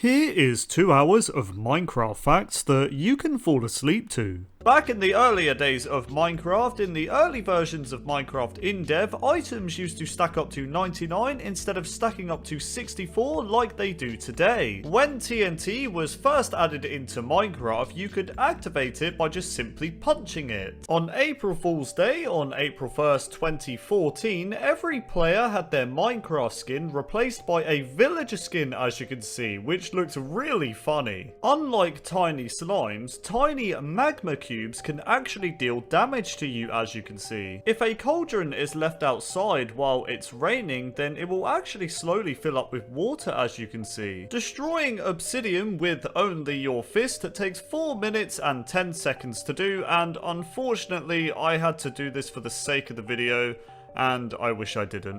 Here is 2 hours of Minecraft facts that you can fall asleep to. Back in the earlier days of Minecraft, in the early versions of Minecraft in dev, items used to stack up to 99 instead of stacking up to 64 like they do today. When TNT was first added into Minecraft, you could activate it by just simply punching it. On April Fool's Day, on April 1st, 2014, every player had their Minecraft skin replaced by a villager skin, as you can see, which looked really funny. Unlike tiny slimes, tiny magma cubes can actually deal damage to you, as you can see. If a cauldron is left outside while it's raining, then it will actually slowly fill up with water, as you can see. Destroying obsidian with only your fist takes 4 minutes and 10 seconds to do, and unfortunately I had to do this for the sake of the video, and I wish I didn't.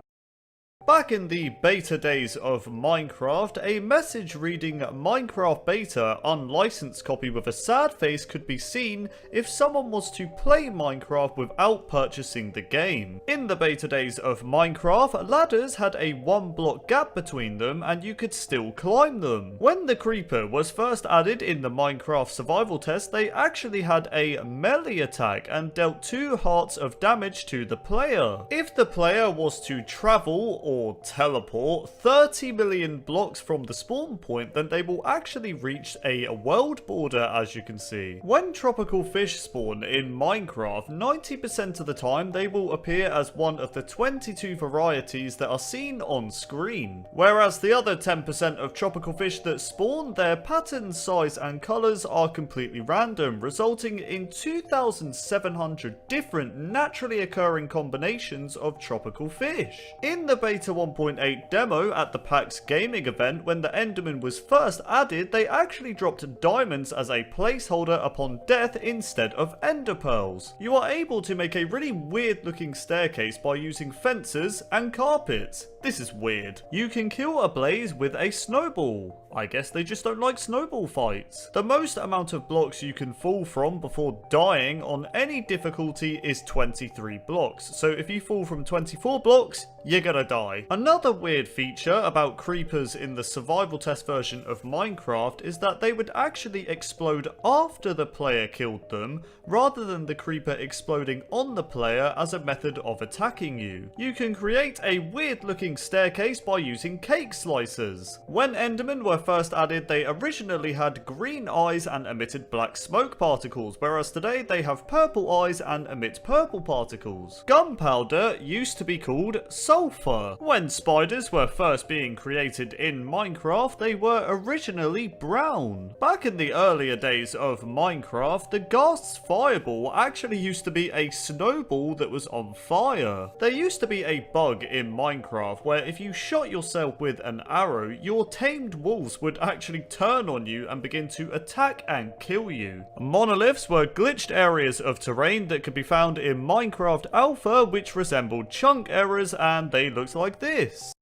Back in the beta days of Minecraft, a message reading Minecraft beta unlicensed copy with a sad face could be seen if someone was to play Minecraft without purchasing the game. In the beta days of Minecraft, ladders had a 1 block gap between them and you could still climb them. When the creeper was first added in the Minecraft survival test, they actually had a melee attack and dealt 2 hearts of damage to the player. If the player was to travel or teleport 30 million blocks from the spawn point, then they will actually reach a world border, as you can see. When tropical fish spawn in Minecraft, 90% of the time they will appear as one of the 22 varieties that are seen on screen. Whereas the other 10% of tropical fish that spawn, their pattern, size and colours are completely random, resulting in 2,700 different naturally occurring combinations of tropical fish. In the beta 1.8 demo at the PAX gaming event, when the Enderman was first added, they actually dropped diamonds as a placeholder upon death instead of ender pearls. You are able to make a really weird looking staircase by using fences and carpets. This is weird. You can kill a blaze with a snowball. I guess they just don't like snowball fights. The most amount of blocks you can fall from before dying on any difficulty is 23 blocks. So if you fall from 24 blocks, you're gonna die. Another weird feature about creepers in the survival test version of Minecraft is that they would actually explode after the player killed them, rather than the creeper exploding on the player as a method of attacking you. You can create a weird looking staircase by using cake slicers. When Endermen were first added, they originally had green eyes and emitted black smoke particles, whereas today they have purple eyes and emit purple particles. Gunpowder used to be called sulfur. When spiders were first being created in Minecraft, they were originally brown. Back in the earlier days of Minecraft, the Ghast's fireball actually used to be a snowball that was on fire. There used to be a bug in Minecraft where if you shot yourself with an arrow, your tamed wolves would actually turn on you and begin to attack and kill you. Monoliths were glitched areas of terrain that could be found in Minecraft Alpha, which resembled chunk errors, and they looked like this.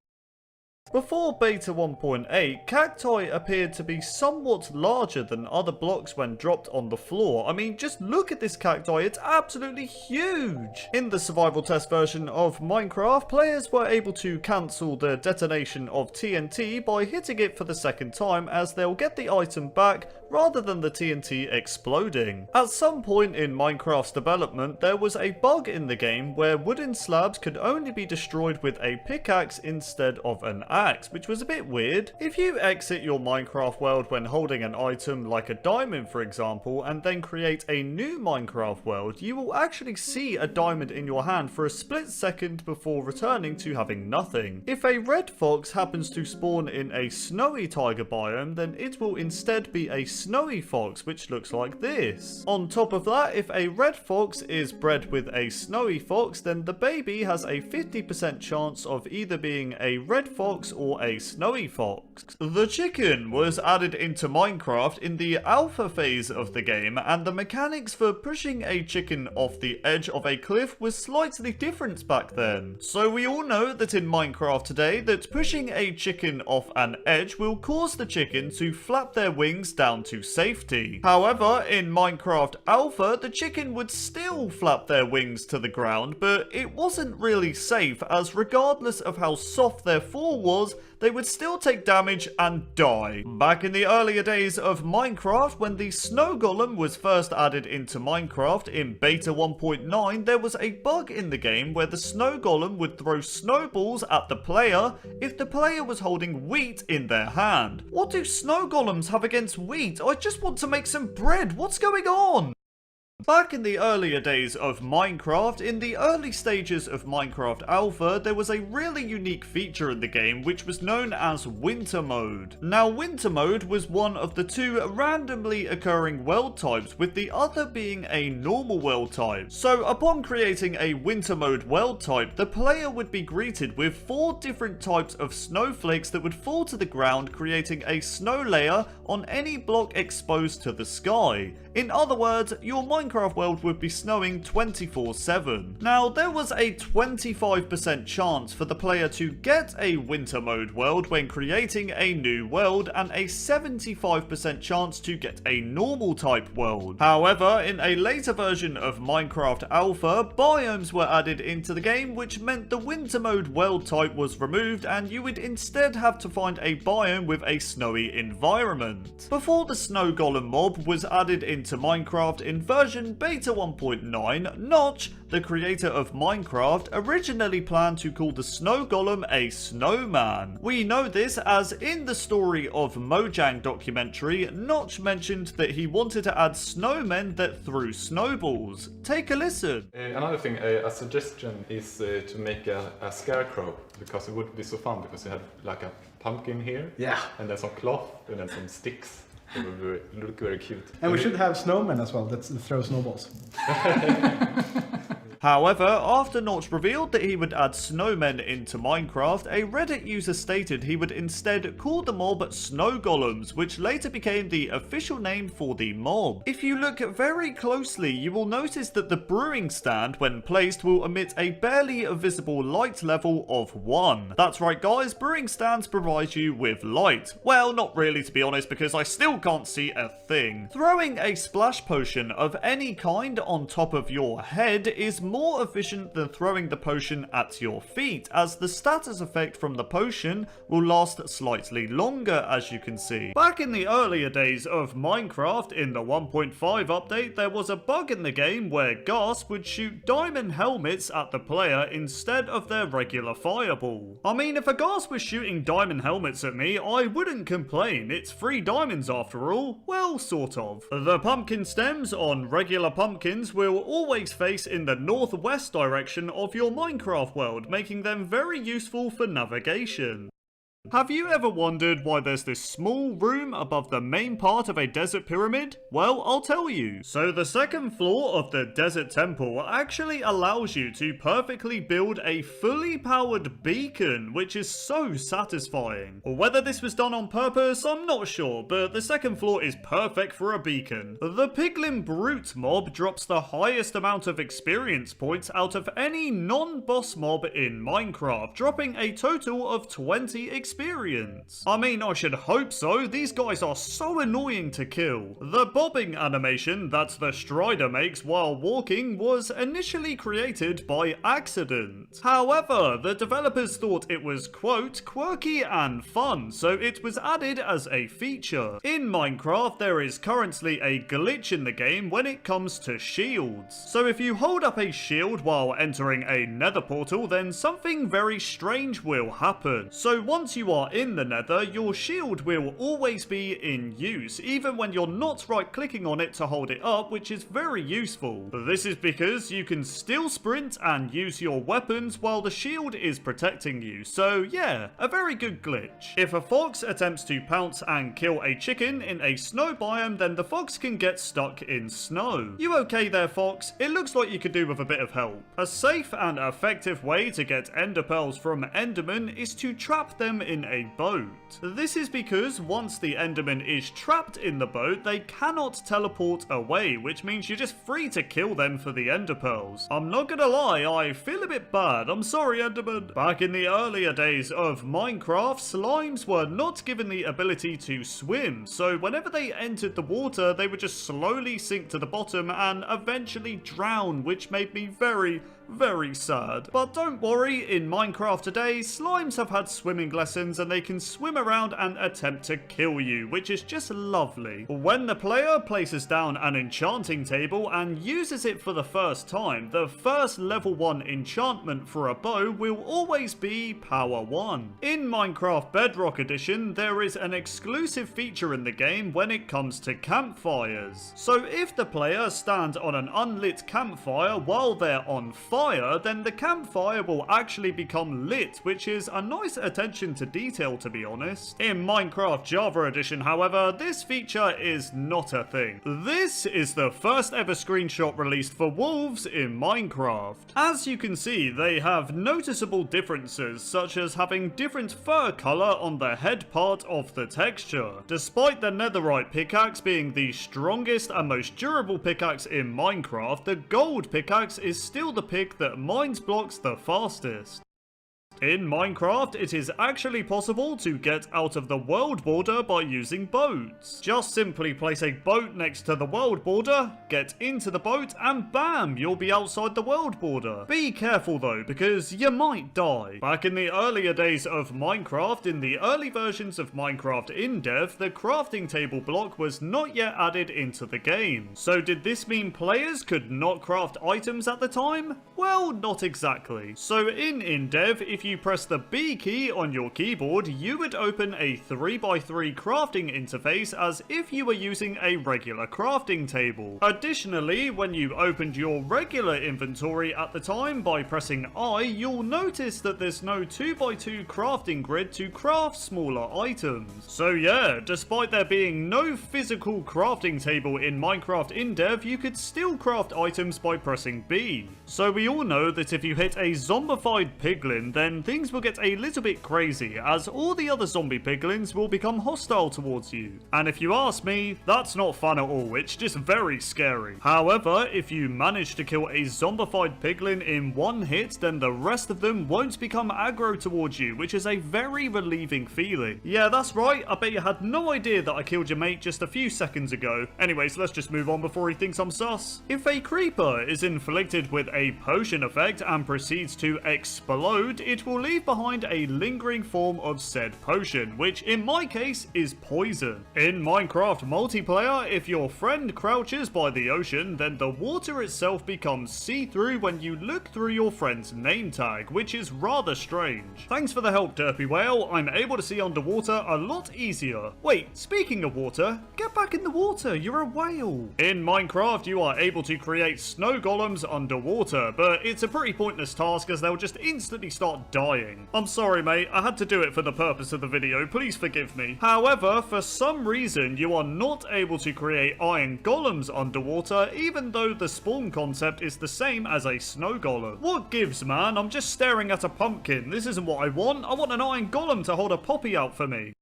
Before beta 1.8, cacti appeared to be somewhat larger than other blocks when dropped on the floor. I mean, just look at this cacti, it's absolutely huge! In the survival test version of Minecraft, players were able to cancel the detonation of TNT by hitting it for the second time, as they'll get the item back rather than the TNT exploding. At some point in Minecraft's development, there was a bug in the game where wooden slabs could only be destroyed with a pickaxe instead of an axe, which was a bit weird. If you exit your Minecraft world when holding an item like a diamond, for example, and then create a new Minecraft world, you will actually see a diamond in your hand for a split second before returning to having nothing. If a red fox happens to spawn in a snowy taiga biome, then it will instead be a snowy fox, which looks like this. On top of that, if a red fox is bred with a snowy fox, then the baby has a 50% chance of either being a red fox or a snowy fox. The chicken was added into Minecraft in the alpha phase of the game, and the mechanics for pushing a chicken off the edge of a cliff was slightly different back then. So we all know that in Minecraft today, that pushing a chicken off an edge will cause the chicken to flap their wings down to safety. However, in Minecraft Alpha, the chicken would still flap their wings to the ground, but it wasn't really safe, as regardless of how soft their fall was, they would still take damage and die. Back in the earlier days of Minecraft, when the snow golem was first added into Minecraft in beta 1.9, there was a bug in the game where the snow golem would throw snowballs at the player if the player was holding wheat in their hand. What do snow golems have against wheat? I just want to make some bread. What's going on? Back in the earlier days of Minecraft, in the early stages of Minecraft Alpha, there was a really unique feature in the game which was known as Winter Mode. Now, Winter Mode was one of the two randomly occurring world types, with the other being a normal world type. So, upon creating a Winter Mode world type, the player would be greeted with 4 different types of snowflakes that would fall to the ground, creating a snow layer on any block exposed to the sky. In other words, your Minecraft world would be snowing 24/7. Now, there was a 25% chance for the player to get a Winter Mode world when creating a new world, and a 75% chance to get a normal type world. However, in a later version of Minecraft Alpha, biomes were added into the game, which meant the Winter Mode world type was removed, and you would instead have to find a biome with a snowy environment. Before the snow golem mob was added into Minecraft in version beta 1.9, Notch, the creator of Minecraft, originally planned to call the snow golem a snowman. We know this as in the story of Mojang documentary, Notch mentioned that he wanted to add snowmen that threw snowballs. Take a listen. Another thing, a suggestion is to make a scarecrow, because it would be so fun, because you have like a pumpkin here, and then some cloth, and then some sticks. It would look very cute. And we should have snowmen as well that throw snowballs. However, after Notch revealed that he would add snowmen into Minecraft, a Reddit user stated he would instead call the mob snow golems, which later became the official name for the mob. If you look very closely, you will notice that the brewing stand, when placed, will emit a barely visible light level of 1. That's right guys, brewing stands provide you with light. Well, not really to be honest, because I still can't see a thing. Throwing a splash potion of any kind on top of your head is more efficient than throwing the potion at your feet, as the status effect from the potion will last slightly longer, as you can see. Back in the earlier days of Minecraft, in the 1.5 update, there was a bug in the game where Ghast would shoot diamond helmets at the player instead of their regular fireball. I mean, if a Ghast was shooting diamond helmets at me, I wouldn't complain. It's free diamonds after all. Well, sort of. The pumpkin stems on regular pumpkins will always face in the northwest direction of your Minecraft world, making them very useful for navigation. Have you ever wondered why there's this small room above the main part of a desert pyramid? Well, I'll tell you. So the second floor of the desert temple actually allows you to perfectly build a fully powered beacon, which is so satisfying. Whether this was done on purpose, I'm not sure, but the second floor is perfect for a beacon. The Piglin Brute mob drops the highest amount of experience points out of any non-boss mob in Minecraft, dropping a total of 20 experience. I mean, I should hope so. These guys are so annoying to kill. The bobbing animation that the Strider makes while walking was initially created by accident. However, the developers thought it was, quote, quirky and fun, so it was added as a feature. In Minecraft, there is currently a glitch in the game when it comes to shields. So if you hold up a shield while entering a nether portal, then something very strange will happen. So once you are in the nether, your shield will always be in use, even when you're not right clicking on it to hold it up, which is very useful. This is because you can still sprint and use your weapons while the shield is protecting you, so yeah, a very good glitch. If a fox attempts to pounce and kill a chicken in a snow biome, then the fox can get stuck in snow. You okay there, fox? It looks like you could do with a bit of help. A safe and effective way to get ender pearls from endermen is to trap them in a boat. This is because once the enderman is trapped in the boat, they cannot teleport away, which means you're just free to kill them for the ender pearls. I'm not gonna lie, I feel a bit bad. I'm sorry, enderman. Back in the earlier days of Minecraft, slimes were not given the ability to swim, so whenever they entered the water, they would just slowly sink to the bottom and eventually drown, which made me very, Very sad. But don't worry, in Minecraft today, slimes have had swimming lessons and they can swim around and attempt to kill you, which is just lovely. When the player places down an enchanting table and uses it for the first time, the first level 1 enchantment for a bow will always be power 1. In Minecraft Bedrock Edition, there is an exclusive feature in the game when it comes to campfires. So if the player stands on an unlit campfire while they're on fire, then the campfire will actually become lit, which is a nice attention to detail, to be honest. In Minecraft Java Edition, however, this feature is not a thing. This is the first ever screenshot released for wolves in Minecraft. As you can see, they have noticeable differences, such as having different fur color on the head part of the texture. Despite the netherite pickaxe being the strongest and most durable pickaxe in Minecraft, the gold pickaxe is still the pick that mines blocks the fastest. In Minecraft, it is actually possible to get out of the world border by using boats. Just simply place a boat next to the world border, get into the boat, and bam, you'll be outside the world border. Be careful though, because you might die. Back in the earlier days of Minecraft, in the early versions of Minecraft in dev, the crafting table block was not yet added into the game. So did this mean players could not craft items at the time? Well, not exactly. So in dev, if you press the B key on your keyboard, you would open a 3x3 crafting interface as if you were using a regular crafting table. Additionally, when you opened your regular inventory at the time by pressing I, you'll notice that there's no 2x2 crafting grid to craft smaller items. So yeah, despite there being no physical crafting table in Minecraft in dev, you could still craft items by pressing B. So we all know that if you hit a zombified piglin, then things will get a little bit crazy, as all the other zombie piglins will become hostile towards you. And if you ask me, that's not fun at all, it's just very scary. However, if you manage to kill a zombified piglin in one hit, then the rest of them won't become aggro towards you, which is a very relieving feeling. Yeah, that's right, I bet you had no idea that I killed your mate just a few seconds ago. Anyways, let's just move on before he thinks I'm sus. If a creeper is inflicted with a potion effect and proceeds to explode, it will leave behind a lingering form of said potion, which in my case is poison. In Minecraft multiplayer, if your friend crouches by the ocean, then the water itself becomes see-through when you look through your friend's name tag, which is rather strange. Thanks for the help, Derpy Whale. I'm able to see underwater a lot easier. Wait, speaking of water, get back in the water, you're a whale. In Minecraft, you are able to create snow golems underwater, but it's a pretty pointless task as they'll just instantly start dying. I'm sorry mate, I had to do it for the purpose of the video, please forgive me. However, for some reason you are not able to create iron golems underwater, even though the spawn concept is the same as a snow golem. What gives, man? I'm just staring at a pumpkin. This isn't what I want an iron golem to hold a poppy out for me.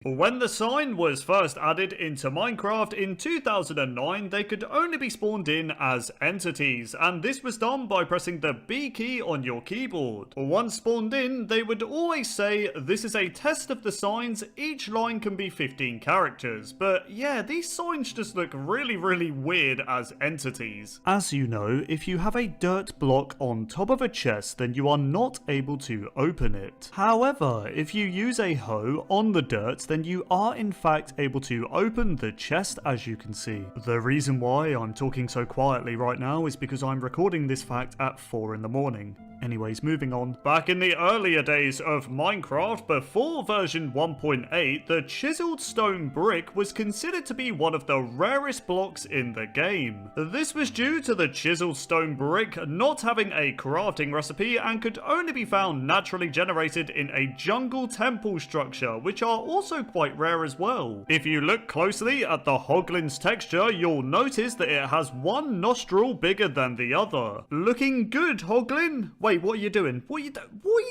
When the sign was first added into Minecraft in 2009, they could only be spawned in as entities, and this was done by pressing the B key on your keyboard. Once spawned in, they would always say, "This is a test of the signs, each line can be 15 characters, but yeah, these signs just look really weird as entities. As you know, if you have a dirt block on top of a chest, then you are not able to open it. However, if you use a hoe on the dirt, then you are in fact able to open the chest, as you can see. The reason why I'm talking so quietly right now is because I'm recording this fact at 4 in the morning. Anyways, moving on. Back in the earlier days of Minecraft, before version 1.8, the chiseled stone brick was considered to be one of the rarest blocks in the game. This was due to the chiseled stone brick not having a crafting recipe and could only be found naturally generated in a jungle temple structure, which are also quite rare as well. If you look closely at the hoglin's texture, you'll notice that it has one nostril bigger than the other. Looking good, hoglin? Wait, what are you doing? What are you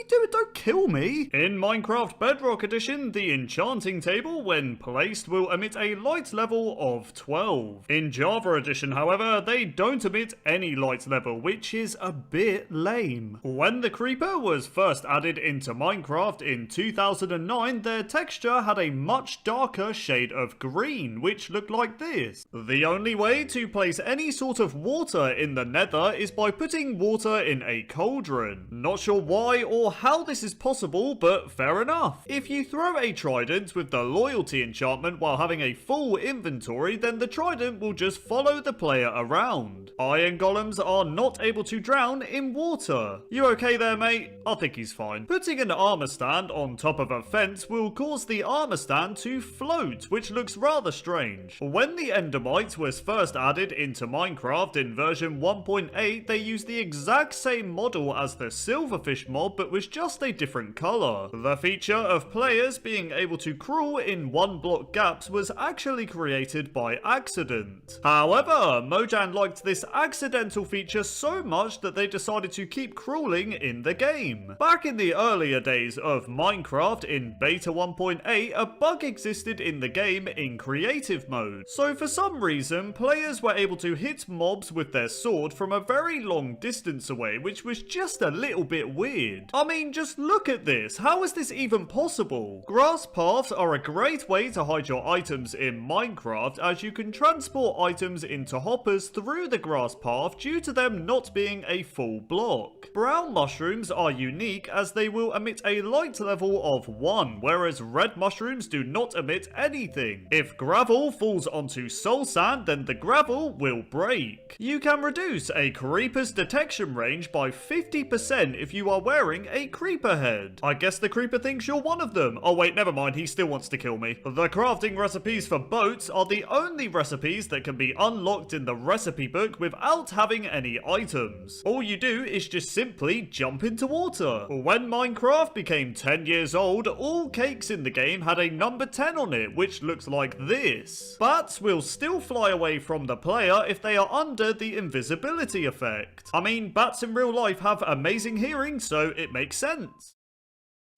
doing? Don't kill me! In Minecraft Bedrock Edition, the enchanting table, when placed, will emit a light level of 12. In Java Edition, however, they don't emit any light level, which is a bit lame. When the creeper was first added into Minecraft in 2009, their texture had had a much darker shade of green, which looked like this. The only way to place any sort of water in the nether is by putting water in a cauldron. Not sure why or how this is possible, but fair enough. If you throw a trident with the loyalty enchantment while having a full inventory, then the trident will just follow the player around. Iron golems are not able to drown in water. You okay there, mate? I think he's fine. Putting an armor stand on top of a fence will cause the armor stand to float, which looks rather strange. When the endermite was first added into Minecraft in version 1.8, they used the exact same model as the silverfish mob, but was just a different color. The feature of players being able to crawl in 1-block gaps was actually created by accident. However, Mojang liked this accidental feature so much that they decided to keep crawling in the game. Back in the earlier days of Minecraft in beta 1.8, a bug existed in the game in creative mode. So for some reason, players were able to hit mobs with their sword from a very long distance away, which was just a little bit weird. I mean, just look at this. How is this even possible? Grass paths are a great way to hide your items in Minecraft, as you can transport items into hoppers through the grass path due to them not being a full block. Brown mushrooms are unique as they will emit a light level of 1, whereas red mushrooms do not emit anything. If gravel falls onto soul sand, then the gravel will break. You can reduce a creeper's detection range by 50% if you are wearing a creeper head. I guess the creeper thinks you're one of them. Oh wait, never mind, he still wants to kill me. The crafting recipes for boats are the only recipes that can be unlocked in the recipe book without having any items. All you do is just simply jump into water. When Minecraft became 10 years old, all cakes in the game had a number 10 on it, which looks like this. Bats will still fly away from the player if they are under the invisibility effect. I mean, bats in real life have amazing hearing, so it makes sense.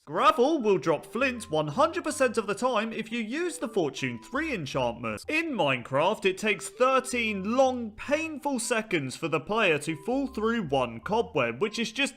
Gravel will drop flint 100% of the time if you use the Fortune 3 enchantment. In Minecraft, it takes 13 long, painful seconds for the player to fall through one cobweb, which is just...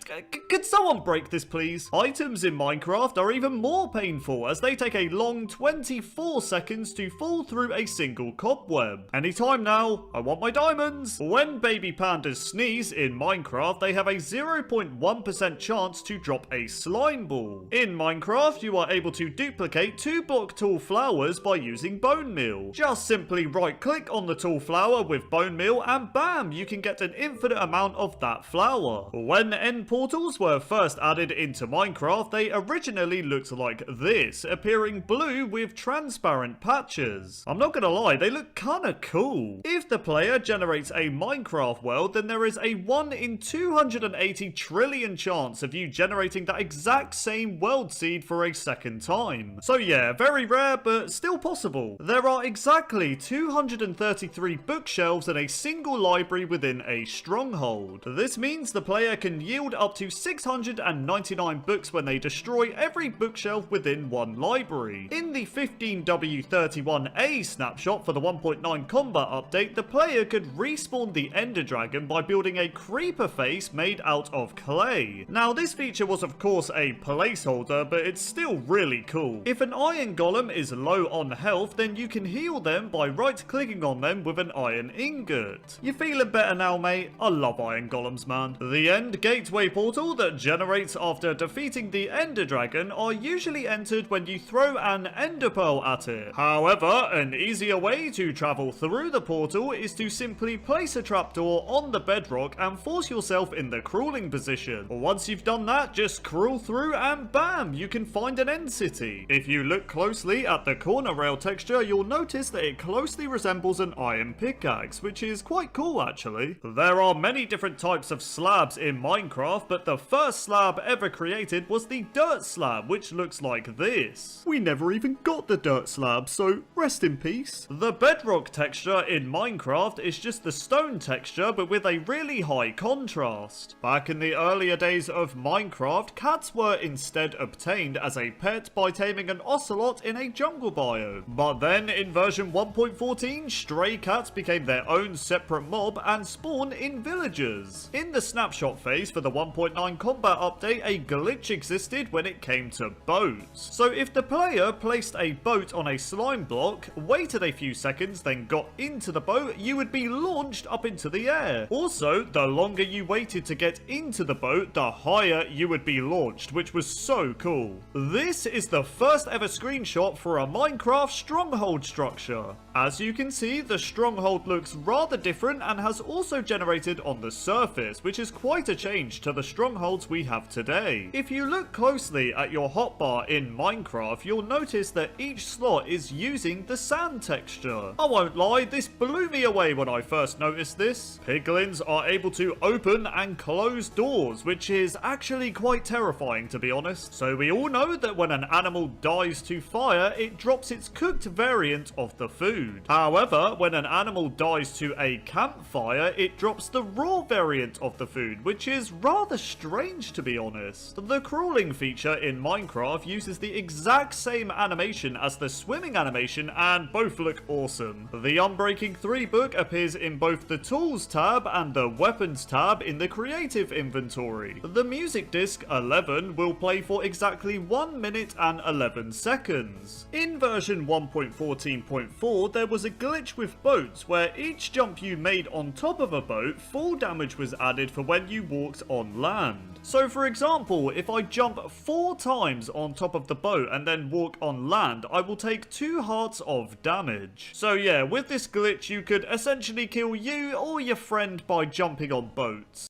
Could someone break this, please? Items in Minecraft are even more painful, as they take a long 24 seconds to fall through a single cobweb. Anytime now, I want my diamonds! When baby pandas sneeze in Minecraft, they have a 0.1% chance to drop a slime ball. In Minecraft, you are able to duplicate 2-block tall flowers by using bone meal. Just simply right-click on the tall flower with bone meal and bam, you can get an infinite amount of that flower. When end portals were first added into Minecraft, they originally looked like this, appearing blue with transparent patches. I'm not gonna lie, they look kinda cool. If the player generates a Minecraft world, then there is a 1 in 280 trillion chance of you generating that exact same world seed for a second time. So yeah, very rare, but still possible. There are exactly 233 bookshelves in a single library within a stronghold. This means the player can yield up to 699 books when they destroy every bookshelf within one library. In the 15W31A snapshot for the 1.9 combat update, the player could respawn the Ender Dragon by building a creeper face made out of clay. Now, this feature was of course a placeholder, but it's still really cool. If an iron golem is low on health, then you can heal them by right-clicking on them with an iron ingot. You feeling better now, mate? I love iron golems, man. The end gateway portal that generates after defeating the Ender Dragon are usually entered when you throw an ender pearl at it. However, an easier way to travel through the portal is to simply place a trapdoor on the bedrock and force yourself in the crawling position. Once you've done that, just crawl through and bam, you can find an end city. If you look closely at the corner rail texture, you'll notice that it closely resembles an iron pickaxe, which is quite cool actually. There are many different types of slabs in Minecraft, but the first slab ever created was the dirt slab, which looks like this. We never even got the dirt slab, so rest in peace. The bedrock texture in Minecraft is just the stone texture, but with a really high contrast. Back in the earlier days of Minecraft, cats were instead had obtained as a pet by taming an ocelot in a jungle biome. But then in version 1.14, stray cats became their own separate mob and spawn in villages. In the snapshot phase for the 1.9 combat update, a glitch existed when it came to boats. So if the player placed a boat on a slime block, waited a few seconds, then got into the boat, you would be launched up into the air. Also, the longer you waited to get into the boat, the higher you would be launched, which was so cool. This is the first ever screenshot for a Minecraft stronghold structure. As you can see, the stronghold looks rather different and has also generated on the surface, which is quite a change to the strongholds we have today. If you look closely at your hotbar in Minecraft, you'll notice that each slot is using the sand texture. I won't lie, this blew me away when I first noticed this. Piglins are able to open and close doors, which is actually quite terrifying to be honest. So we all know that when an animal dies to fire, it drops its cooked variant of the food. However, when an animal dies to a campfire, it drops the raw variant of the food, which is rather strange to be honest. The crawling feature in Minecraft uses the exact same animation as the swimming animation and both look awesome. The Unbreaking 3 book appears in both the Tools tab and the Weapons tab in the Creative inventory. The music disc 11 will play for exactly 1 minute and 11 seconds. In version 1.14.4, there was a glitch with boats where each jump you made on top of a boat, full damage was added for when you walked on land. So for example, if I jump 4 times on top of the boat and then walk on land, I will take 2 hearts of damage. So yeah, with this glitch you could essentially kill you or your friend by jumping on boats.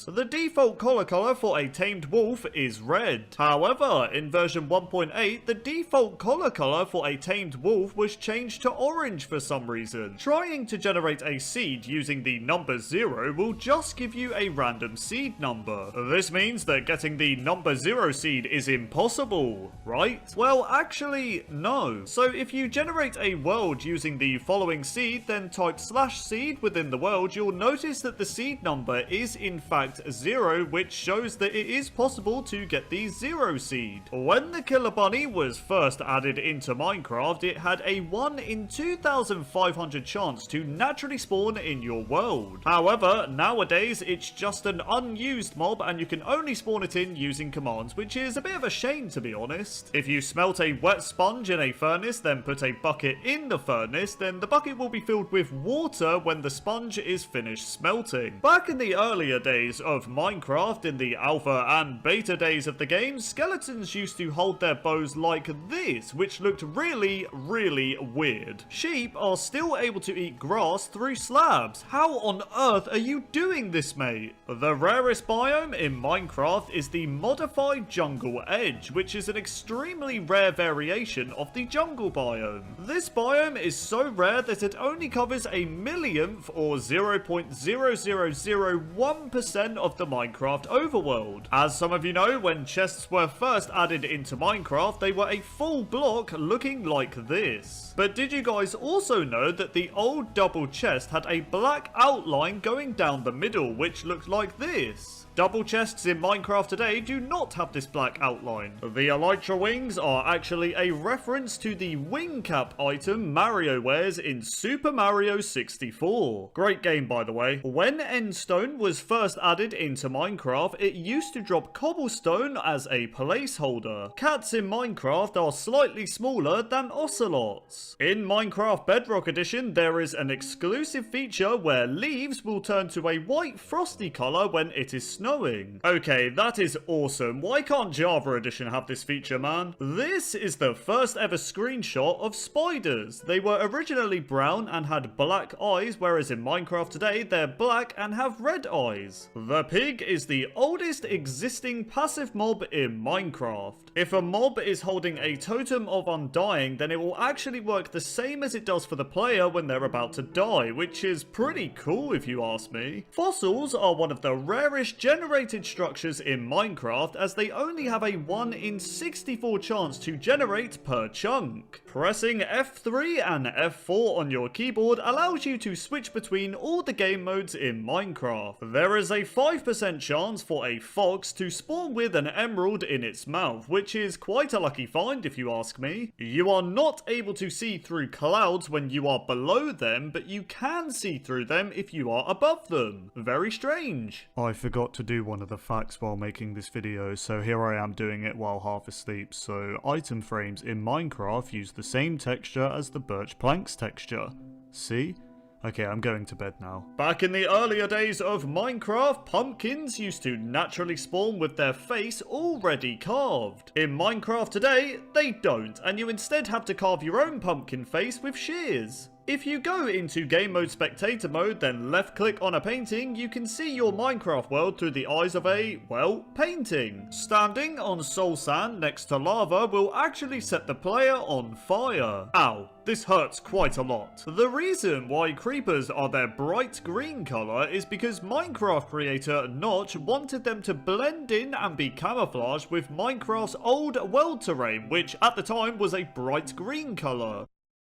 The default collar color for a tamed wolf is red. However, in version 1.8, the default collar color for a tamed wolf was changed to orange for some reason. Trying to generate a seed using the number 0 will just give you a random seed number. This means that getting the number 0 seed is impossible, right? Well, actually, no. So if you generate a world using the following seed, then type /seed within the world, you'll notice that the seed number is in fact 0, which shows that it is possible to get the 0 seed. When the killer bunny was first added into Minecraft, it had a 1 in 2,500 chance to naturally spawn in your world. However, nowadays it's just an unused mob and you can only spawn it in using commands, which is a bit of a shame to be honest. If you smelt a wet sponge in a furnace, then put a bucket in the furnace, then the bucket will be filled with water when the sponge is finished smelting. Back in the earlier days of Minecraft, in the alpha and beta days of the game, skeletons used to hold their bows like this, which looked really weird. Sheep are still able to eat grass through slabs. How on earth are you doing this, mate? The rarest biome in Minecraft is the modified jungle edge, which is an extremely rare variation of the jungle biome. This biome is so rare that it only covers a millionth or 0.0001% of the Minecraft overworld. As some of you know, when chests were first added into Minecraft, they were a full block looking like this. But did you guys also know that the old double chest had a black outline going down the middle, which looked like this? Double chests in Minecraft today do not have this black outline. The elytra wings are actually a reference to the wing cap item Mario wears in Super Mario 64. Great game, by the way. When endstone was first added into Minecraft, it used to drop cobblestone as a placeholder. Cats in Minecraft are slightly smaller than ocelots. In Minecraft Bedrock Edition, there is an exclusive feature where leaves will turn to a white frosty color when it is snowing. Okay, that is awesome. Why can't Java Edition have this feature, man? This is the first ever screenshot of spiders. They were originally brown and had black eyes, whereas in Minecraft today, they're black and have red eyes. The pig is the oldest existing passive mob in Minecraft. If a mob is holding a totem of undying, then it will actually work the same as it does for the player when they're about to die, which is pretty cool if you ask me. Fossils are one of the rarest genuine generated structures in Minecraft, as they only have a 1 in 64 chance to generate per chunk. Pressing F3 and F4 on your keyboard allows you to switch between all the game modes in Minecraft. There is a 5% chance for a fox to spawn with an emerald in its mouth, which is quite a lucky find if you ask me. You are not able to see through clouds when you are below them, but you can see through them if you are above them. Very strange. I forgot to do one of the facts while making this video, so here I am doing it while half asleep. So item frames in Minecraft use the same texture as the birch planks texture. See? Okay, I'm going to bed now. Back in the earlier days of Minecraft, pumpkins used to naturally spawn with their face already carved. In Minecraft today, they don't, and you instead have to carve your own pumpkin face with shears. If you go into game mode spectator mode, then left click on a painting, you can see your Minecraft world through the eyes of a, well, painting. Standing on soul sand next to lava will actually set the player on fire. Ow, this hurts quite a lot. The reason why creepers are their bright green color is because Minecraft creator Notch wanted them to blend in and be camouflaged with Minecraft's old world terrain, which at the time was a bright green color.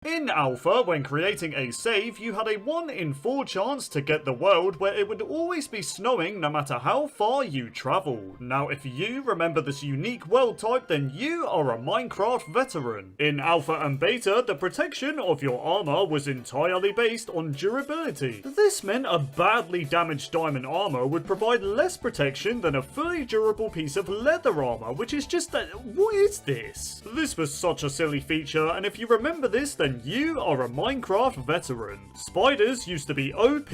In Alpha, when creating a save, you had a 1 in 4 chance to get the world where it would always be snowing no matter how far you travel. Now, if you remember this unique world type, then you are a Minecraft veteran. In Alpha and Beta, the protection of your armor was entirely based on durability. This meant a badly damaged diamond armor would provide less protection than a fully durable piece of leather armor, which is just what is this? This was such a silly feature, and if you remember this, then you are a Minecraft veteran. Spiders used to be OP.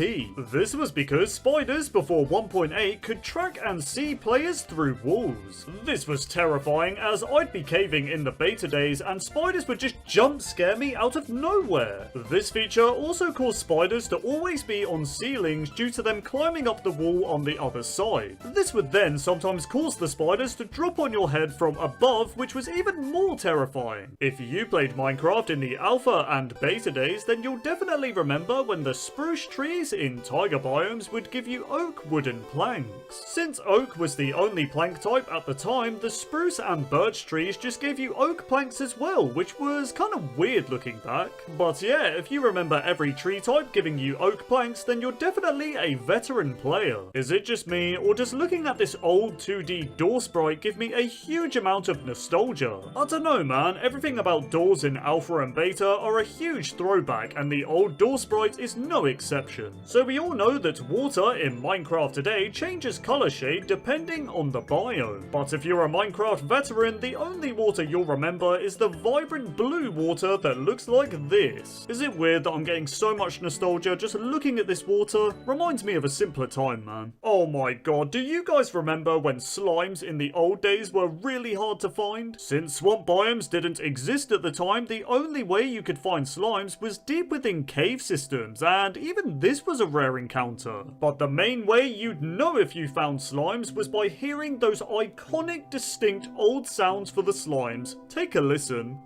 This was because spiders before 1.8 could track and see players through walls. This was terrifying, as I'd be caving in the beta days and spiders would just jump scare me out of nowhere. This feature also caused spiders to always be on ceilings due to them climbing up the wall on the other side. This would then sometimes cause the spiders to drop on your head from above, which was even more terrifying. If you played Minecraft in the Alpha and Beta days, then you'll definitely remember when the spruce trees in taiga biomes would give you oak wooden planks. Since oak was the only plank type at the time, the spruce and birch trees just gave you oak planks as well, which was kind of weird looking back. But yeah, if you remember every tree type giving you oak planks, then you're definitely a veteran player. Is it just me, or does looking at this old 2D door sprite give me a huge amount of nostalgia? I don't know, man, everything about doors in Alpha and Beta are a huge throwback, and the old door sprite is no exception. So we all know that water in Minecraft today changes color shade depending on the biome. But if you're a Minecraft veteran, the only water you'll remember is the vibrant blue water that looks like this. Is it weird that I'm getting so much nostalgia just looking at this water? Reminds me of a simpler time, man. Oh my god, do you guys remember when slimes in the old days were really hard to find? Since swamp biomes didn't exist at the time, the only way you could find slimes was deep within cave systems, and even this was a rare encounter. But the main way you'd know if you found slimes was by hearing those iconic, distinct old sounds for the slimes. Take a listen.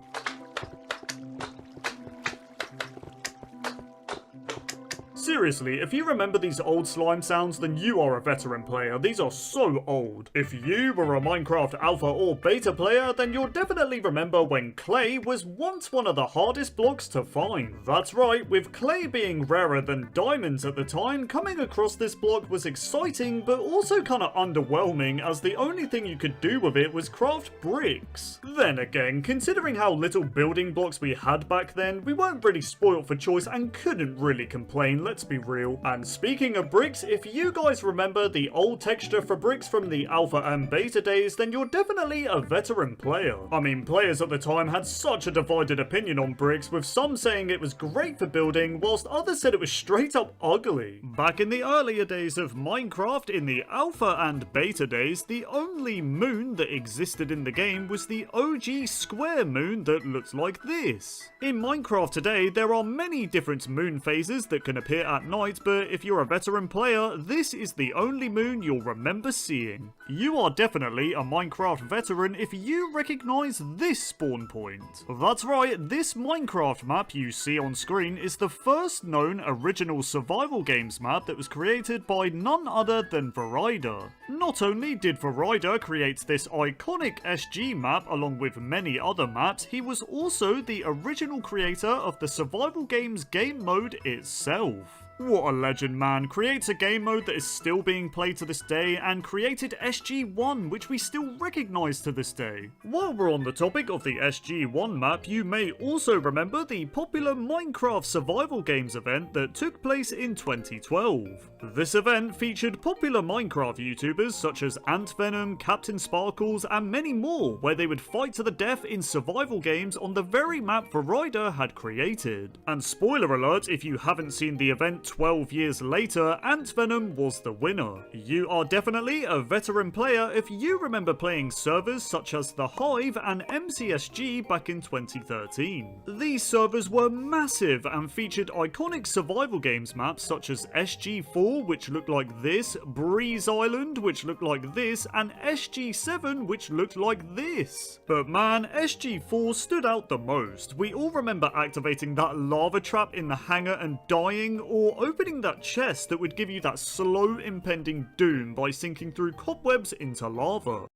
Seriously, if you remember these old slime sounds, then you are a veteran player. These are so old. If you were a Minecraft Alpha or Beta player, then you'll definitely remember when clay was once one of the hardest blocks to find. That's right, with clay being rarer than diamonds at the time, coming across this block was exciting, but also kinda underwhelming, as the only thing you could do with it was craft bricks. Then again, considering how little building blocks we had back then, we weren't really spoiled for choice and couldn't really complain, let's be real. And speaking of bricks, if you guys remember the old texture for bricks from the Alpha and Beta days, then you're definitely a veteran player. I mean, players at the time had such a divided opinion on bricks, with some saying it was great for building, whilst others said it was straight up ugly. Back in the earlier days of Minecraft, in the Alpha and Beta days, the only moon that existed in the game was the OG square moon that looks like this. In Minecraft today, there are many different moon phases that can appear it at night, but if you're a veteran player, this is the only moon you'll remember seeing. You are definitely a Minecraft veteran if you recognise this spawn point. That's right, this Minecraft map you see on screen is the first known original survival games map that was created by none other than Verida. Not only did Verida create this iconic SG map along with many other maps, he was also the original creator of the survival games game mode itself. What a legend, man. Creates a game mode that is still being played to this day and created SG-1, which we still recognise to this day. While we're on the topic of the SG-1 map, you may also remember the popular Minecraft survival games event that took place in 2012. This event featured popular Minecraft YouTubers such as AntVenom, Captain Sparkles, and many more, where they would fight to the death in survival games on the very map Verida had created. And spoiler alert, if you haven't seen the event 12 years later, AntVenom was the winner. You are definitely a veteran player if you remember playing servers such as The Hive and MCSG back in 2013. These servers were massive and featured iconic survival games maps such as SG4, which looked like this, Breeze Island, which looked like this, and SG7, which looked like this. But man, SG4 stood out the most. We all remember activating that lava trap in the hangar and dying, or opening that chest that would give you that slow impending doom by sinking through cobwebs into lava.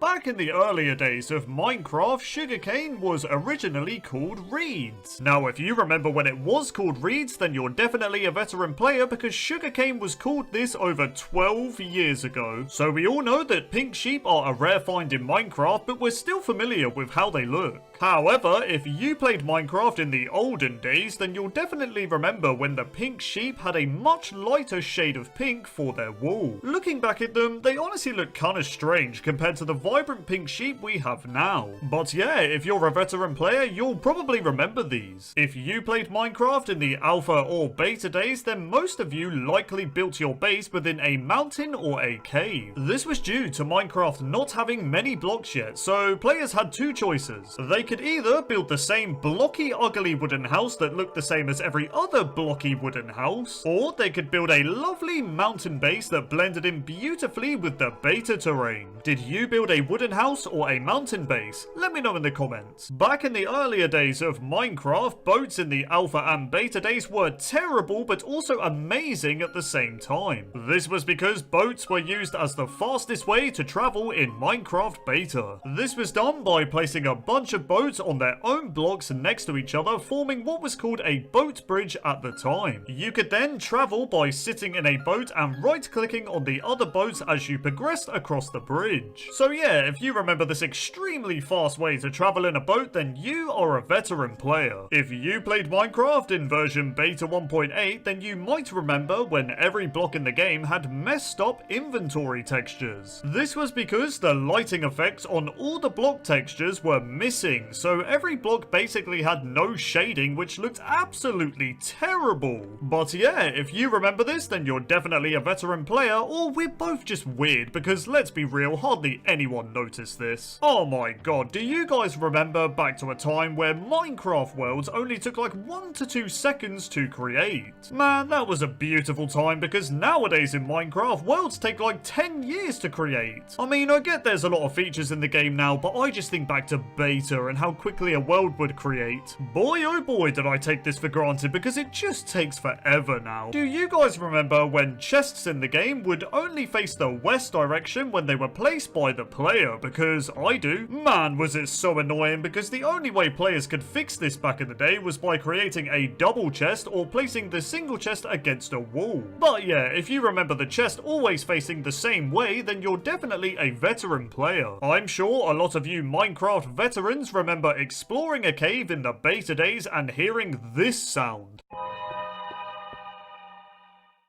Back in the earlier days of Minecraft, sugarcane was originally called reeds. Now, if you remember when it was called reeds, then you're definitely a veteran player because sugarcane was called this over 12 years ago. So we all know that pink sheep are a rare find in Minecraft, but we're still familiar with how they look. However, if you played Minecraft in the olden days, then you'll definitely remember when the pink sheep had a much lighter shade of pink for their wool. Looking back at them, they honestly look kinda strange compared to the vibrant pink sheep we have now. But yeah, if you're a veteran player, you'll probably remember these. If you played Minecraft in the alpha or beta days, then most of you likely built your base within a mountain or a cave. This was due to Minecraft not having many blocks yet, so players had two choices. They could either build the same blocky ugly wooden house that looked the same as every other blocky wooden house, or they could build a lovely mountain base that blended in beautifully with the beta terrain. Did you build a wooden house or a mountain base? Let me know in the comments. Back in the earlier days of Minecraft, boats in the alpha and beta days were terrible but also amazing at the same time. This was because boats were used as the fastest way to travel in Minecraft beta. This was done by placing a bunch of boats on their own blocks next to each other, forming what was called a boat bridge at the time. You could then travel by sitting in a boat and right-clicking on the other boats as you progressed across the bridge. So yeah, if you remember this extremely fast way to travel in a boat, then you are a veteran player. If you played Minecraft in version beta 1.8, then you might remember when every block in the game had messed up inventory textures. This was because the lighting effects on all the block textures were missing, so every block basically had no shading, which looked absolutely terrible. But yeah, if you remember this, then you're definitely a veteran player, or we're both just weird, because let's be real, hardly anyone noticed this. Oh my god, do you guys remember back to a time where Minecraft worlds only took like 1 to 2 seconds to create? Man, that was a beautiful time, because nowadays in Minecraft, worlds take like 10 years to create. I mean, I get there's a lot of features in the game now, but I just think back to beta and how quickly a world would create. Boy oh boy did I take this for granted, because it just takes forever now. Do you guys remember when chests in the game would only face the west direction when they were placed by the player? Because I do. Man, was it so annoying, because the only way players could fix this back in the day was by creating a double chest or placing the single chest against a wall. But yeah, if you remember the chest always facing the same way, then you're definitely a veteran player. I'm sure a lot of you Minecraft veterans remember exploring a cave in the beta days and hearing this sound.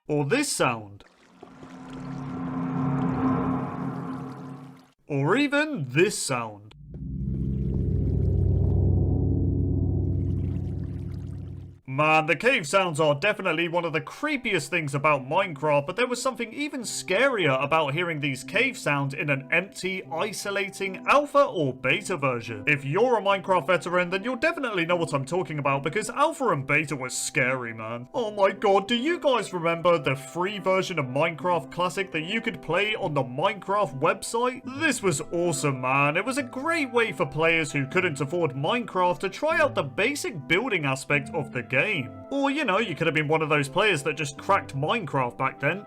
Or this sound. Or even this sound. man, the cave sounds are definitely one of the creepiest things about Minecraft, but there was something even scarier about hearing these cave sounds in an empty, isolating alpha or beta version. If you're a Minecraft veteran, then you'll definitely know what I'm talking about, because alpha and beta was scary, man. Oh my god, do you guys remember the free version of Minecraft Classic that you could play on the Minecraft website? This was awesome, man. It was a great way for players who couldn't afford Minecraft to try out the basic building aspect of the game. Or, you know, you could have been one of those players that just cracked Minecraft back then.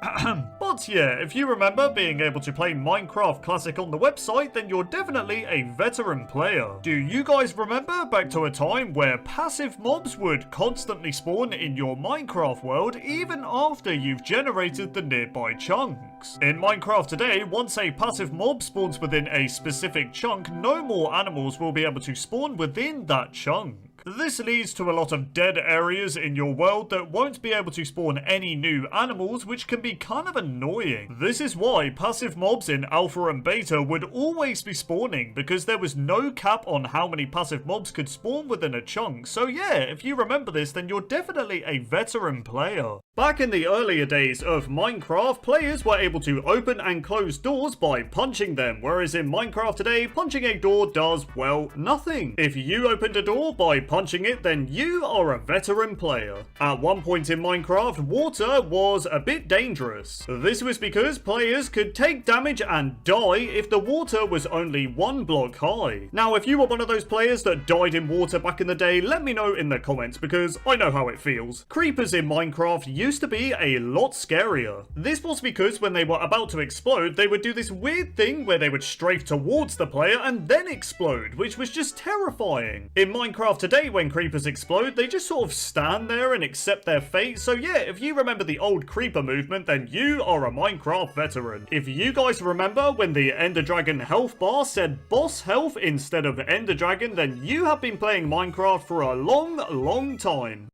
But yeah, if you remember being able to play Minecraft Classic on the website, then you're definitely a veteran player. Do you guys remember back to a time where passive mobs would constantly spawn in your Minecraft world even after you've generated the nearby chunks? In Minecraft today, once a passive mob spawns within a specific chunk, no more animals will be able to spawn within that chunk. This leads to a lot of dead areas in your world that won't be able to spawn any new animals, which can be kind of annoying. This is why passive mobs in alpha and beta would always be spawning, because there was no cap on how many passive mobs could spawn within a chunk. So yeah, if you remember this, then you're definitely a veteran player. Back in the earlier days of Minecraft, players were able to open and close doors by punching them, whereas in Minecraft today, punching a door does, well, nothing. If you opened a door by punching it, then you are a veteran player. At one point in Minecraft, water was a bit dangerous. This was because players could take damage and die if the water was only 1 block high. Now, if you were one of those players that died in water back in the day, let me know in the comments, because I know how it feels. Creepers in Minecraft used to be a lot scarier. This was because when they were about to explode, they would do this weird thing where they would strafe towards the player and then explode, which was just terrifying. In Minecraft today, when creepers explode, they just sort of stand there and accept their fate. So yeah, if you remember the old creeper movement, then you are a Minecraft veteran. If you guys remember when the Ender Dragon health bar said boss health instead of Ender Dragon, then you have been playing Minecraft for a long time.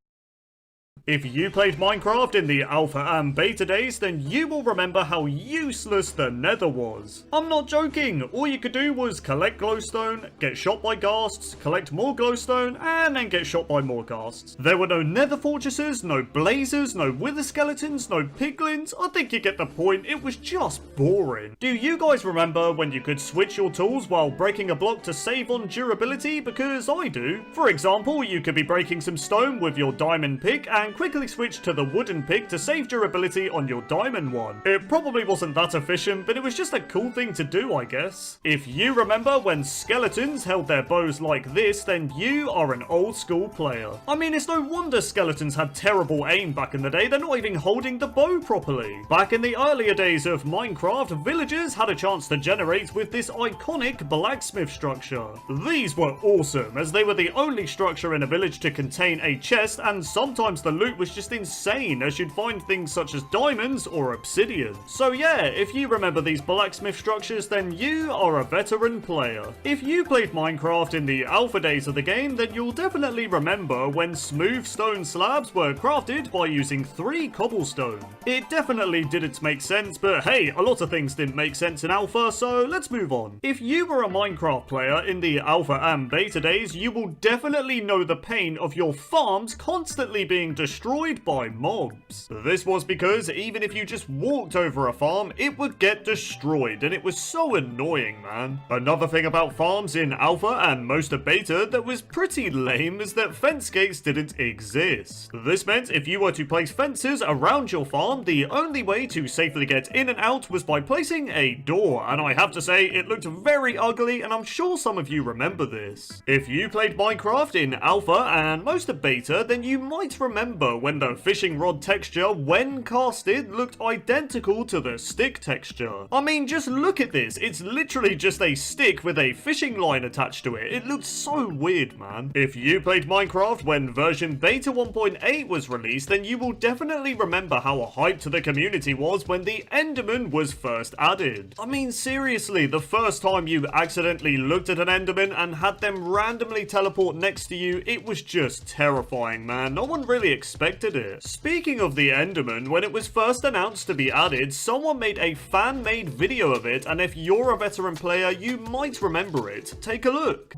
If you played Minecraft in the alpha and beta days, then you will remember how useless the nether was. I'm not joking, all you could do was collect glowstone, get shot by ghasts, collect more glowstone, and then get shot by more ghasts. There were no nether fortresses, no blazers, no wither skeletons, no piglins. I think you get the point, it was just boring. Do you guys remember when you could switch your tools while breaking a block to save on durability? Because I do. For example, you could be breaking some stone with your diamond pick and quickly switch to the wooden pick to save durability on your diamond one. It probably wasn't that efficient, but it was just a cool thing to do, I guess. If you remember when skeletons held their bows like this, then you are an old school player. I mean, it's no wonder skeletons had terrible aim back in the day, they're not even holding the bow properly. Back in the earlier days of Minecraft, villagers had a chance to generate with this iconic blacksmith structure. These were awesome, as they were the only structure in a village to contain a chest, and sometimes the loot was just insane, as you'd find things such as diamonds or obsidian. So yeah, if you remember these blacksmith structures, then you are a veteran player. If you played Minecraft in the alpha days of the game, then you'll definitely remember when smooth stone slabs were crafted by using 3 cobblestone. It definitely didn't make sense, but hey, a lot of things didn't make sense in alpha, so let's move on. If you were a Minecraft player in the alpha and beta days, you will definitely know the pain of your farms constantly being destroyed by mobs. This was because even if you just walked over a farm, it would get destroyed, and it was so annoying, man. Another thing about farms in alpha and most of beta that was pretty lame is that fence gates didn't exist. This meant if you were to place fences around your farm, the only way to safely get in and out was by placing a door, and I have to say it looked very ugly, and I'm sure some of you remember this. If you played Minecraft in alpha and most of beta, then you might remember when the fishing rod texture, when casted, looked identical to the stick texture. I mean, just look at this. It's literally just a stick with a fishing line attached to it. It looked so weird, man. If you played Minecraft when version beta 1.8 was released, then you will definitely remember how hyped the community was when the Enderman was first added. I mean, seriously, the first time you accidentally looked at an Enderman and had them randomly teleport next to you, it was just terrifying, man. No one really expected it. Speaking of the Enderman, when it was first announced to be added, someone made a fan-made video of it, and if you're a veteran player, you might remember it. Take a look.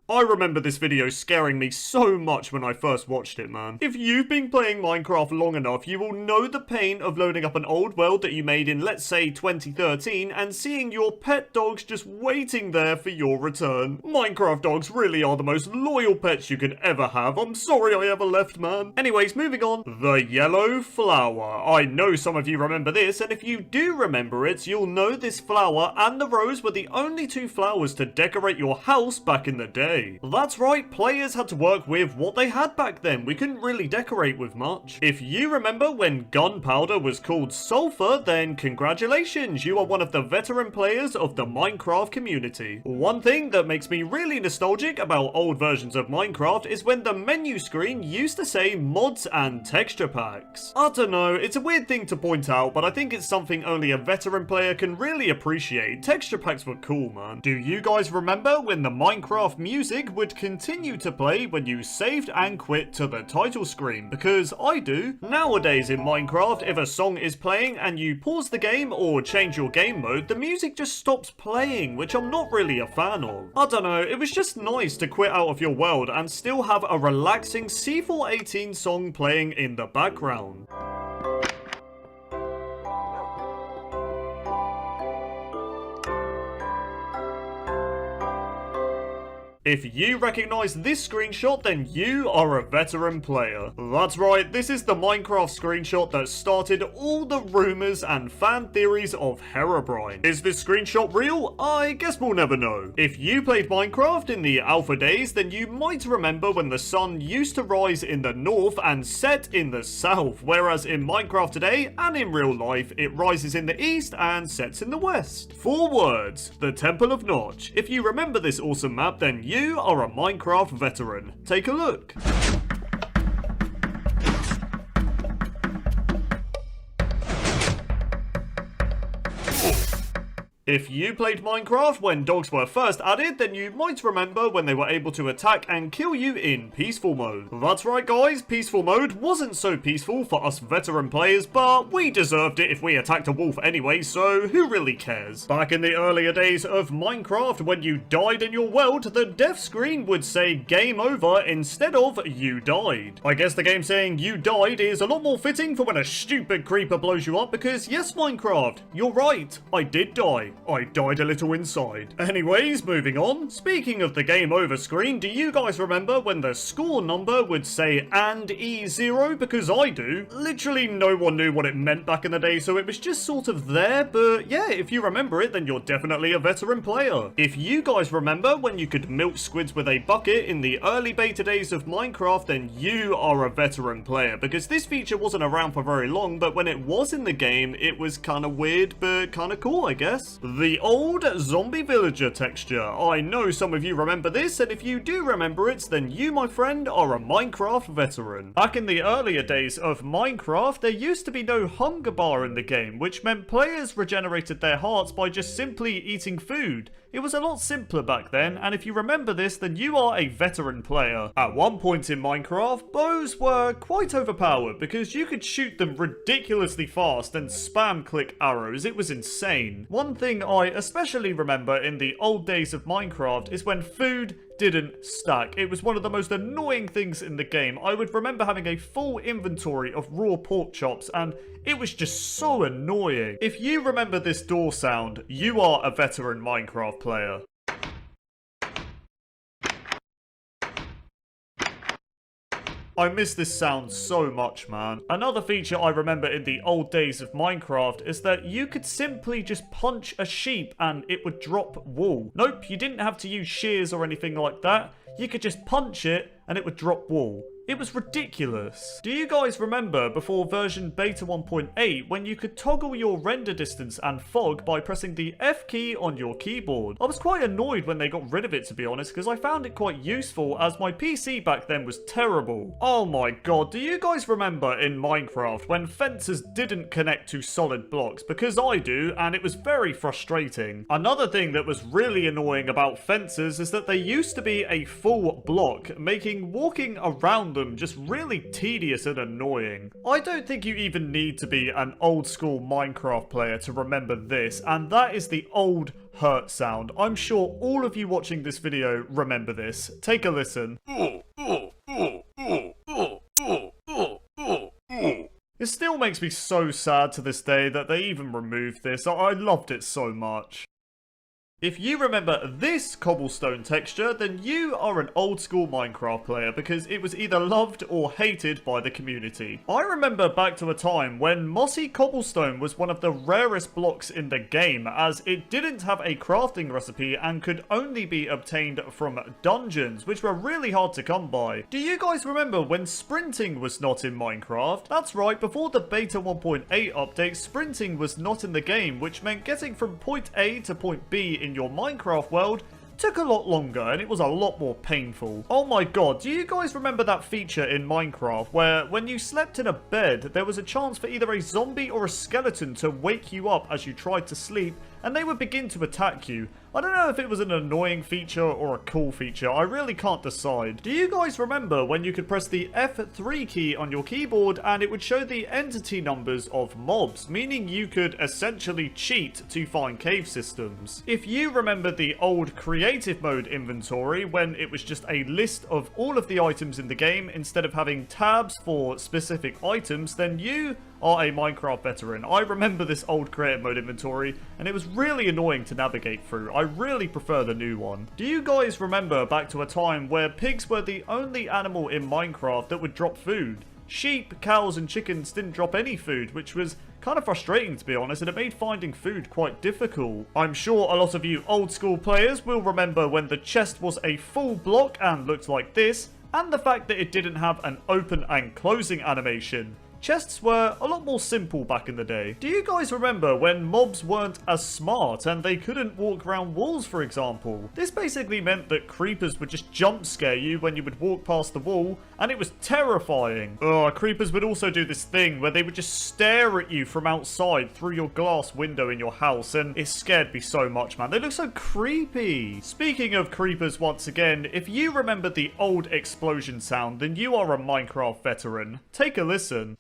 I remember this video scaring me so much when I first watched it, man. If you've been playing Minecraft long enough, you will know the pain of loading up an old world that you made in, let's say, 2013 and seeing your pet dogs just waiting there for your return. Minecraft dogs really are the most loyal pets you could ever have. I'm sorry I ever left, man. Anyways, moving on. The yellow flower. I know some of you remember this, and if you do remember it, you'll know this flower and the rose were the only two flowers to decorate your house back in the day. That's right, players had to work with what they had back then. We couldn't really decorate with much. If you remember when gunpowder was called sulfur, then congratulations, you are one of the veteran players of the Minecraft community. One thing that makes me really nostalgic about old versions of Minecraft is when the menu screen used to say mods and texture packs. I don't know, it's a weird thing to point out, but I think it's something only a veteran player can really appreciate. Texture packs were cool, man. Do you guys remember when the Minecraft music would continue to play when you saved and quit to the title screen? Because I do. Nowadays in Minecraft, if a song is playing and you pause the game or change your game mode, the music just stops playing, which I'm not really a fan of. I don't know, it was just nice to quit out of your world and still have a relaxing C418 song playing in the background. If you recognize this screenshot, then you are a veteran player. That's right, this is the Minecraft screenshot that started all the rumors and fan theories of Herobrine. Is this screenshot real? I guess we'll never know. If you played Minecraft in the alpha days, then you might remember when the sun used to rise in the north and set in the south, whereas in Minecraft today, and in real life, it rises in the east and sets in the west. 4 words, the Temple of Notch. If you remember this awesome map, then you are a Minecraft veteran. Take a look. If you played Minecraft when dogs were first added, then you might remember when they were able to attack and kill you in peaceful mode. That's right guys, peaceful mode wasn't so peaceful for us veteran players, but we deserved it if we attacked a wolf anyway, so who really cares? Back in the earlier days of Minecraft, when you died in your world, the death screen would say game over instead of you died. I guess the game saying you died is a lot more fitting for when a stupid creeper blows you up, because yes Minecraft, you're right, I did die. I died a little inside. Anyways, moving on. Speaking of the game over screen, do you guys remember when the score number would say and E0? Because I do. Literally no one knew what it meant back in the day, so it was just sort of there, but yeah, if you remember it, then you're definitely a veteran player. If you guys remember when you could milk squids with a bucket in the early beta days of Minecraft, then you are a veteran player, because this feature wasn't around for very long, but when it was in the game, it was kind of weird, but kind of cool, I guess. The old zombie villager texture. I know some of you remember this, and if you do remember it, then you, my friend, are a Minecraft veteran. Back in the earlier days of Minecraft, there used to be no hunger bar in the game, which meant players regenerated their hearts by just simply eating food. It was a lot simpler back then, and if you remember this, then you are a veteran player. At one point in Minecraft, bows were quite overpowered because you could shoot them ridiculously fast and spam click arrows. It was insane. One thing I especially remember in the old days of Minecraft is when food didn't stack. It was one of the most annoying things in the game. I would remember having a full inventory of raw pork chops, and it was just so annoying. If you remember this door sound, you are a veteran Minecraft player. I miss this sound so much, man. Another feature I remember in the old days of Minecraft is that you could simply just punch a sheep and it would drop wool. Nope, you didn't have to use shears or anything like that. You could just punch it and it would drop wool. It was ridiculous. Do you guys remember before version beta 1.8 when you could toggle your render distance and fog by pressing the F key on your keyboard? I was quite annoyed when they got rid of it, to be honest, because I found it quite useful as my PC back then was terrible. Oh my god, do you guys remember in Minecraft when fences didn't connect to solid blocks? Because I do, and it was very frustrating. Another thing that was really annoying about fences is that they used to be a full block, making walking around them just really tedious and annoying. I don't think you even need to be an old school Minecraft player to remember this, and that is the old hurt sound. I'm sure all of you watching this video remember this. Take a listen. It still makes me so sad to this day that they even removed this. I loved it so much. If you remember this cobblestone texture, then you are an old school Minecraft player because it was either loved or hated by the community. I remember back to a time when mossy cobblestone was one of the rarest blocks in the game, as it didn't have a crafting recipe and could only be obtained from dungeons, which were really hard to come by. Do you guys remember when sprinting was not in Minecraft? That's right, before the beta 1.8 update, sprinting was not in the game, which meant getting from point A to point B in your Minecraft world took a lot longer and it was a lot more painful. Oh my god, do you guys remember that feature in Minecraft where when you slept in a bed, there was a chance for either a zombie or a skeleton to wake you up as you tried to sleep and they would begin to attack you? I don't know if it was an annoying feature or a cool feature, I really can't decide. Do you guys remember when you could press the F3 key on your keyboard and it would show the entity numbers of mobs, meaning you could essentially cheat to find cave systems? If you remember the old creative mode inventory when it was just a list of all of the items in the game instead of having tabs for specific items, then you are a Minecraft veteran. I remember this old creative mode inventory and it was really annoying to navigate through. I really prefer the new one. Do you guys remember back to a time where pigs were the only animal in Minecraft that would drop food? Sheep, cows and chickens didn't drop any food, which was kind of frustrating to be honest, and it made finding food quite difficult. I'm sure a lot of you old school players will remember when the chest was a full block and looked like this, and the fact that it didn't have an open and closing animation. Chests were a lot more simple back in the day. Do you guys remember when mobs weren't as smart and they couldn't walk around walls, for example? This basically meant that creepers would just jump scare you when you would walk past the wall, and it was terrifying. Creepers would also do this thing where they would just stare at you from outside through your glass window in your house, and it scared me so much, man. They look so creepy. Speaking of creepers once again, if you remember the old explosion sound, then you are a Minecraft veteran. Take a listen.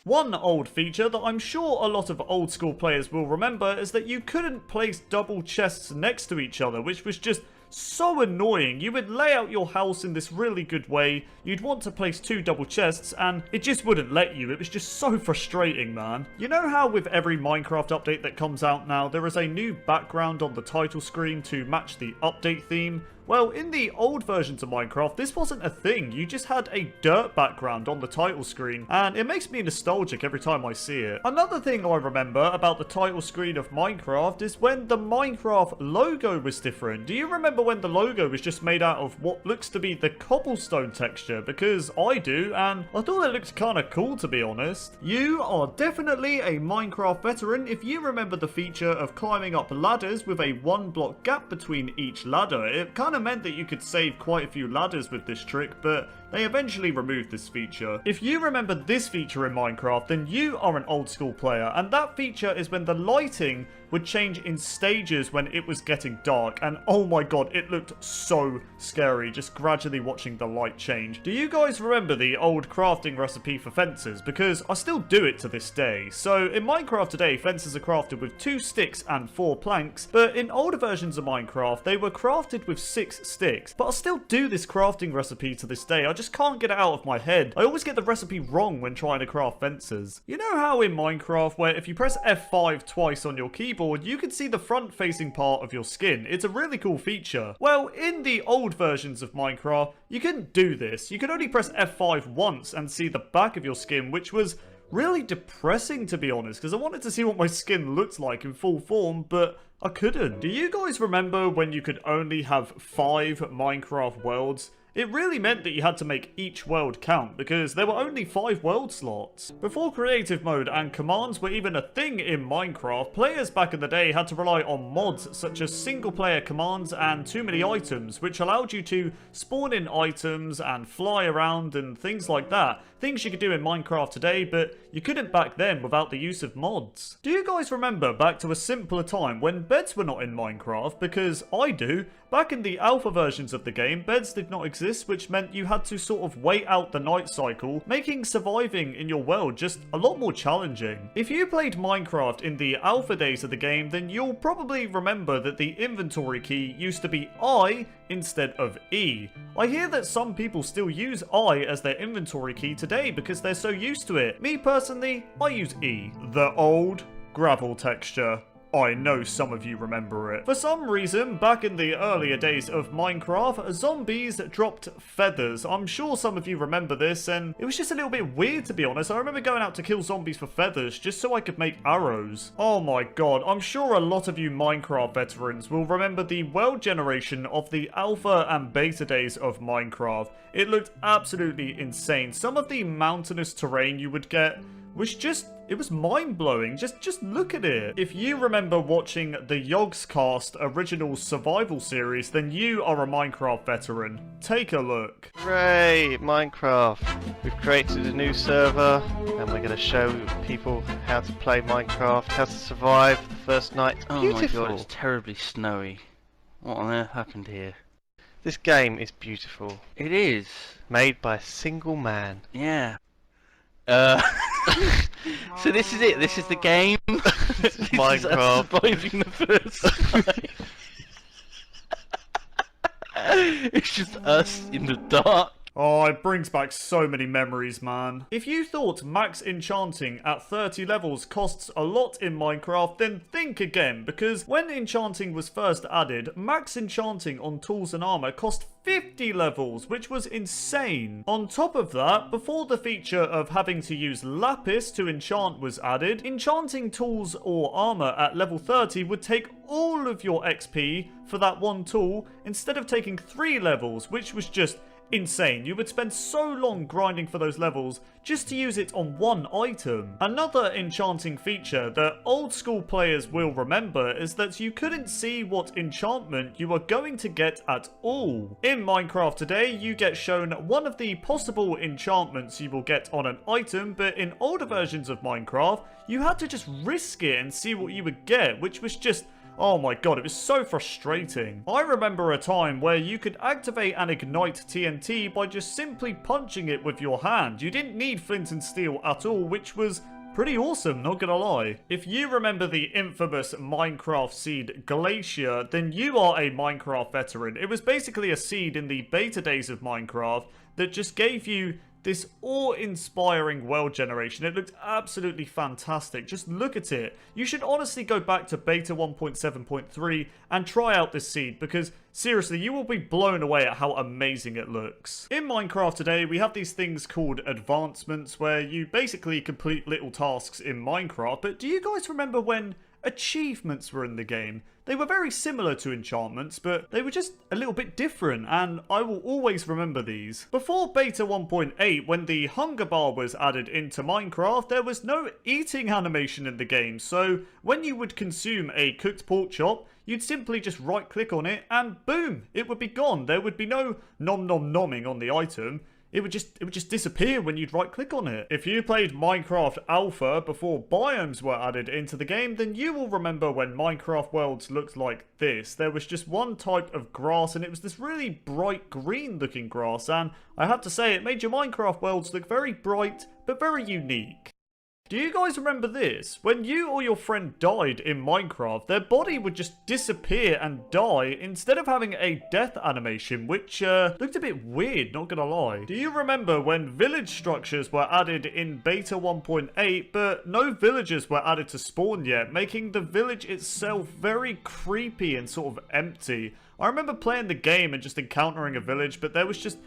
One old feature that I'm sure a lot of old school players will remember is that you couldn't place double chests next to each other, which was just so annoying. You would lay out your house in this really good way, you'd want to place two double chests, and it just wouldn't let you. It was just so frustrating, man. You know how with every Minecraft update that comes out now, there is a new background on the title screen to match the update theme? Well, in the old versions of Minecraft, this wasn't a thing. You just had a dirt background on the title screen, and it makes me nostalgic every time I see it. Another thing I remember about the title screen of Minecraft is when the Minecraft logo was different. Do you remember when the logo was just made out of what looks to be the cobblestone texture? Because I do, and I thought it looked kind of cool, to be honest. You are definitely a Minecraft veteran if you remember the feature of climbing up ladders with a 1-block gap between each ladder. It kind of meant that you could save quite a few ladders with this trick, but they eventually removed this feature. If you remember this feature in Minecraft, then you are an old school player, and that feature is when the lighting would change in stages when it was getting dark, and oh my god, it looked so scary just gradually watching the light change. Do you guys remember the old crafting recipe for fences? Because I still do it to this day. So in Minecraft today, fences are crafted with 2 sticks and 4 planks, but in older versions of Minecraft, they were crafted with 6 sticks. But I still do this crafting recipe to this day. I just can't get it out of my head. I always get the recipe wrong when trying to craft fences. You know how in Minecraft, where if you press F5 twice on your keyboard, you can see the front-facing part of your skin? It's a really cool feature. Well, in the old versions of Minecraft, you couldn't do this. You could only press F5 once and see the back of your skin, which was really depressing, to be honest, because I wanted to see what my skin looked like in full form, but I couldn't. Do you guys remember when you could only have 5 Minecraft worlds? It really meant that you had to make each world count, because there were only 5 world slots. Before creative mode and commands were even a thing in Minecraft, players back in the day had to rely on mods such as single player commands and too many items, which allowed you to spawn in items and fly around and things like that. Things you could do in Minecraft today, but you couldn't back then without the use of mods. Do you guys remember back to a simpler time when beds were not in Minecraft? Because I do. Back in the alpha versions of the game, beds did not exist, which meant you had to sort of wait out the night cycle, making surviving in your world just a lot more challenging. If you played Minecraft in the alpha days of the game, then you'll probably remember that the inventory key used to be I instead of E. I hear that some people still use I as their inventory key today because they're so used to it. Me personally, I use E. The old gravel texture. I know some of you remember it. For some reason, back in the earlier days of Minecraft, zombies dropped feathers. I'm sure some of you remember this, and it was just a little bit weird, to be honest. I remember going out to kill zombies for feathers just so I could make arrows. Oh my god, I'm sure a lot of you Minecraft veterans will remember the world generation of the alpha and beta days of Minecraft. It looked absolutely insane. Some of the mountainous terrain you would get was just, it was mind-blowing. Just look at it. If you remember watching the Yogscast original survival series, then you are a Minecraft veteran. Take a look. Hooray, Minecraft. We've created a new server and we're going to show people how to play Minecraft, how to survive the first night. Oh Beautiful. my god, it's terribly snowy. What on earth happened here? This game is beautiful. It is. Made by a single man. Yeah. So this is it. This is the game. This is Minecraft. Surviving the first night. It's just us in the dark. Oh, it brings back so many memories, man. If you thought max enchanting at 30 levels costs a lot in Minecraft, then think again, because when enchanting was first added, max enchanting on tools and armor cost 50 levels, which was insane. On top of that, before the feature of having to use lapis to enchant was added, enchanting tools or armor at level 30 would take all of your XP for that one tool instead of taking 3 levels, which was just insane. You would spend so long grinding for those levels just to use it on one item. Another enchanting feature that old school players will remember is that you couldn't see what enchantment you were going to get at all. In Minecraft today, you get shown one of the possible enchantments you will get on an item, but in older versions of Minecraft, you had to just risk it and see what you would get, which was just, oh my god, it was so frustrating. I remember a time where you could activate and ignite TNT by just simply punching it with your hand. You didn't need flint and steel at all, which was pretty awesome, not gonna lie. If you remember the infamous Minecraft seed Glacier, then you are a Minecraft veteran. It was basically a seed in the beta days of Minecraft that just gave you this awe-inspiring world generation. It looked absolutely fantastic. Just look at it. You should honestly go back to beta 1.7.3 and try out this seed, because seriously, you will be blown away at how amazing it looks. In Minecraft today, we have these things called advancements, where you basically complete little tasks in Minecraft, but do you guys remember when achievements were in the game? They were very similar to enchantments, but they were just a little bit different, and I will always remember these. Before beta 1.8, when the hunger bar was added into Minecraft, there was no eating animation in the game, so when you would consume a cooked pork chop, you'd simply just right click on it and boom, it would be gone. There would be no nom nom nomming on the item. It would just disappear when you'd right click on it. If you played Minecraft Alpha before biomes were added into the game, then you will remember when Minecraft worlds looked like this. There was just one type of grass, and it was this really bright green looking grass, and I have to say it made your Minecraft worlds look very bright but very unique. Do you guys remember this? When you or your friend died in Minecraft, their body would just disappear and die instead of having a death animation, which looked a bit weird, not gonna lie. Do you remember when village structures were added in beta 1.8, but no villagers were added to spawn yet, making the village itself very creepy and sort of empty? I remember playing the game and just encountering a village, but there was just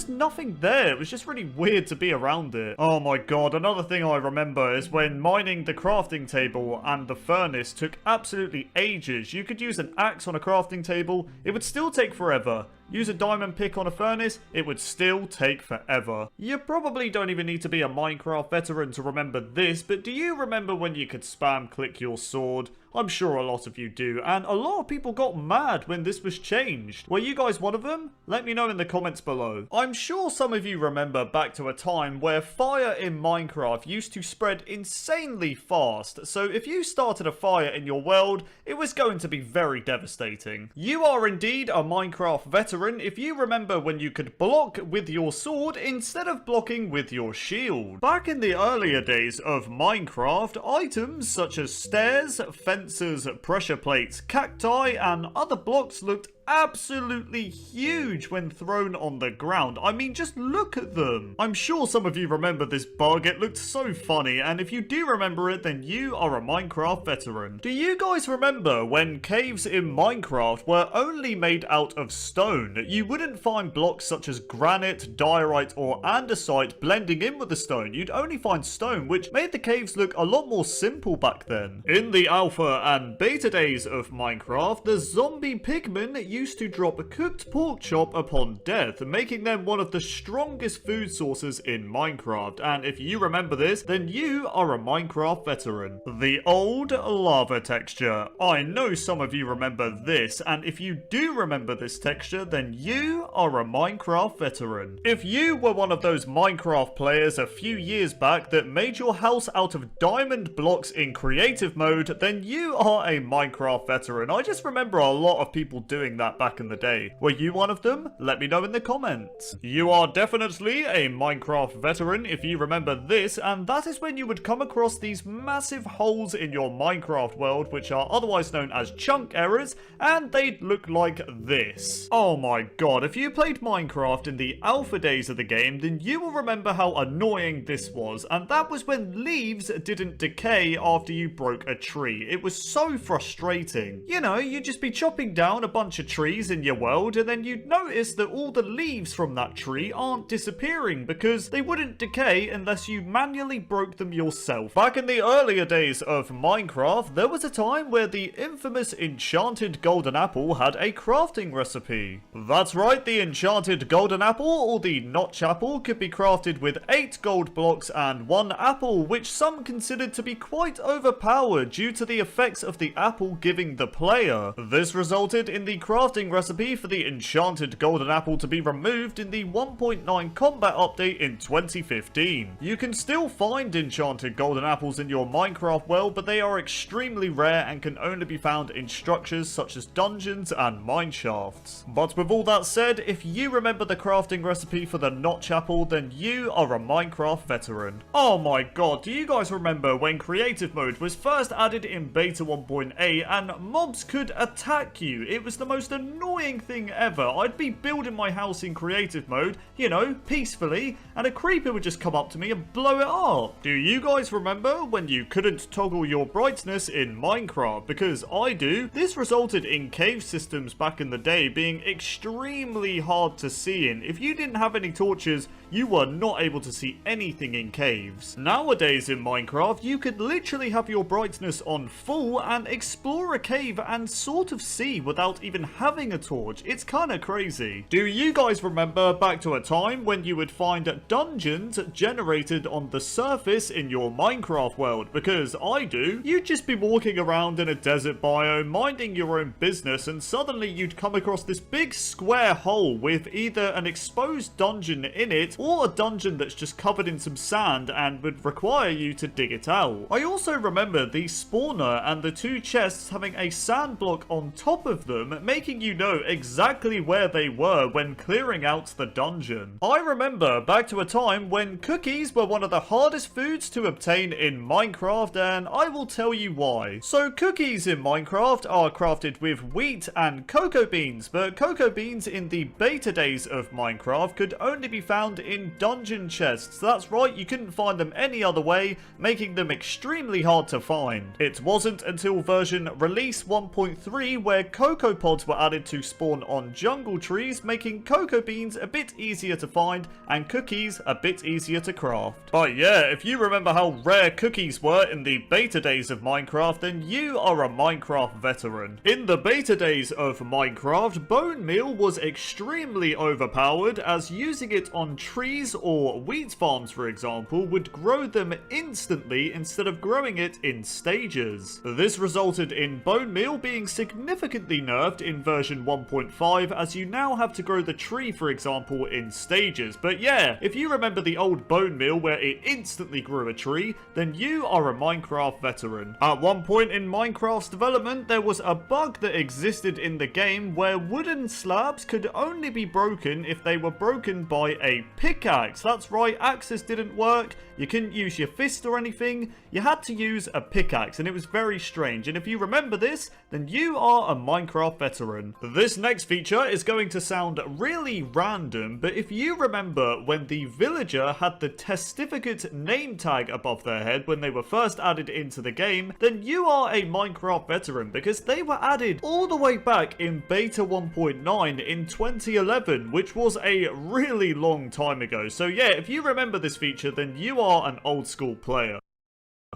nothing there. It was just really weird to be around it. Oh my god, another thing I remember is when mining the crafting table and the furnace took absolutely ages. You could use an axe on a crafting table, it would still take forever. Use a diamond pick on a furnace, it would still take forever. You probably don't even need to be a Minecraft veteran to remember this, but do you remember when you could spam click your sword? I'm sure a lot of you do, and a lot of people got mad when this was changed. Were you guys one of them? Let me know in the comments below. I'm sure some of you remember back to a time where fire in Minecraft used to spread insanely fast, so if you started a fire in your world, it was going to be very devastating. You are indeed a Minecraft veteran if you remember when you could block with your sword instead of blocking with your shield. Back in the earlier days of Minecraft, items such as stairs, fences, pressure plates, cacti, and other blocks looked absolutely huge when thrown on the ground. I mean, just look at them. I'm sure some of you remember this bug. It looked so funny, and if you do remember it, then you are a Minecraft veteran. Do you guys remember when caves in Minecraft were only made out of stone? You wouldn't find blocks such as granite, diorite, or andesite blending in with the stone. You'd only find stone, which made the caves look a lot more simple back then. In the alpha and beta days of Minecraft, the zombie pigmen used to drop a cooked pork chop upon death, making them one of the strongest food sources in Minecraft. And if you remember this, then you are a Minecraft veteran. The old lava texture. I know some of you remember this, and if you do remember this texture, then you are a Minecraft veteran. If you were one of those Minecraft players a few years back that made your house out of diamond blocks in creative mode, then you are a Minecraft veteran. I just remember a lot of people doing that back in the day. Were you one of them? Let me know in the comments. You are definitely a Minecraft veteran if you remember this, and that is when you would come across these massive holes in your Minecraft world, which are otherwise known as chunk errors, and they'd look like this. Oh my god, if you played Minecraft in the alpha days of the game, then you will remember how annoying this was, and that was when leaves didn't decay after you broke a tree. It was so frustrating. You know, you'd just be chopping down a bunch of trees in your world, and then you'd notice that all the leaves from that tree aren't disappearing because they wouldn't decay unless you manually broke them yourself. Back in the earlier days of Minecraft, there was a time where the infamous enchanted golden apple had a crafting recipe. That's right, the enchanted golden apple, or the notch apple, could be crafted with 8 gold blocks and 1 apple, which some considered to be quite overpowered due to the effects of the apple giving the player. This resulted in the crafting recipe for the enchanted golden apple to be removed in the 1.9 combat update in 2015. You can still find enchanted golden apples in your Minecraft world, but they are extremely rare and can only be found in structures such as dungeons and mineshafts. But with all that said, if you remember the crafting recipe for the notch apple, then you are a Minecraft veteran. Oh my god, do you guys remember when creative mode was first added in beta 1.8 and mobs could attack you? It was the most annoying thing ever. I'd be building my house in creative mode, you know, peacefully, and a creeper would just come up to me and blow it up. Do you guys remember when you couldn't toggle your brightness in Minecraft? Because I do. This resulted in cave systems back in the day being extremely hard to see in. If you didn't have any torches, you were not able to see anything in caves. Nowadays in Minecraft, you could literally have your brightness on full and explore a cave and sort of see without even having a torch. It's kind of crazy. Do you guys remember back to a time when you would find dungeons generated on the surface in your Minecraft world? Because I do. You'd just be walking around in a desert biome, minding your own business, and suddenly you'd come across this big square hole with either an exposed dungeon in it or a dungeon that's just covered in some sand and would require you to dig it out. I also remember the spawner and the 2 chests having a sand block on top of them, making you know exactly where they were when clearing out the dungeon. I remember back to a time when cookies were one of the hardest foods to obtain in Minecraft, and I will tell you why. So cookies in Minecraft are crafted with wheat and cocoa beans, but cocoa beans in the beta days of Minecraft could only be found in dungeon chests. That's right, you couldn't find them any other way, making them extremely hard to find. It wasn't until version release 1.3 where cocoa pods were added to spawn on jungle trees, making cocoa beans a bit easier to find and cookies a bit easier to craft. But yeah, if you remember how rare cookies were in the beta days of Minecraft, then you are a Minecraft veteran. In the beta days of Minecraft, bone meal was extremely overpowered, as using it on trees or wheat farms, for example, would grow them instantly instead of growing it in stages. This resulted in bone meal being significantly nerfed in version 1.5, as you now have to grow the tree, for example, in stages. But yeah, if you remember the old bone meal where it instantly grew a tree, then you are a Minecraft veteran. At one point in Minecraft's development, there was a bug that existed in the game where wooden slabs could only be broken if they were broken by a pickaxe. That's right, axes didn't work, you couldn't use your fist or anything, you had to use a pickaxe, and it was very strange. And if you remember this, then you are a Minecraft veteran. This next feature is going to sound really random, but if you remember when the villager had the testificate name tag above their head when they were first added into the game, then you are a Minecraft veteran, because they were added all the way back in beta 1.9 in 2011, which was a really long time ago. So yeah, if you remember this feature, then you are an old school player.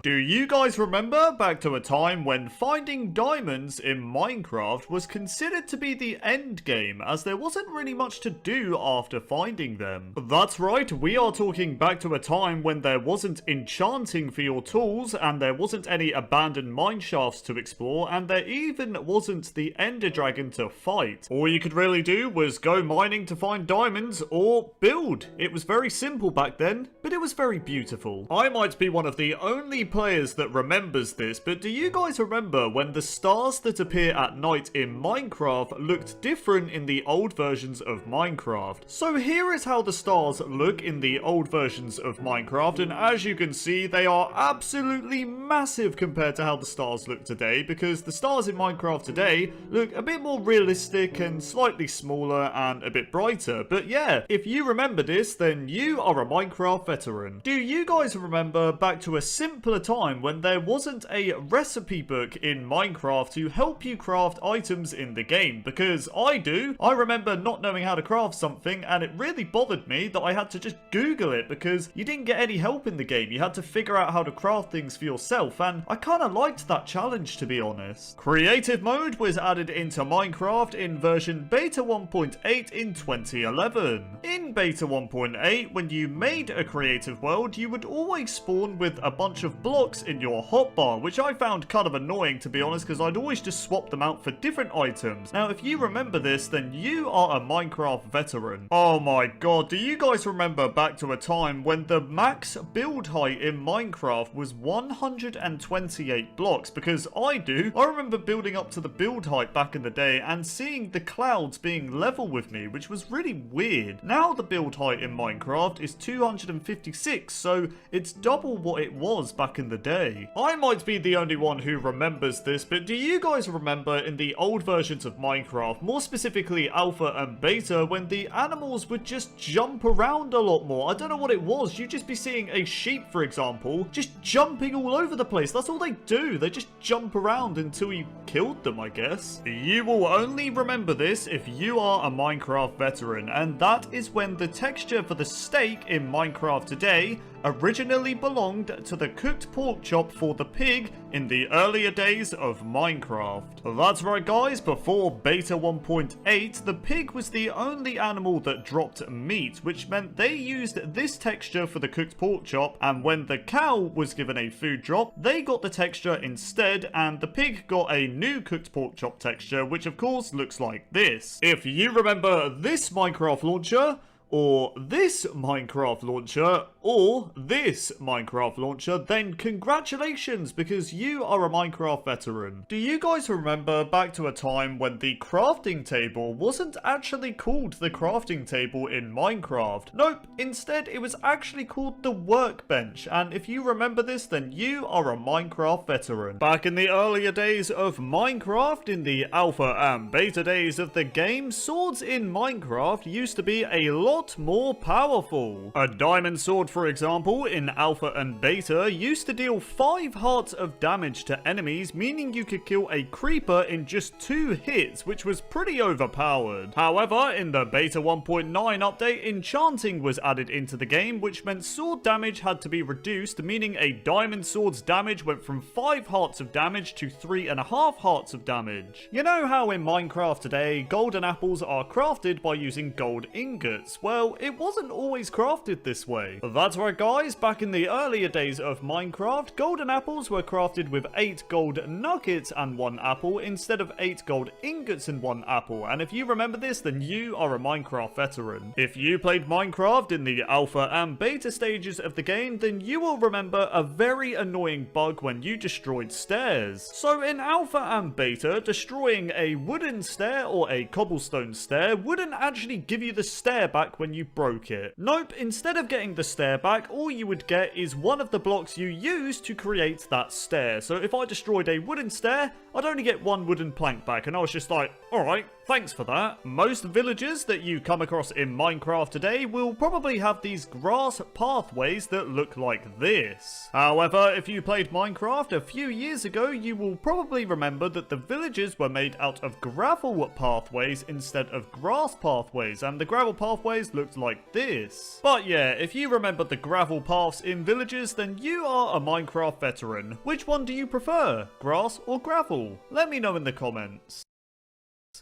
Do you guys remember back to a time when finding diamonds in Minecraft was considered to be the end game, as there wasn't really much to do after finding them? That's right, we are talking back to a time when there wasn't enchanting for your tools, and there wasn't any abandoned mine shafts to explore, and there even wasn't the ender dragon to fight. All you could really do was go mining to find diamonds or build. It was very simple back then, but it was very beautiful. I might be one of the only players that remembers this, but do you guys remember when the stars that appear at night in Minecraft looked different in the old versions of Minecraft? So here is how the stars look in the old versions of Minecraft, and as you can see, they are absolutely massive compared to how the stars look today, because the stars in Minecraft today look a bit more realistic and slightly smaller and a bit brighter. But yeah, if you remember this, then you are a Minecraft veteran. Do you guys remember back to a simpler time when there wasn't a recipe book in Minecraft to help you craft items in the game? Because I do. I remember not knowing how to craft something, and it really bothered me that I had to just Google it, because you didn't get any help in the game. You had to figure out how to craft things for yourself, and I kind of liked that challenge, to be honest. Creative mode was added into Minecraft in version beta 1.8 in 2011. In beta 1.8, when you made a creative world, you would always spawn with a bunch of blocks in your hotbar, which I found kind of annoying, to be honest, because I'd always just swap them out for different items. Now, if you remember this, then you are a Minecraft veteran. Oh my god, do you guys remember back to a time when the max build height in Minecraft was 128 blocks? Because I do. I remember building up to the build height back in the day and seeing the clouds being level with me, which was really weird. Now the build height in Minecraft is 256, so it's double what it was back in the day. I might be the only one who remembers this, but do you guys remember in the old versions of Minecraft, more specifically Alpha and Beta, when the animals would just jump around a lot more? I don't know what it was. You'd just be seeing a sheep, for example, just jumping all over the place. That's all they do. They just jump around until you killed them, I guess. You will only remember this if you are a Minecraft veteran, and that is when the texture for the steak in Minecraft today originally belonged to the cooked pork chop for the pig in the earlier days of Minecraft. That's right guys, before beta 1.8, the pig was the only animal that dropped meat, which meant they used this texture for the cooked pork chop, and when the cow was given a food drop, they got the texture instead, and the pig got a new cooked pork chop texture, which of course looks like this. If you remember this Minecraft launcher, or this Minecraft launcher, or this Minecraft launcher, then congratulations, because you are a Minecraft veteran. Do you guys remember back to a time when the crafting table wasn't actually called the crafting table in Minecraft? Nope, instead it was actually called the workbench, and if you remember this, then you are a Minecraft veteran. Back in the earlier days of Minecraft, in the alpha and beta days of the game, swords in Minecraft used to be a lot lot more powerful. A diamond sword, for example, in Alpha and Beta used to deal 5 hearts of damage to enemies, meaning you could kill a creeper in just 2 hits, which was pretty overpowered. However, in the Beta 1.9 update, enchanting was added into the game, which meant sword damage had to be reduced, meaning a diamond sword's damage went from 5 hearts of damage to 3.5 hearts of damage. You know how in Minecraft today, golden apples are crafted by using gold ingots? Well, it wasn't always crafted this way. That's right guys, back in the earlier days of Minecraft, golden apples were crafted with 8 gold nuggets and 1 apple instead of 8 gold ingots and 1 apple, and if you remember this, then you are a Minecraft veteran. If you played Minecraft in the alpha and beta stages of the game, then you will remember a very annoying bug when you destroyed stairs. So in alpha and beta, destroying a wooden stair or a cobblestone stair wouldn't actually give you the stair back when you broke it. Nope, instead of getting the stair back, all you would get is one of the blocks you used to create that stair. So if I destroyed a wooden stair, I'd only get 1 wooden plank back, and I was just like, alright, thanks for that. Most villagers that you come across in Minecraft today will probably have these grass pathways that look like this. However, if you played Minecraft a few years ago, you will probably remember that the villages were made out of gravel pathways instead of grass pathways, and the gravel pathways looked like this. But yeah, if you remember the gravel paths in villages, then you are a Minecraft veteran. Which one do you prefer, grass or gravel? Let me know in the comments.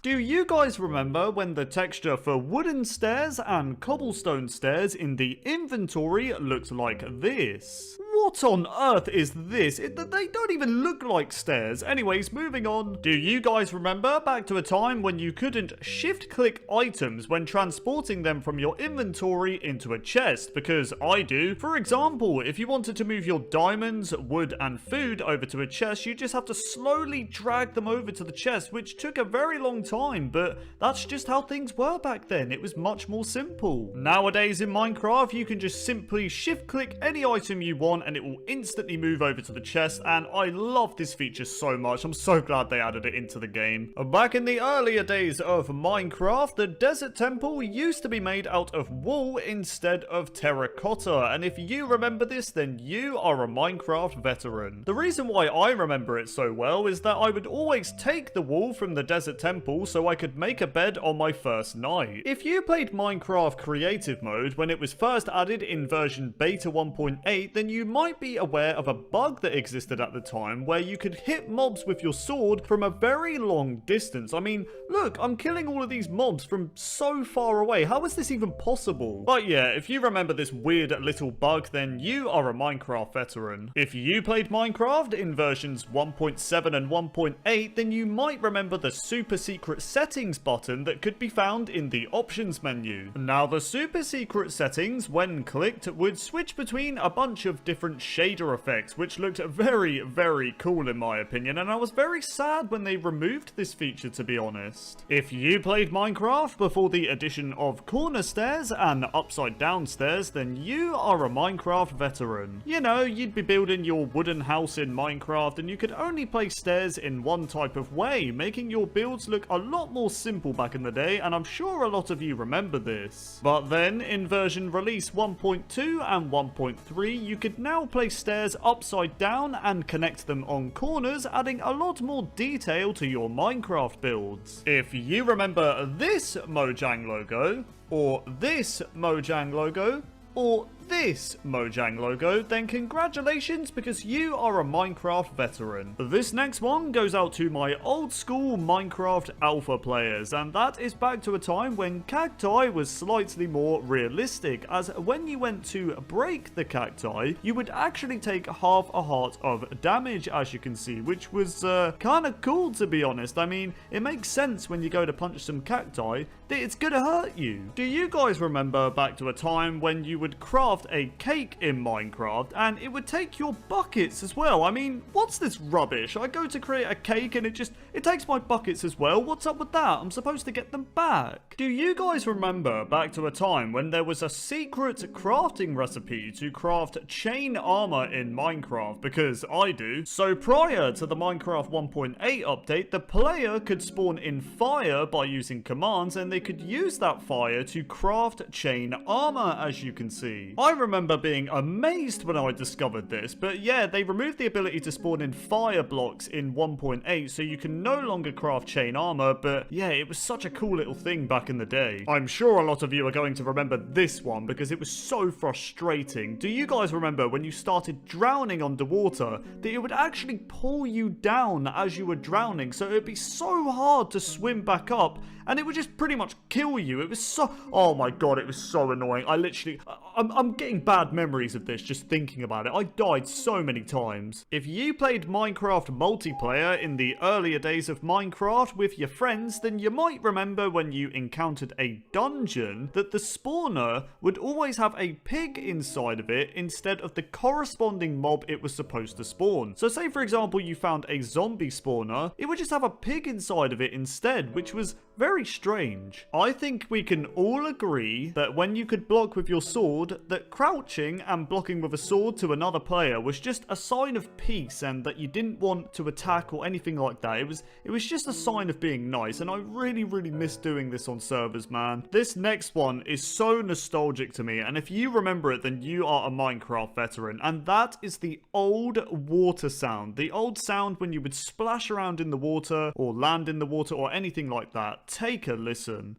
Do you guys remember when the texture for wooden stairs and cobblestone stairs in the inventory looked like this? What on earth is this? They don't even look like stairs. Anyways, moving on. Do you guys remember back to a time when you couldn't shift-click items when transporting them from your inventory into a chest? Because I do. For example, if you wanted to move your diamonds, wood, and food over to a chest, you just have to slowly drag them over to the chest, which took a very long time, but that's just how things were back then. It was much more simple. Nowadays in Minecraft, you can just simply shift-click any item you want and it will instantly move over to the chest, and I love this feature so much. I'm so glad they added it into the game. Back in the earlier days of Minecraft, the desert temple used to be made out of wool instead of terracotta, and if you remember this, then you are a Minecraft veteran. The reason why I remember it so well is that I would always take the wool from the desert temple so I could make a bed on my first night. If you played Minecraft creative mode when it was first added in version beta 1.8, then you might be aware of a bug that existed at the time where you could hit mobs with your sword from a very long distance. I mean, look, I'm killing all of these mobs from so far away. How is this even possible? But yeah, if you remember this weird little bug, then you are a Minecraft veteran. If you played Minecraft in versions 1.7 and 1.8, then you might remember the super secret settings button that could be found in the options menu. Now, the super secret settings, when clicked, would switch between a bunch of different shader effects, which looked very, very cool in my opinion, and I was very sad when they removed this feature, to be honest. If you played Minecraft before the addition of corner stairs and upside down stairs, then you are a Minecraft veteran. You know, you'd be building your wooden house in Minecraft and you could only place stairs in one type of way, making your builds look a lot more simple back in the day, and I'm sure a lot of you remember this. But then, in version release 1.2 and 1.3, you could now place stairs upside down and connect them on corners, adding a lot more detail to your Minecraft builds. If you remember this Mojang logo, or this Mojang logo, or this Mojang logo, then congratulations, because you are a Minecraft veteran. This next one goes out to my old school Minecraft alpha players, and that is back to a time when cacti was slightly more realistic, as when you went to break the cacti, you would actually take half a heart of damage, as you can see, which was kind of cool, to be honest. I mean, it makes sense when you go to punch some cacti that it's gonna hurt you. Do you guys remember back to a time when you would craft craft a cake in Minecraft, and it would take your buckets as well. I mean, what's this rubbish? I go to create a cake and it takes my buckets as well. What's up with that? I'm supposed to get them back. Do you guys remember back to a time when there was a secret crafting recipe to craft chain armor in Minecraft? Because I do. So prior to the Minecraft 1.8 update, the player could spawn in fire by using commands, and they could use that fire to craft chain armor, as you can see. I remember being amazed when I discovered this, but yeah, they removed the ability to spawn in fire blocks in 1.8, so you can no longer craft chain armor, but yeah, it was such a cool little thing back in the day. I'm sure a lot of you are going to remember this one because it was so frustrating. Do you guys remember when you started drowning underwater, that it would actually pull you down as you were drowning, so it would be so hard to swim back up, and it would just pretty much kill you. It was so... oh my god, it was so annoying. I'm getting bad memories of this just thinking about it. I died so many times. If you played Minecraft multiplayer in the earlier days of Minecraft with your friends, then you might remember when you encountered a dungeon that the spawner would always have a pig inside of it instead of the corresponding mob it was supposed to spawn. So say for example you found a zombie spawner, it would just have a pig inside of it instead, which was very strange. I think we can all agree that when you could block with your sword, that crouching and blocking with a sword to another player was just a sign of peace, and that you didn't want to attack or anything like that. It was just a sign of being nice, and I really miss doing this on servers, man. This next one is so nostalgic to me, and if you remember it, then you are a Minecraft veteran, and that is the old water sound. The old sound when you would splash around in the water or land in the water or anything like that. Take a listen.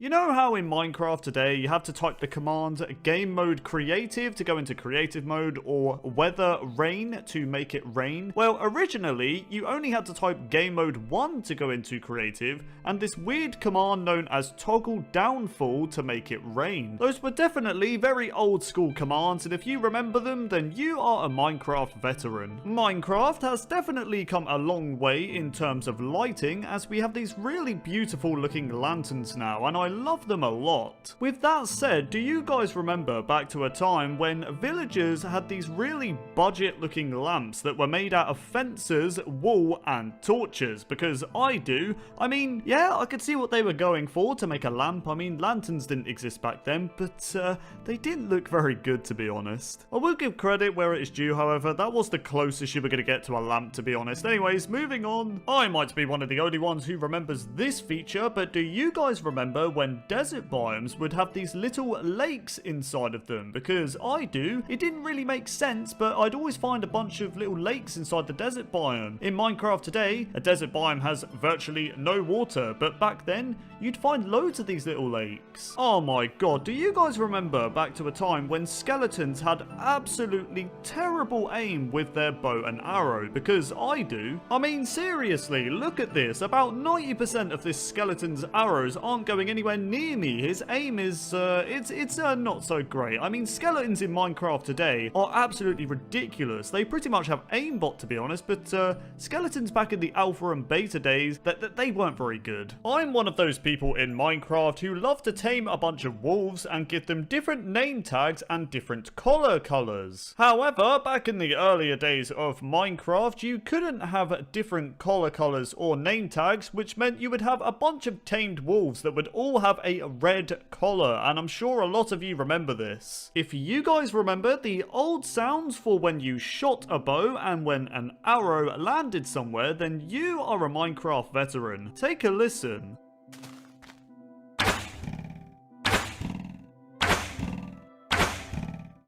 You know how in Minecraft today you have to type the command game mode creative to go into creative mode, or weather rain to make it rain? Well, originally you only had to type game mode 1 to go into creative, and this weird command known as toggle downfall to make it rain. Those were definitely very old school commands, and if you remember them, then you are a Minecraft veteran. Minecraft has definitely come a long way in terms of lighting, as we have these really beautiful looking lanterns now, and I love them a lot. With that said, do you guys remember back to a time when villagers had these really budget looking lamps that were made out of fences, wool and torches? Because I do. I mean, yeah, I could see what they were going for to make a lamp. I mean, lanterns didn't exist back then, but they didn't look very good, to be honest. I will give credit where it is due, however. That was the closest you were going to get to a lamp, to be honest. Anyways, moving on. I might be one of the only ones who remembers this feature, but do you guys remember when desert biomes would have these little lakes inside of them? Because I do. It didn't really make sense, but I'd always find a bunch of little lakes inside the desert biome. In Minecraft today, a desert biome has virtually no water, but back then, you'd find loads of these little lakes. Oh my god, do you guys remember back to a time when skeletons had absolutely terrible aim with their bow and arrow? Because I do. I mean, seriously, look at this. About 90% of this skeleton's arrows aren't going anywhere near me. His aim is, it's not so great. I mean, skeletons in Minecraft today are absolutely ridiculous. They pretty much have aimbot, to be honest, but skeletons back in the alpha and beta days, that they weren't very good. I'm one of those people in Minecraft who love to tame a bunch of wolves and give them different name tags and different collar colors. However, back in the earlier days of Minecraft, you couldn't have different collar colors or name tags, which meant you would have a bunch of tamed wolves that would all have a red collar, and I'm sure a lot of you remember this. If you guys remember the old sounds for when you shot a bow and when an arrow landed somewhere, then you are a Minecraft veteran. Take a listen.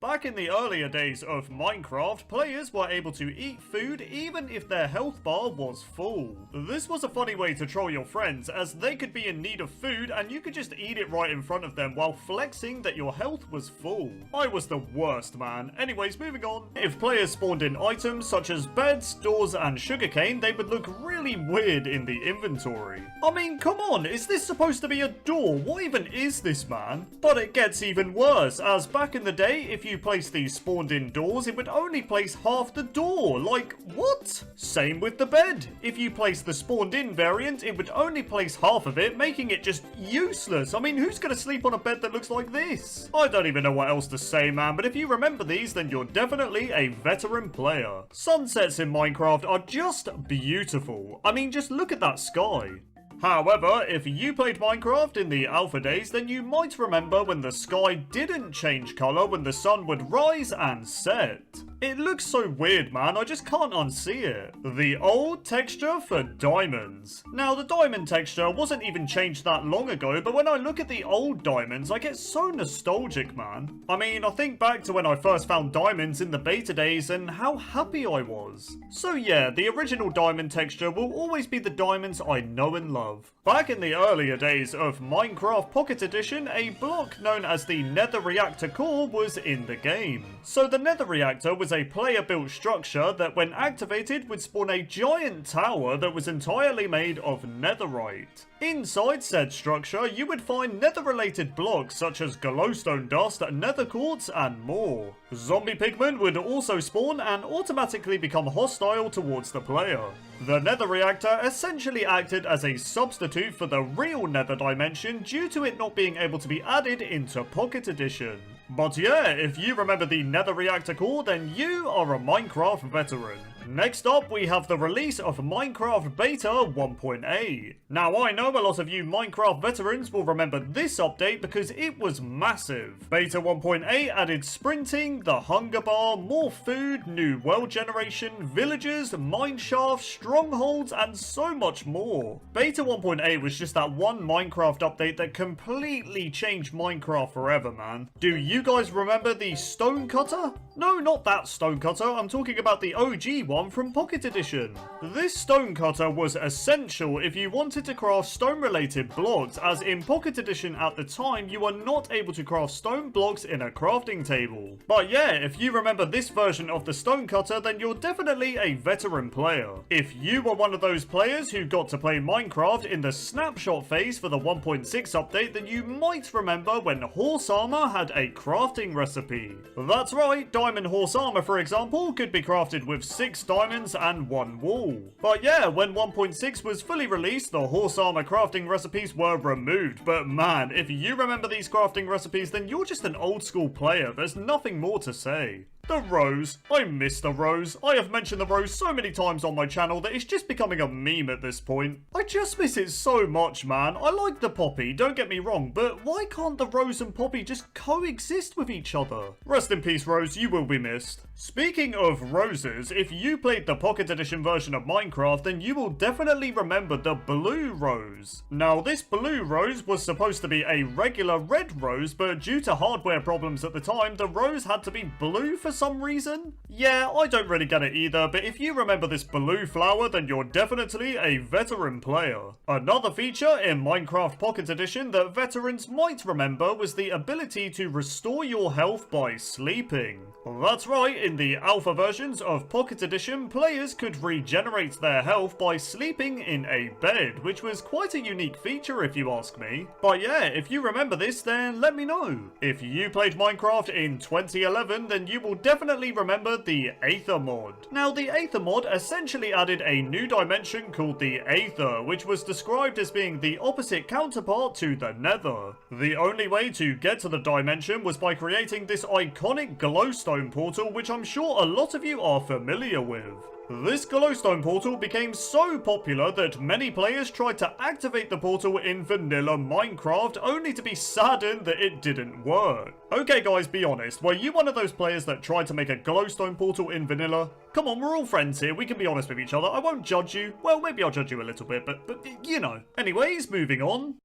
Back in the earlier days of Minecraft, players were able to eat food even if their health bar was full. This was a funny way to troll your friends, as they could be in need of food and you could just eat it right in front of them while flexing that your health was full. I was the worst, man. Anyways, moving on. If players spawned in items such as beds, doors and sugarcane, they would look really weird in the inventory. I mean, come on, is this supposed to be a door? What even is this, man? But it gets even worse, as back in the day, if you played place these spawned in doors, it would only place half the door. Like, what? Same with the bed. If you place the spawned in variant, it would only place half of it, making it just useless. I mean, who's gonna sleep on a bed that looks like this? I don't even know what else to say, man, but if you remember these, then you're definitely a veteran player. Sunsets in Minecraft are just beautiful. I mean, just look at that sky. However, if you played Minecraft in the alpha days, then you might remember when the sky didn't change colour when the sun would rise and set. It looks so weird, man, I just can't unsee it. The old texture for diamonds. Now, the diamond texture wasn't even changed that long ago, but when I look at the old diamonds, I get so nostalgic, man. I mean, I think back to when I first found diamonds in the beta days and how happy I was. So yeah, the original diamond texture will always be the diamonds I know and love. Back in the earlier days of Minecraft Pocket Edition, a block known as the Nether Reactor core was in the game. So the Nether Reactor was a player-built structure that when activated would spawn a giant tower that was entirely made of netherite. Inside said structure, you would find nether-related blocks such as glowstone dust, nether quartz, and more. Zombie pigmen would also spawn and automatically become hostile towards the player. The nether reactor essentially acted as a substitute for the real nether dimension due to it not being able to be added into Pocket Edition. But yeah, if you remember the nether reactor core, then you are a Minecraft veteran. Next up, we have the release of Minecraft Beta 1.8. Now, I know a lot of you Minecraft veterans will remember this update because it was massive. Beta 1.8 added sprinting, the hunger bar, more food, new world generation, villagers, mine shafts, strongholds, and so much more. Beta 1.8 was just that one Minecraft update that completely changed Minecraft forever, man. Do you guys remember the stone cutter? No, not that stone cutter, I'm talking about the OG one from Pocket Edition. This stone cutter was essential if you wanted to craft stone related blocks, as in Pocket Edition at the time you were not able to craft stone blocks in a crafting table. But yeah, if you remember this version of the stone cutter, then you're definitely a veteran player. If you were one of those players who got to play Minecraft in the snapshot phase for the 1.6 update, then you might remember when horse armor had a crafting recipe. That's right, diamond horse armor for example could be crafted with 6 diamonds and 1 wool. But yeah, when 1.6 was fully released, the horse armor crafting recipes were removed. But man, if you remember these crafting recipes, then you're just an old school player. There's nothing more to say. The rose. I miss the rose. I have mentioned the rose so many times on my channel that it's just becoming a meme at this point. I just miss it so much, man. I like the poppy, don't get me wrong, but why can't the rose and poppy just coexist with each other? Rest in peace, Rose, you will be missed. Speaking of roses, if you played the Pocket Edition version of Minecraft, then you will definitely remember the blue rose. Now, this blue rose was supposed to be a regular red rose, but due to hardware problems at the time, the rose had to be blue for some reason? Yeah, I don't really get it either, but if you remember this blue flower, then you're definitely a veteran player. Another feature in Minecraft Pocket Edition that veterans might remember was the ability to restore your health by sleeping. That's right, in the alpha versions of Pocket Edition, players could regenerate their health by sleeping in a bed, which was quite a unique feature if you ask me. But yeah, if you remember this, then let me know. If you played Minecraft in 2011, then you will definitely remember the Aether mod. Now, the Aether mod essentially added a new dimension called the Aether, which was described as being the opposite counterpart to the Nether. The only way to get to the dimension was by creating this iconic glowstone portal, which I'm sure a lot of you are familiar with. This glowstone portal became so popular that many players tried to activate the portal in vanilla Minecraft, only to be saddened that it didn't work. Okay guys, be honest, were you one of those players that tried to make a glowstone portal in vanilla? Come on, we're all friends here, we can be honest with each other, I won't judge you. Well, maybe I'll judge you a little bit, but you know. Anyways, moving on.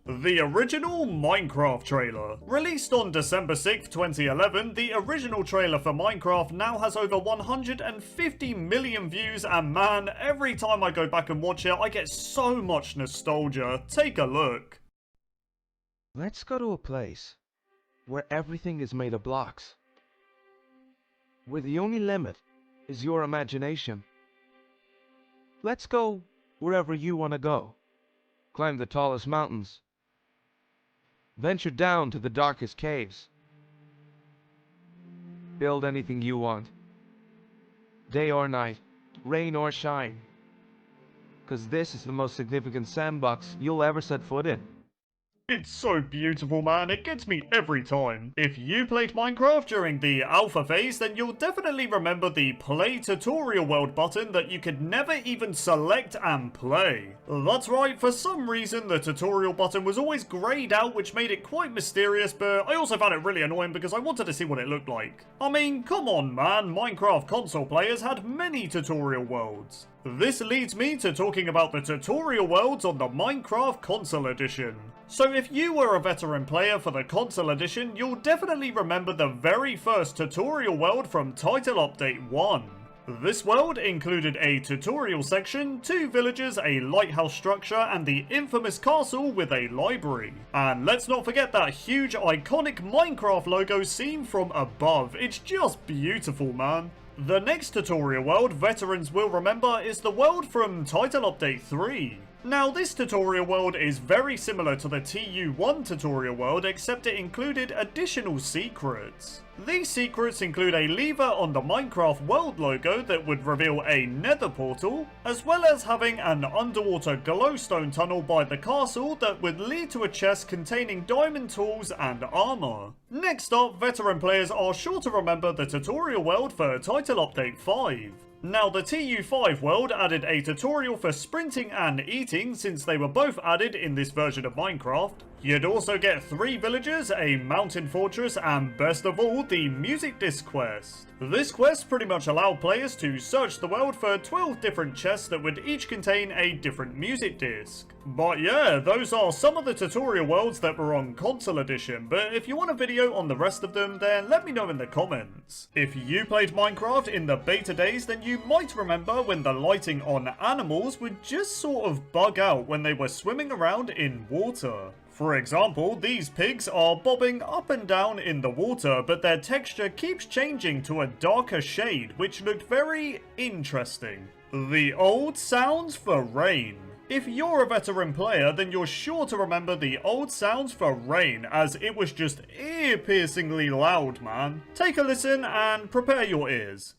The original Minecraft trailer. Released on December 6th, 2011, the original trailer for Minecraft now has over 150 million views, and man, every time I go back and watch it, I get so much nostalgia. Take a look. Let's go to a place where everything is made of blocks, where the only limit is your imagination. Let's go wherever you want to go. Climb the tallest mountains. Venture down to the darkest caves. build anything you want. Day or night, rain or shine. 'Cause this is the most significant sandbox you'll ever set foot in. It's so beautiful, man. It gets me every time. If you played Minecraft during the alpha phase, then you'll definitely remember the play tutorial world button that you could never even select and play. That's right, for some reason the tutorial button was always greyed out, which made it quite mysterious, but I also found it really annoying because I wanted to see what it looked like. I mean, come on, man. Minecraft console players had many tutorial worlds. This leads me to talking about the tutorial worlds on the Minecraft Console Edition. So if you were a veteran player for the Console Edition, you'll definitely remember the very first tutorial world from Title Update 1. This world included a tutorial section, 2 villages, a lighthouse structure, and the infamous castle with a library. And let's not forget that huge iconic Minecraft logo seen from above. It's just beautiful, man. The next tutorial world veterans will remember is the world from Title Update 3. Now this tutorial world is very similar to the TU1 tutorial world, except it included additional secrets. These secrets include a lever on the Minecraft world logo that would reveal a nether portal, as well as having an underwater glowstone tunnel by the castle that would lead to a chest containing diamond tools and armor. Next up, veteran players are sure to remember the tutorial world for Title Update 5. Now the TU5 world added a tutorial for sprinting and eating since they were both added in this version of Minecraft. You'd also get 3 villagers, a mountain fortress, and best of all, the music disc quest. This quest pretty much allowed players to search the world for 12 different chests that would each contain a different music disc. But yeah, those are some of the tutorial worlds that were on Console Edition, but if you want a video on the rest of them, then let me know in the comments. If you played Minecraft in the beta days, then you might remember when the lighting on animals would just sort of bug out when they were swimming around in water. For example, these pigs are bobbing up and down in the water, but their texture keeps changing to a darker shade, which looked very interesting. The old sounds for rain. If you're a veteran player, then you're sure to remember the old sounds for rain, as it was just ear-piercingly loud, man. Take a listen and prepare your ears.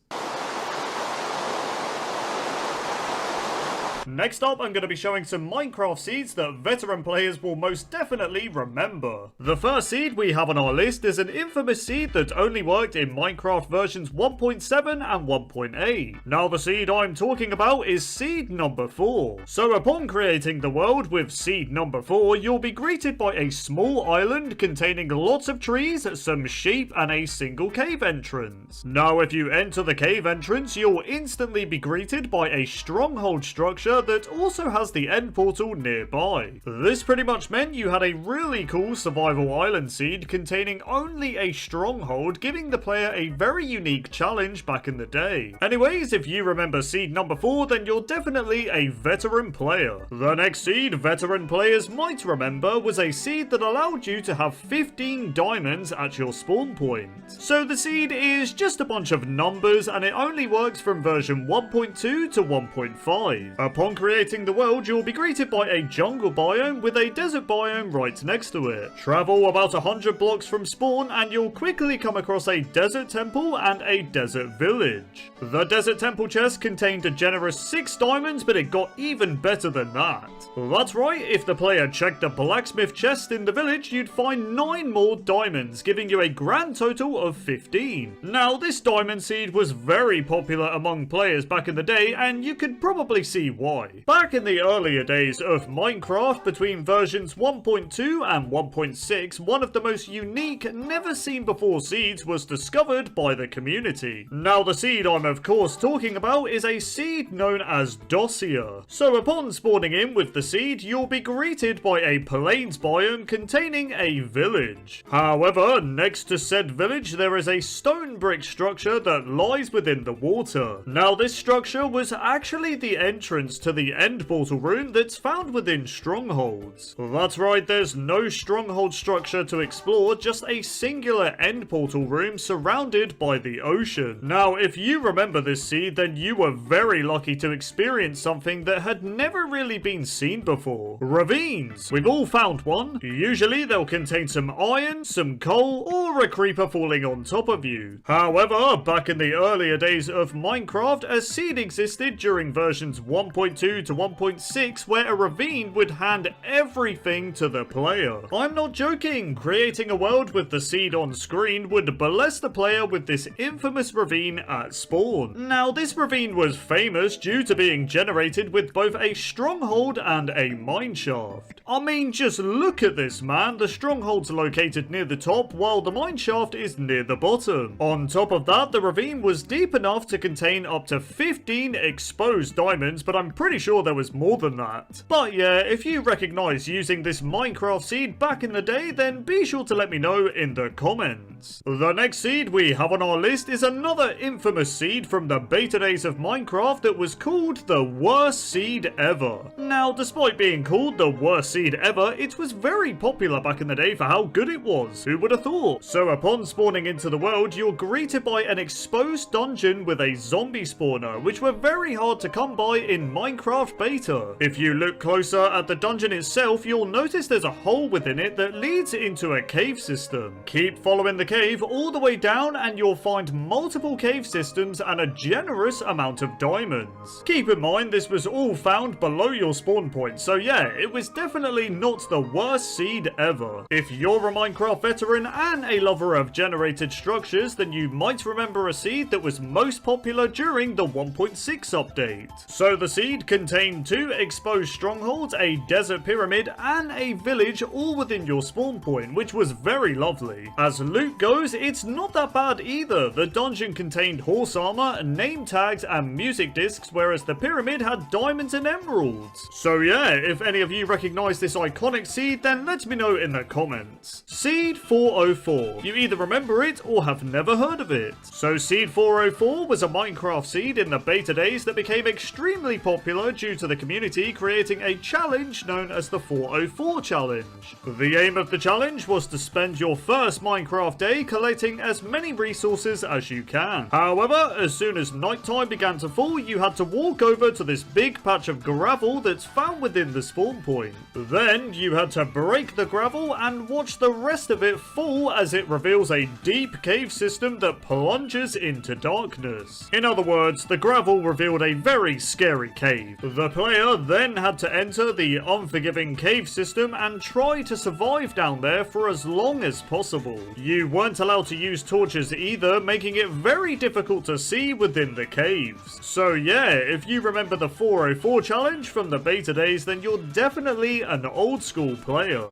Next up, I'm going to be showing some Minecraft seeds that veteran players will most definitely remember. The first seed we have on our list is an infamous seed that only worked in Minecraft versions 1.7 and 1.8. Now the seed I'm talking about is seed number 4. So upon creating the world with seed number 4, you'll be greeted by a small island containing lots of trees, some sheep, and a single cave entrance. Now if you enter the cave entrance, you'll instantly be greeted by a stronghold structure that also has the end portal nearby. This pretty much meant you had a really cool survival island seed containing only a stronghold, giving the player a very unique challenge back in the day. Anyways, if you remember seed number 4, then you're definitely a veteran player. The next seed veteran players might remember was a seed that allowed you to have 15 diamonds at your spawn point. So the seed is just a bunch of numbers and it only works from version 1.2 to 1.5. Upon creating the world, you'll be greeted by a jungle biome with a desert biome right next to it. Travel about 100 blocks from spawn and you'll quickly come across a desert temple and a desert village. The desert temple chest contained a generous 6 diamonds, but it got even better than that. That's right, if the player checked the blacksmith chest in the village, you'd find 9 more diamonds, giving you a grand total of 15. Now this diamond seed was very popular among players back in the day, and you could probably see why. Back in the earlier days of Minecraft, between versions 1.2 and 1.6, one of the most unique, never seen before seeds was discovered by the community. Now the seed I'm of course talking about is a seed known as Dossier. So upon spawning in with the seed, you'll be greeted by a plains biome containing a village. However, next to said village there is a stone brick structure that lies within the water. Now this structure was actually the entrance to the end portal room that's found within strongholds. That's right, there's no stronghold structure to explore, just a singular end portal room surrounded by the ocean. Now, if you remember this seed, then you were very lucky to experience something that had never really been seen before. Ravines! We've all found one. Usually they'll contain some iron, some coal, or a creeper falling on top of you. However, back in the earlier days of Minecraft, a seed existed during versions 1.2 to 1.6 where a ravine would hand everything to the player. I'm not joking, creating a world with the seed on screen would bless the player with this infamous ravine at spawn. Now, this ravine was famous due to being generated with both a stronghold and a mineshaft. I mean, just look at this, man. The stronghold's located near the top while the mineshaft is near the bottom. On top of that, the ravine was deep enough to contain up to 15 exposed diamonds, but I'm pretty sure there was more than that. But yeah, if you recognize using this Minecraft seed back in the day, then be sure to let me know in the comments. The next seed we have on our list is another infamous seed from the beta days of Minecraft that was called the worst seed ever. Now, despite being called the worst seed ever, it was very popular back in the day for how good it was. Who would have thought? So upon spawning into the world, you're greeted by an exposed dungeon with a zombie spawner, which were very hard to come by in Minecraft beta. If you look closer at the dungeon itself, you'll notice there's a hole within it that leads into a cave system. Keep following the cave all the way down and you'll find multiple cave systems and a generous amount of diamonds. Keep in mind this was all found below your spawn point, so yeah, it was definitely not the worst seed ever. If you're a Minecraft veteran and a lover of generated structures, then you might remember a seed that was most popular during the 1.6 update. So the seed contained 2 exposed strongholds, a desert pyramid, and a village all within your spawn point, which was very lovely. As loot goes, it's not that bad either. The dungeon contained horse armor, name tags, and music discs, whereas the pyramid had diamonds and emeralds. So yeah, if any of you recognize this iconic seed, then let me know in the comments. Seed 404. You either remember it or have never heard of it. So Seed 404 was a Minecraft seed in the beta days that became extremely popular due to the community creating a challenge known as the 404 challenge. The aim of the challenge was to spend your first Minecraft day collecting as many resources as you can. However, as soon as nighttime began to fall, you had to walk over to this big patch of gravel that's found within the spawn point. Then you had to break the gravel and watch the rest of it fall as it reveals a deep cave system that plunges into darkness. In other words, the gravel revealed a very scary cave. The player then had to enter the unforgiving cave system and try to survive down there for as long as possible. You weren't allowed to use torches either, making it very difficult to see within the caves. So yeah, if you remember the 404 challenge from the beta days, then you're definitely an old school player.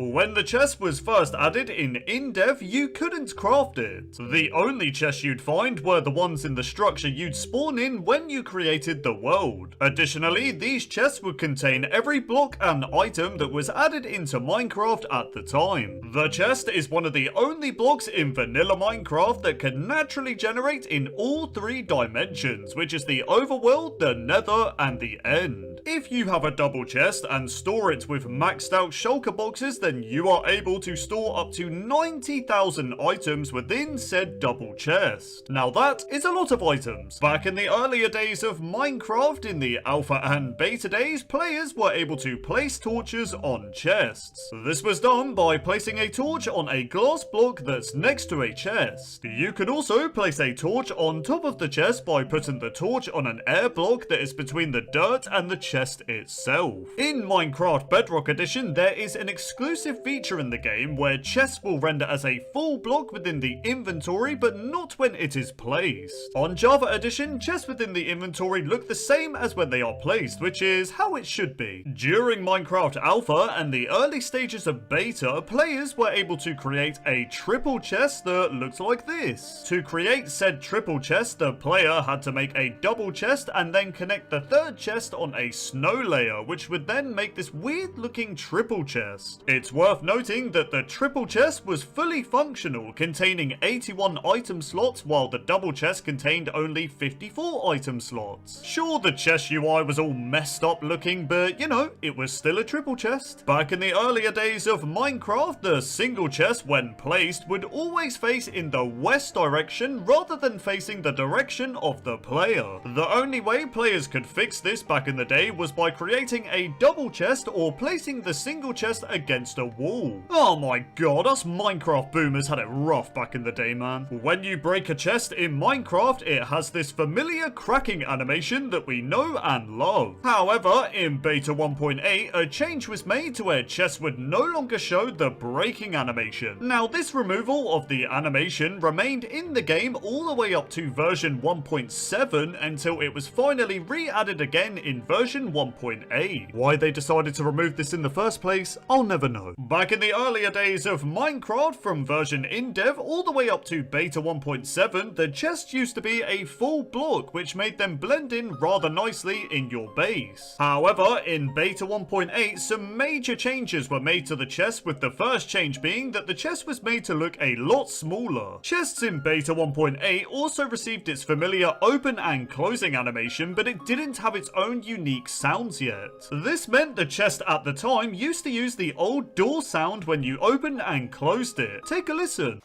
When the chest was first added in dev, you couldn't craft it. The only chests you'd find were the ones in the structure you'd spawn in when you created the world. Additionally, these chests would contain every block and item that was added into Minecraft at the time. The chest is one of the only blocks in vanilla Minecraft that can naturally generate in all 3 dimensions, which is the overworld, the nether, and the end. If you have a double chest and store it with maxed out shulker boxes, then you are able to store up to 90,000 items within said double chest. Now that is a lot of items. Back in the earlier days of Minecraft, in the alpha and beta days, players were able to place torches on chests. This was done by placing a torch on a glass block that's next to a chest. You could also place a torch on top of the chest by putting the torch on an air block that is between the dirt and the chest itself. In Minecraft Bedrock Edition, there is an exclusive feature in the game where chests will render as a full block within the inventory, but not when it is placed. On Java Edition, chests within the inventory look the same as when they are placed, which is how it should be. During Minecraft Alpha and the early stages of Beta, players were able to create a triple chest that looks like this. To create said triple chest, the player had to make a double chest and then connect the third chest on a snow layer, which would then make this weird looking triple chest. It's worth noting that the triple chest was fully functional, containing 81 item slots, while the double chest contained only 54 item slots. Sure, the chest UI was all messed up looking, but you know, it was still a triple chest. Back in the earlier days of Minecraft, the single chest, when placed, would always face in the west direction rather than facing the direction of the player. The only way players could fix this back in the day was by creating a double chest or placing the single chest against a wall. Oh my god, us Minecraft boomers had it rough back in the day, man. When you break a chest in Minecraft, it has this familiar cracking animation that we know and love. However, in beta 1.8, a change was made to where chests would no longer show the breaking animation. Now, this removal of the animation remained in the game all the way up to version 1.7 until it was finally re-added again in version 1.8. Why they decided to remove this in the first place, I'll never know. Back in the earlier days of Minecraft, from version in dev all the way up to beta 1.7, the chests used to be a full block, which made them blend in rather nicely in your base. However, in beta 1.8, some major changes were made to the chest, with the first change being that the chest was made to look a lot smaller. Chests in beta 1.8 also received its familiar open and closing animation, but it didn't have its own unique sounds yet. This meant the chest at the time used to use the old door sound when you opened and closed it. Take a listen.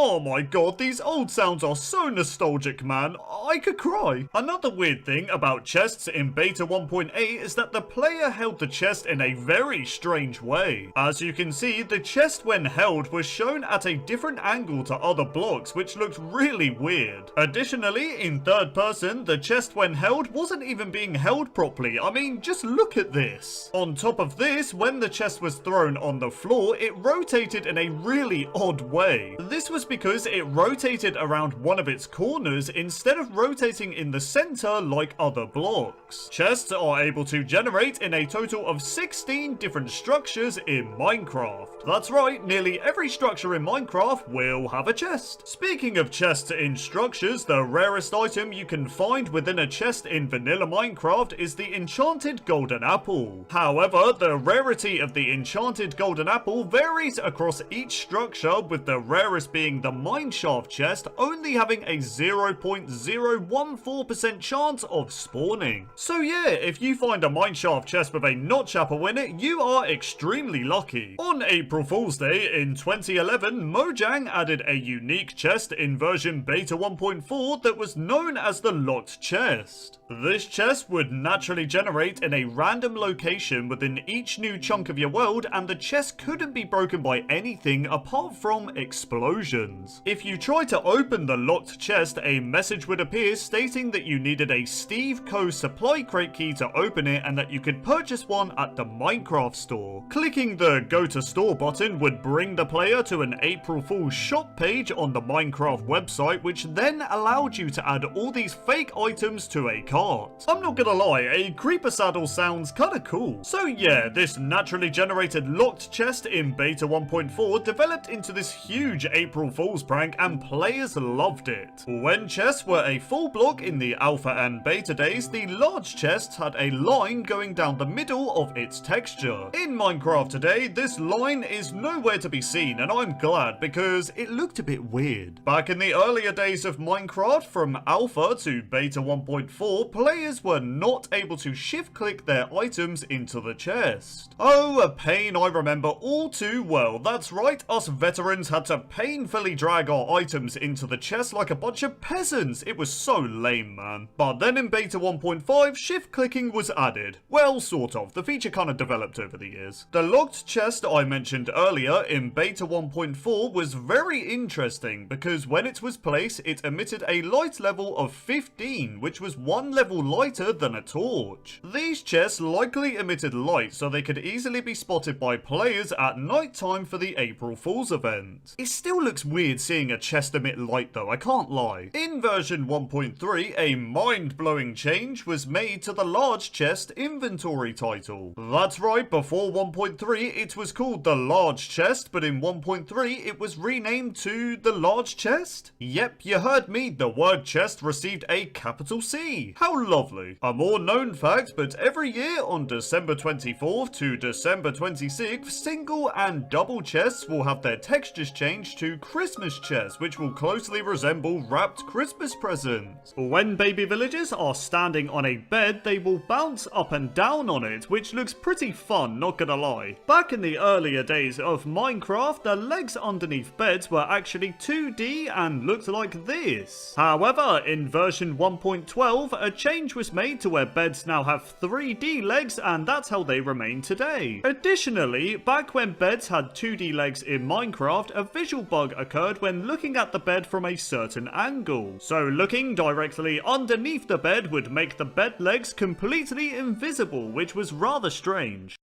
Oh my god, these old sounds are so nostalgic, man. I could cry. Another weird thing about chests in beta 1.8 is that the player held the chest in a very strange way. As you can see, the chest when held was shown at a different angle to other blocks, which looked really weird. Additionally, in third person, the chest when held wasn't even being held properly. I mean, just look at this. On top of this, when the chest was thrown on the floor, it rotated in a really odd way. This was because it rotated around one of its corners instead of rotating in the center like other blocks. Chests are able to generate in a total of 16 different structures in Minecraft. That's right, nearly every structure in Minecraft will have a chest. Speaking of chests in structures, the rarest item you can find within a chest in vanilla Minecraft is the enchanted golden apple. However, the rarity of the enchanted golden apple varies across each structure, with the rarest being the mineshaft chest only having a 0.014% chance of spawning. So yeah, if you find a mineshaft chest with a notch apple in it, you are extremely lucky. On April Fool's Day in 2011, Mojang added a unique chest in version beta 1.4 that was known as the locked chest. This chest would naturally generate in a random location within each new chunk of your world, and the chest couldn't be broken by anything apart from explosions. If you try to open the locked chest, a message would appear stating that you needed a Steve Co supply crate key to open it and that you could purchase one at the Minecraft store. Clicking the Go to Store button would bring the player to an April Fool's shop page on the Minecraft website, which then allowed you to add all these fake items to a cart. I'm not gonna lie, a creeper saddle sounds kinda cool. So yeah, this naturally generated locked chest in beta 1.4 developed into this huge April Fool's prank, and players loved it. When chests were a full block in the alpha and beta days, the large chest had a line going down the middle of its texture. In Minecraft today, this line is nowhere to be seen, and I'm glad because it looked a bit weird. Back in the earlier days of Minecraft, from alpha to beta 1.4, players were not able to shift click their items into the chest. Oh, a pain I remember all too well. That's right, us veterans had to painfully drag our items into the chest like a bunch of peasants. It was so lame, man. But then in beta 1.5, shift clicking was added. Well, sort of. The feature kind of developed over the years. The locked chest I mentioned earlier in beta 1.4 was very interesting because when it was placed, it emitted a light level of 15, which was one level lighter than a torch. These chests likely emitted light so they could easily be spotted by players at night time for the April Fool's event. It still looks weird seeing a chest emit light though, I can't lie. In version 1.3, a mind-blowing change was made to the large chest inventory title. That's right, before 1.3 it was called the large chest, but in 1.3 it was renamed to the large chest? Yep, you heard me, the word chest received a capital C. How lovely. A more known fact, but every year on December 24th to December 26th, single and double chests will have their textures changed to Christmas chests, which will closely resemble wrapped Christmas presents. When baby villagers are standing on a bed, they will bounce up and down on it, which looks pretty fun, not gonna lie. Back in the earlier days of Minecraft, the legs underneath beds were actually 2D and looked like this. However, in version 1.12, a change was made to where beds now have 3D legs, and that's how they remain today. Additionally, back when beds had 2D legs in Minecraft, a visual bug occurred when looking at the bed from a certain angle. So looking directly underneath the bed would make the bed legs completely invisible, which was rather strange.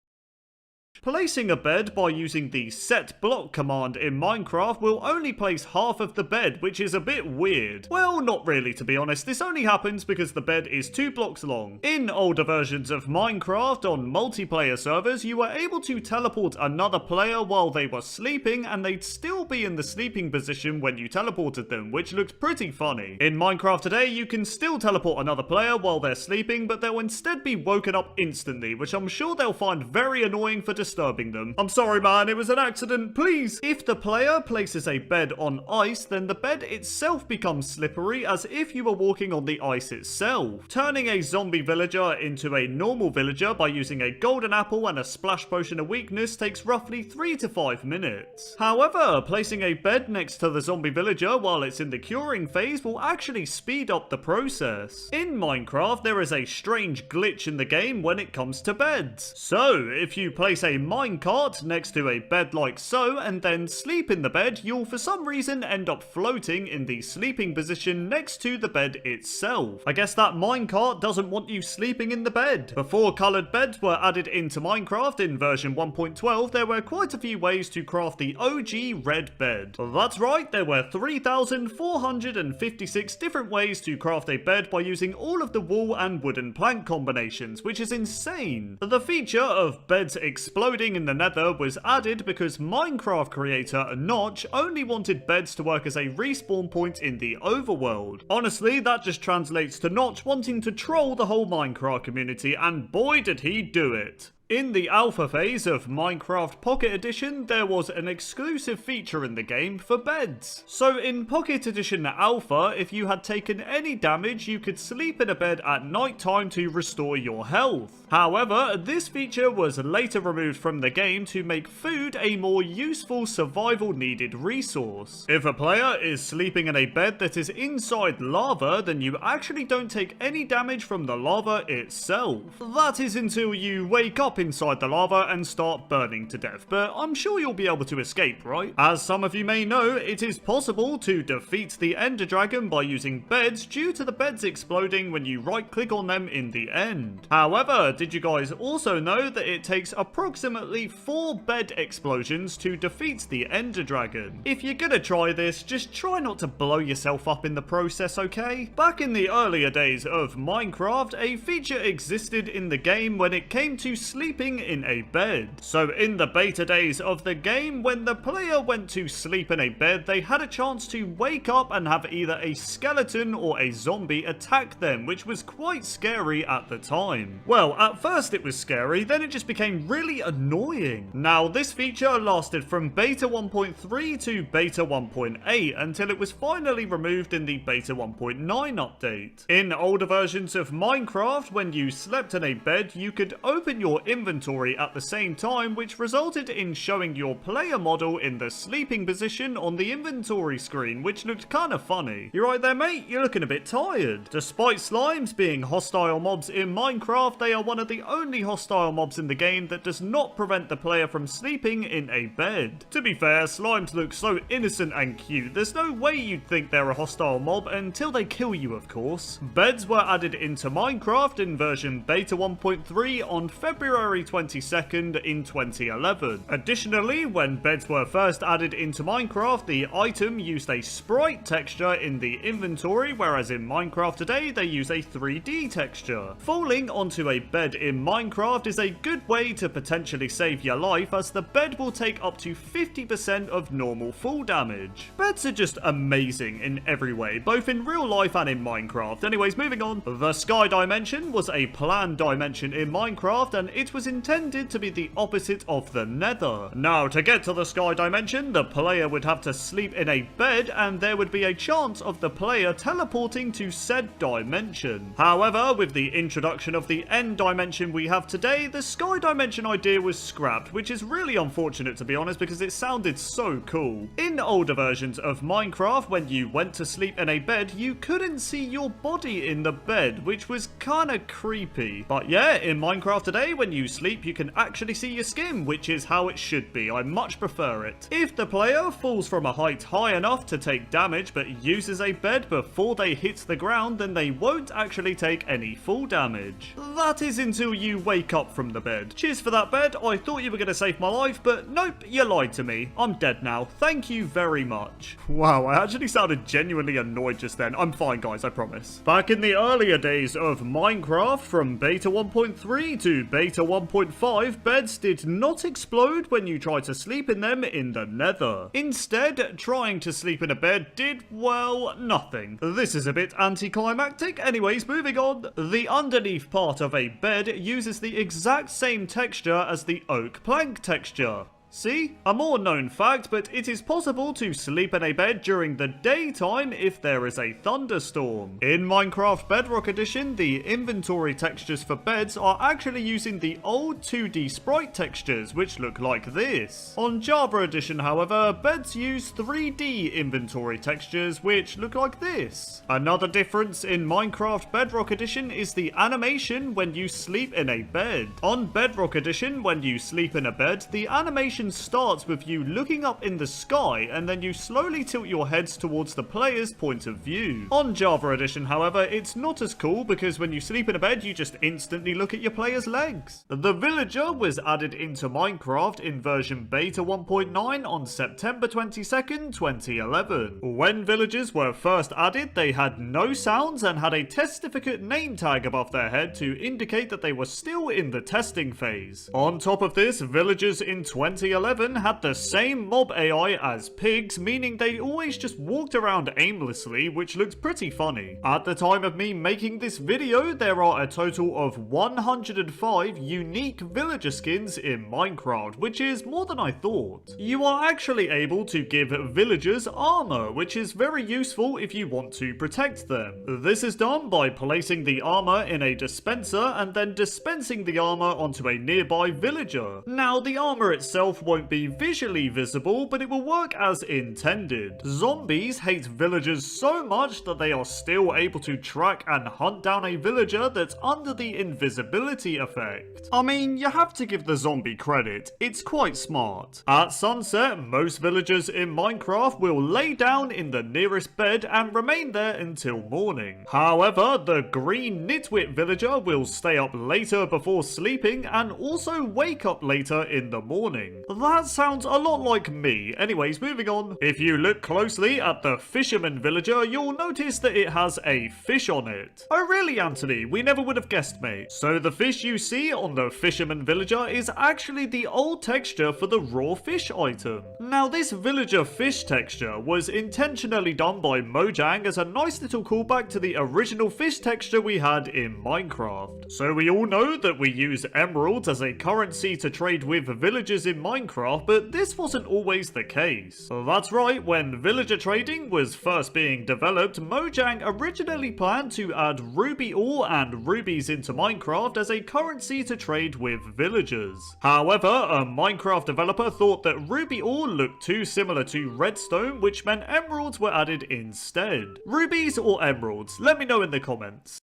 Placing a bed by using the set block command in Minecraft will only place half of the bed, which is a bit weird. Well, not really, to be honest. This only happens because the bed is 2 blocks long. In older versions of Minecraft on multiplayer servers, you were able to teleport another player while they were sleeping, and they'd still be in the sleeping position when you teleported them, which looked pretty funny. In Minecraft today, you can still teleport another player while they're sleeping, but they'll instead be woken up instantly, which I'm sure they'll find very annoying for disturbing them. I'm sorry man, it was an accident, please! If the player places a bed on ice, then the bed itself becomes slippery as if you were walking on the ice itself. Turning a zombie villager into a normal villager by using a golden apple and a splash potion of weakness takes roughly 3 to 5 minutes. However, placing a bed next to the zombie villager while it's in the curing phase will actually speed up the process. In Minecraft, there is a strange glitch in the game when it comes to beds. So, if you place a minecart next to a bed like so and then sleep in the bed, you'll for some reason end up floating in the sleeping position next to the bed itself. I guess that minecart doesn't want you sleeping in the bed. Before coloured beds were added into Minecraft in version 1.12, there were quite a few ways to craft the OG red bed. That's right, there were 3,456 different ways to craft a bed by using all of the wool and wooden plank combinations, which is insane. The feature of beds exploding in the nether was added because Minecraft creator Notch only wanted beds to work as a respawn point in the overworld. Honestly, that just translates to Notch wanting to troll the whole Minecraft community, and boy did he do it. In the alpha phase of Minecraft Pocket Edition, there was an exclusive feature in the game for beds. So in Pocket Edition Alpha, if you had taken any damage, you could sleep in a bed at night time to restore your health. However, this feature was later removed from the game to make food a more useful survival needed resource. If a player is sleeping in a bed that is inside lava, then you actually don't take any damage from the lava itself. That is until you wake up inside the lava and start burning to death, but I'm sure you'll be able to escape, right? As some of you may know, it is possible to defeat the Ender Dragon by using beds due to the beds exploding when you right click on them in the end. However, did you guys also know that it takes approximately 4 bed explosions to defeat the Ender Dragon? If you're gonna try this, just try not to blow yourself up in the process, okay? Back in the earlier days of Minecraft, a feature existed in the game when it came to sleeping in a bed. So in the beta days of the game, when the player went to sleep in a bed, they had a chance to wake up and have either a skeleton or a zombie attack them, which was quite scary at the time. Well, at first it was scary, then it just became really annoying. Now, this feature lasted from beta 1.3 to beta 1.8 until it was finally removed in the beta 1.9 update. In older versions of Minecraft, when you slept in a bed, you could open your inventory at the same time, which resulted in showing your player model in the sleeping position on the inventory screen, which looked kind of funny. You right there, mate? You're looking a bit tired. Despite slimes being hostile mobs in Minecraft, they are one of the only hostile mobs in the game that does not prevent the player from sleeping in a bed. To be fair, slimes look so innocent and cute, there's no way you'd think they're a hostile mob until they kill you, of course. Beds were added into Minecraft in version beta 1.3 on February January 22nd in 2011. Additionally, when beds were first added into Minecraft, the item used a sprite texture in the inventory, whereas in Minecraft today, they use a 3D texture. Falling onto a bed in Minecraft is a good way to potentially save your life, as the bed will take up to 50% of normal fall damage. Beds are just amazing in every way, both in real life and in Minecraft. Anyways, moving on. The sky dimension was a planned dimension in Minecraft, and it was intended to be the opposite of the nether. Now, to get to the sky dimension, the player would have to sleep in a bed, and there would be a chance of the player teleporting to said dimension. However, with the introduction of the end dimension we have today, the sky dimension idea was scrapped, which is really unfortunate to be honest, because it sounded so cool. In older versions of Minecraft, when you went to sleep in a bed, you couldn't see your body in the bed, which was kinda creepy. But yeah, in Minecraft today, when you sleep, you can actually see your skin, which is how it should be. I much prefer it. If the player falls from a height high enough to take damage, but uses a bed before they hit the ground, then they won't actually take any fall damage. That is until you wake up from the bed. Cheers for that bed. I thought you were gonna save my life, but nope, you lied to me. I'm dead now. Thank you very much. Wow, I actually sounded genuinely annoyed just then. I'm fine, guys, I promise. Back in the earlier days of Minecraft, from beta 1.3 to beta 1.5, beds did not explode when you tried to sleep in them in the nether. Instead, trying to sleep in a bed did, well, nothing. This is a bit anticlimactic. Anyways, moving on. The underneath part of a bed uses the exact same texture as the oak plank texture. See? A more known fact, but it is possible to sleep in a bed during the daytime if there is a thunderstorm. In Minecraft Bedrock Edition, the inventory textures for beds are actually using the old 2D sprite textures, which look like this. On Java Edition, however, beds use 3D inventory textures, which look like this. Another difference in Minecraft Bedrock Edition is the animation when you sleep in a bed. On Bedrock Edition, when you sleep in a bed, the animation starts with you looking up in the sky, and then you slowly tilt your heads towards the player's point of view. On Java Edition, however, it's not as cool, because when you sleep in a bed, you just instantly look at your player's legs. The villager was added into Minecraft in version beta 1.9 on September 22nd, 2011. When villagers were first added, they had no sounds and had a testificate name tag above their head to indicate that they were still in the testing phase. On top of this, villagers in 2011 had the same mob AI as pigs, meaning they always just walked around aimlessly, which looked pretty funny. At the time of me making this video, there are a total of 105 unique villager skins in Minecraft, which is more than I thought. You are actually able to give villagers armor, which is very useful if you want to protect them. This is done by placing the armor in a dispenser and then dispensing the armor onto a nearby villager. Now, the armor itself won't be visually visible, but it will work as intended. Zombies hate villagers so much that they are still able to track and hunt down a villager that's under the invisibility effect. I mean, you have to give the zombie credit, it's quite smart. At sunset, most villagers in Minecraft will lay down in the nearest bed and remain there until morning. However, the green nitwit villager will stay up later before sleeping and also wake up later in the morning. That sounds a lot like me. Anyways, moving on. If you look closely at the fisherman villager, you'll notice that it has a fish on it. Oh really, Anthony? We never would have guessed, mate. So the fish you see on the fisherman villager is actually the old texture for the raw fish item. Now, this villager fish texture was intentionally done by Mojang as a nice little callback to the original fish texture we had in Minecraft. So we all know that we use emeralds as a currency to trade with villagers in Minecraft, but this wasn't always the case. That's right, when villager trading was first being developed, Mojang originally planned to add ruby ore and rubies into Minecraft as a currency to trade with villagers. However, a Minecraft developer thought that ruby ore looked too similar to redstone, which meant emeralds were added instead. Rubies or emeralds? Let me know in the comments.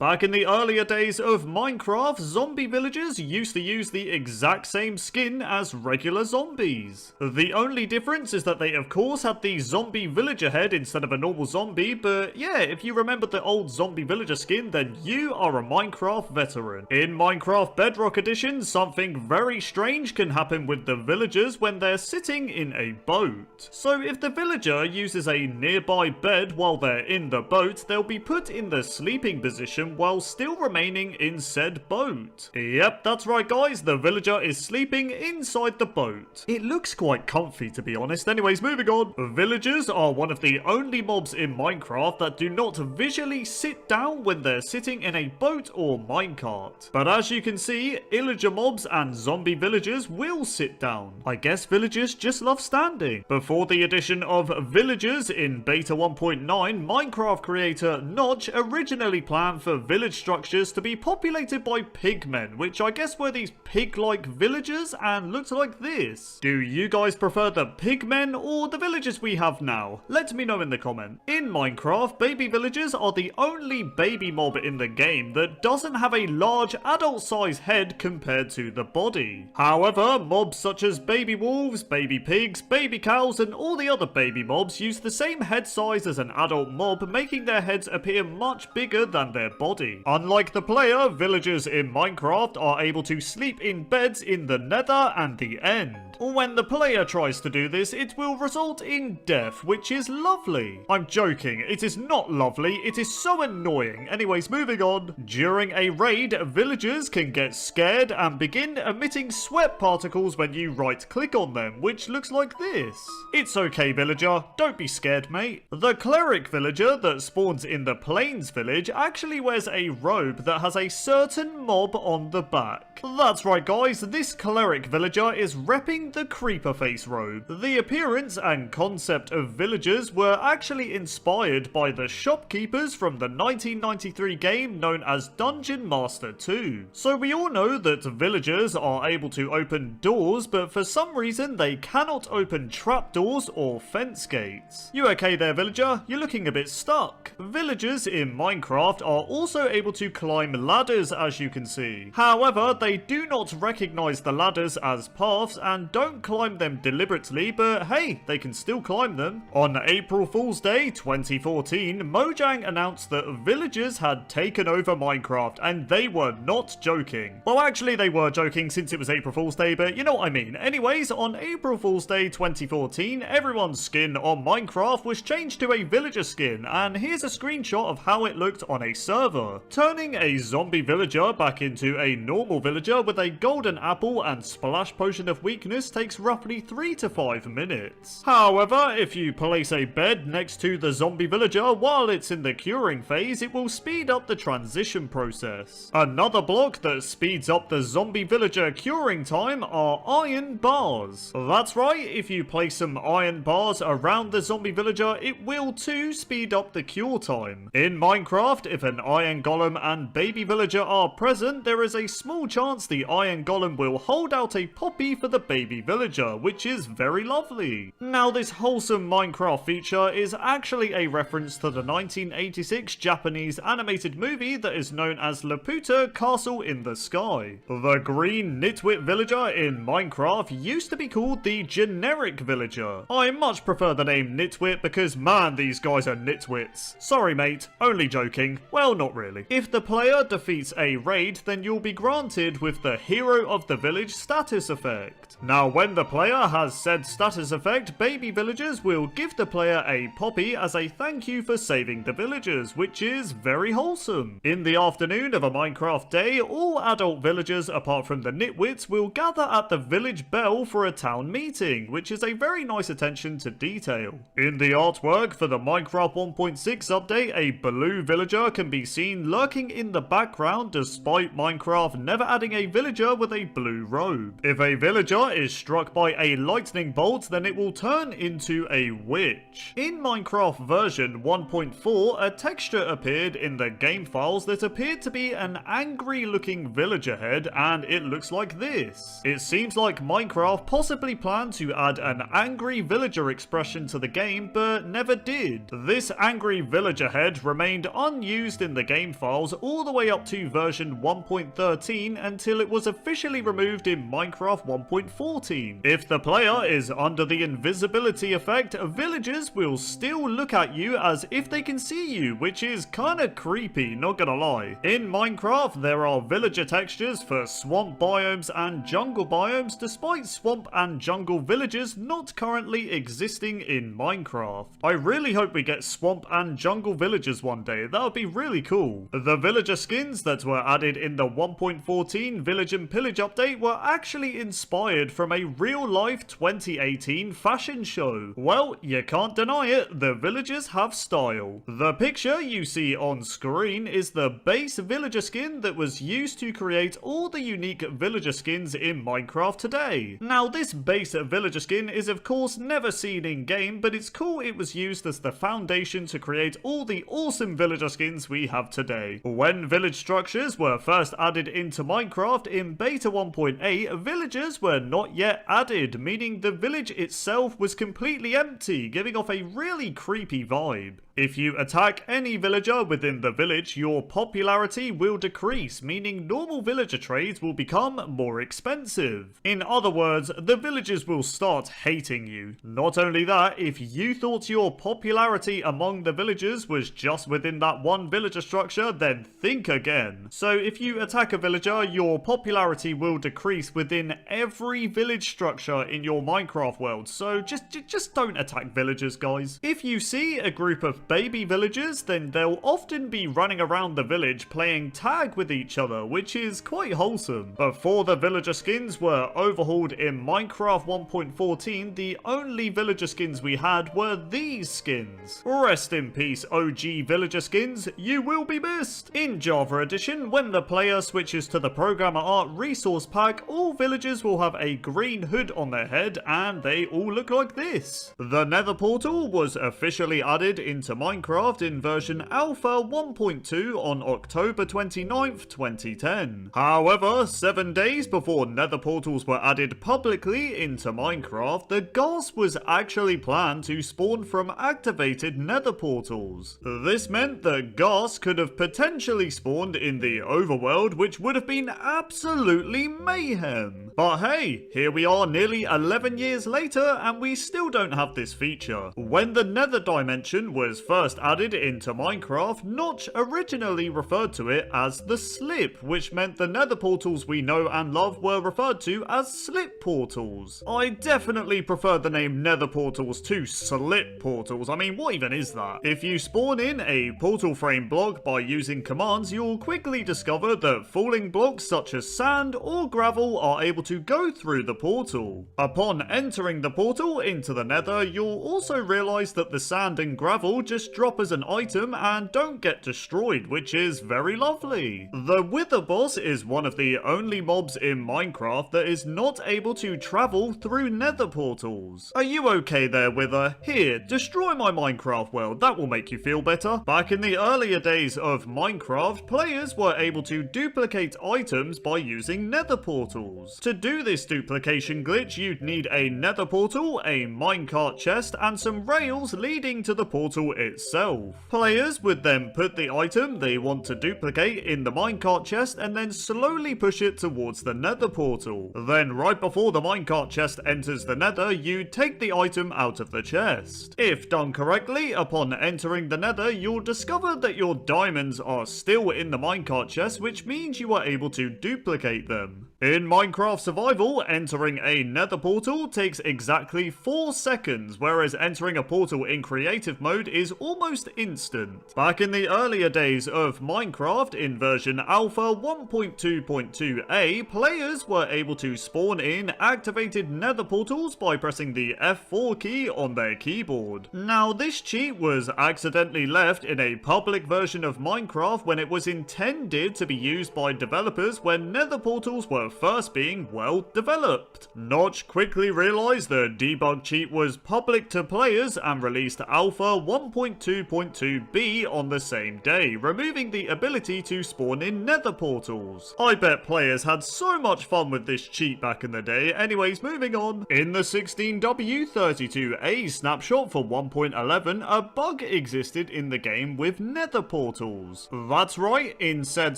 Back in the earlier days of Minecraft, zombie villagers used to use the exact same skin as regular zombies. The only difference is that they of course had the zombie villager head instead of a normal zombie, but yeah, if you remember the old zombie villager skin, then you are a Minecraft veteran. In Minecraft Bedrock Edition, something very strange can happen with the villagers when they're sitting in a boat. So if the villager uses a nearby bed while they're in the boat, they'll be put in the sleeping position while still remaining in said boat. Yep, that's right guys, the villager is sleeping inside the boat. It looks quite comfy to be honest. Anyways, moving on. Villagers are one of the only mobs in Minecraft that do not visually sit down when they're sitting in a boat or minecart. But as you can see, illager mobs and zombie villagers will sit down. I guess villagers just love standing. Before the addition of villagers in beta 1.9, Minecraft creator Notch originally planned for village structures to be populated by pigmen, which I guess were these pig-like villagers and looked like this. Do you guys prefer the pigmen or the villagers we have now? Let me know in the comment. In Minecraft, baby villagers are the only baby mob in the game that doesn't have a large adult-size head compared to the body. However, mobs such as baby wolves, baby pigs, baby cows, and all the other baby mobs use the same head size as an adult mob, making their heads appear much bigger than their body. Unlike the player, villagers in Minecraft are able to sleep in beds in the Nether and the End. When the player tries to do this, it will result in death, which is lovely. I'm joking, it is not lovely, it is so annoying. Anyways, moving on. During a raid, villagers can get scared and begin emitting sweat particles when you right click on them, which looks like this. It's okay villager, don't be scared mate. The cleric villager that spawns in the Plains village actually wears a robe that has a certain mob on the back. That's right guys, this cleric villager is repping the creeper face robe. The appearance and concept of villagers were actually inspired by the shopkeepers from the 1993 game known as Dungeon Master 2. So we all know that villagers are able to open doors, but for some reason they cannot open trapdoors or fence gates. You okay there villager? You're looking a bit stuck. Villagers in Minecraft are also able to climb ladders as you can see. However, they do not recognize the ladders as paths and don't climb them deliberately, but hey, they can still climb them. On April Fool's Day 2014, Mojang announced that villagers had taken over Minecraft, and they were not joking. Well, actually they were joking since it was April Fool's Day, but you know what I mean. Anyways, on April Fool's Day 2014, everyone's skin on Minecraft was changed to a villager skin, and here's a screenshot of how it looked on a server. Turning a zombie villager back into a normal villager with a golden apple and splash potion of weakness takes roughly 3 to 5 minutes. However, if you place a bed next to the zombie villager while it's in the curing phase, it will speed up the transition process. Another block that speeds up the zombie villager curing time are iron bars. That's right, if you place some iron bars around the zombie villager, it will too speed up the cure time. In Minecraft, if an iron golem and baby villager are present, there is a small chance the iron golem will hold out a poppy for the baby villager, which is very lovely. Now, this wholesome Minecraft feature is actually a reference to the 1986 Japanese animated movie that is known as Laputa Castle in the Sky. The green nitwit villager in Minecraft used to be called the generic villager. I much prefer the name nitwit because man, these guys are nitwits. Sorry mate, only joking. Well, not really. If the player defeats a raid, then you'll be granted with the Hero of the Village status effect. Now, when the player has said status effect, baby villagers will give the player a poppy as a thank you for saving the villagers, which is very wholesome. In the afternoon of a Minecraft day, all adult villagers apart from the nitwits will gather at the village bell for a town meeting, which is a very nice attention to detail. In the artwork for the Minecraft 1.6 update, a blue villager can be seen lurking in the background despite Minecraft never adding a villager with a blue robe. If a villager is struck by a lightning bolt, then it will turn into a witch. In Minecraft version 1.4, a texture appeared in the game files that appeared to be an angry looking villager head, and it looks like this. It seems like Minecraft possibly planned to add an angry villager expression to the game, but never did. This angry villager head remained unused in the game files all the way up to version 1.13 until it was officially removed in Minecraft 1.14. If the player is under the invisibility effect, villagers will still look at you as if they can see you, which is kinda creepy, not gonna lie. In Minecraft, there are villager textures for swamp biomes and jungle biomes, despite swamp and jungle villagers not currently existing in Minecraft. I really hope we get swamp and jungle villagers one day, that would be really cool. The villager skins that were added in the 1.14 Village and Pillage update were actually inspired from a real-life 2018 fashion show. Well, you can't deny it, the villagers have style. The picture you see on screen is the base villager skin that was used to create all the unique villager skins in Minecraft today. Now, this base villager skin is of course never seen in game, but it's cool it was used as the foundation to create all the awesome villager skins we have today. When village structures were first added into Minecraft in beta 1.8, villagers were not yet added, meaning the village itself was completely empty, giving off a really creepy vibe. If you attack any villager within the village, your popularity will decrease, meaning normal villager trades will become more expensive. In other words, the villagers will start hating you. Not only that, if you thought your popularity among the villagers was just within that one villager structure, then think again. So if you attack a villager, your popularity will decrease within every village structure in your Minecraft world, so just don't attack villagers, guys. If you see a group of baby villagers, then they'll often be running around the village playing tag with each other, which is quite wholesome. Before the villager skins were overhauled in Minecraft 1.14, the only villager skins we had were these skins. Rest in peace, OG villager skins, you will be missed. In Java Edition, when the player switches to the Programmer Art resource pack, all villagers will have a green hood on their head and they all look like this. The Nether portal was officially added into Minecraft in version Alpha 1.2 on October 29th, 2010. However, 7 days before Nether portals were added publicly into Minecraft, the ghast was actually planned to spawn from activated Nether portals. This meant that ghast could have potentially spawned in the overworld, which would have been absolutely mayhem. But hey, here we are nearly 11 years later and we still don't have this feature. When the Nether dimension was first added into Minecraft, Notch originally referred to it as the slip, which meant the Nether portals we know and love were referred to as slip portals. I definitely prefer the name Nether portals to slip portals. I mean, what even is that? If you spawn in a portal frame block by using commands, you'll quickly discover that falling blocks such as sand or gravel are able to go through the portal. Upon entering the portal into the Nether, you'll also realize that the sand and gravel just drop as an item and don't get destroyed, which is very lovely. The Wither boss is one of the only mobs in Minecraft that is not able to travel through Nether portals. Are you okay there, Wither? Here, destroy my Minecraft world, that will make you feel better. Back in the earlier days of Minecraft, players were able to duplicate items by using Nether portals. To do this duplication glitch, you'd need a Nether portal, a minecart chest, and some rails leading to the portal itself. Players would then put the item they want to duplicate in the minecart chest and then slowly push it towards the Nether portal. Then right before the minecart chest enters the Nether, you take the item out of the chest. If done correctly, upon entering the Nether, you'll discover that your diamonds are still in the minecart chest, which means you are able to duplicate them. In Minecraft Survival, entering a Nether portal takes exactly 4 seconds, whereas entering a portal in creative mode is almost instant. Back in the earlier days of Minecraft, in version Alpha 1.2.2a, players were able to spawn in activated Nether portals by pressing the F4 key on their keyboard. Now, this cheat was accidentally left in a public version of Minecraft when it was intended to be used by developers when Nether portals were first being well developed. Notch quickly realized the debug cheat was public to players and released Alpha 1.2.2b on the same day, removing the ability to spawn in nether portals. I bet players had so much fun with this cheat back in the day. Anyways, moving on. In the 16W32A snapshot for 1.11, a bug existed in the game with nether portals. That's right, in said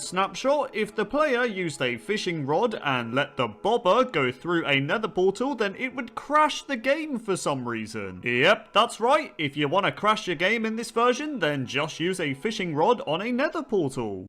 snapshot, if the player used a fishing rod and let the bobber go through a nether portal, then it would crash the game for some reason. Yep, that's right, if you want to crash your game in this version, then just use a fishing rod on a nether portal.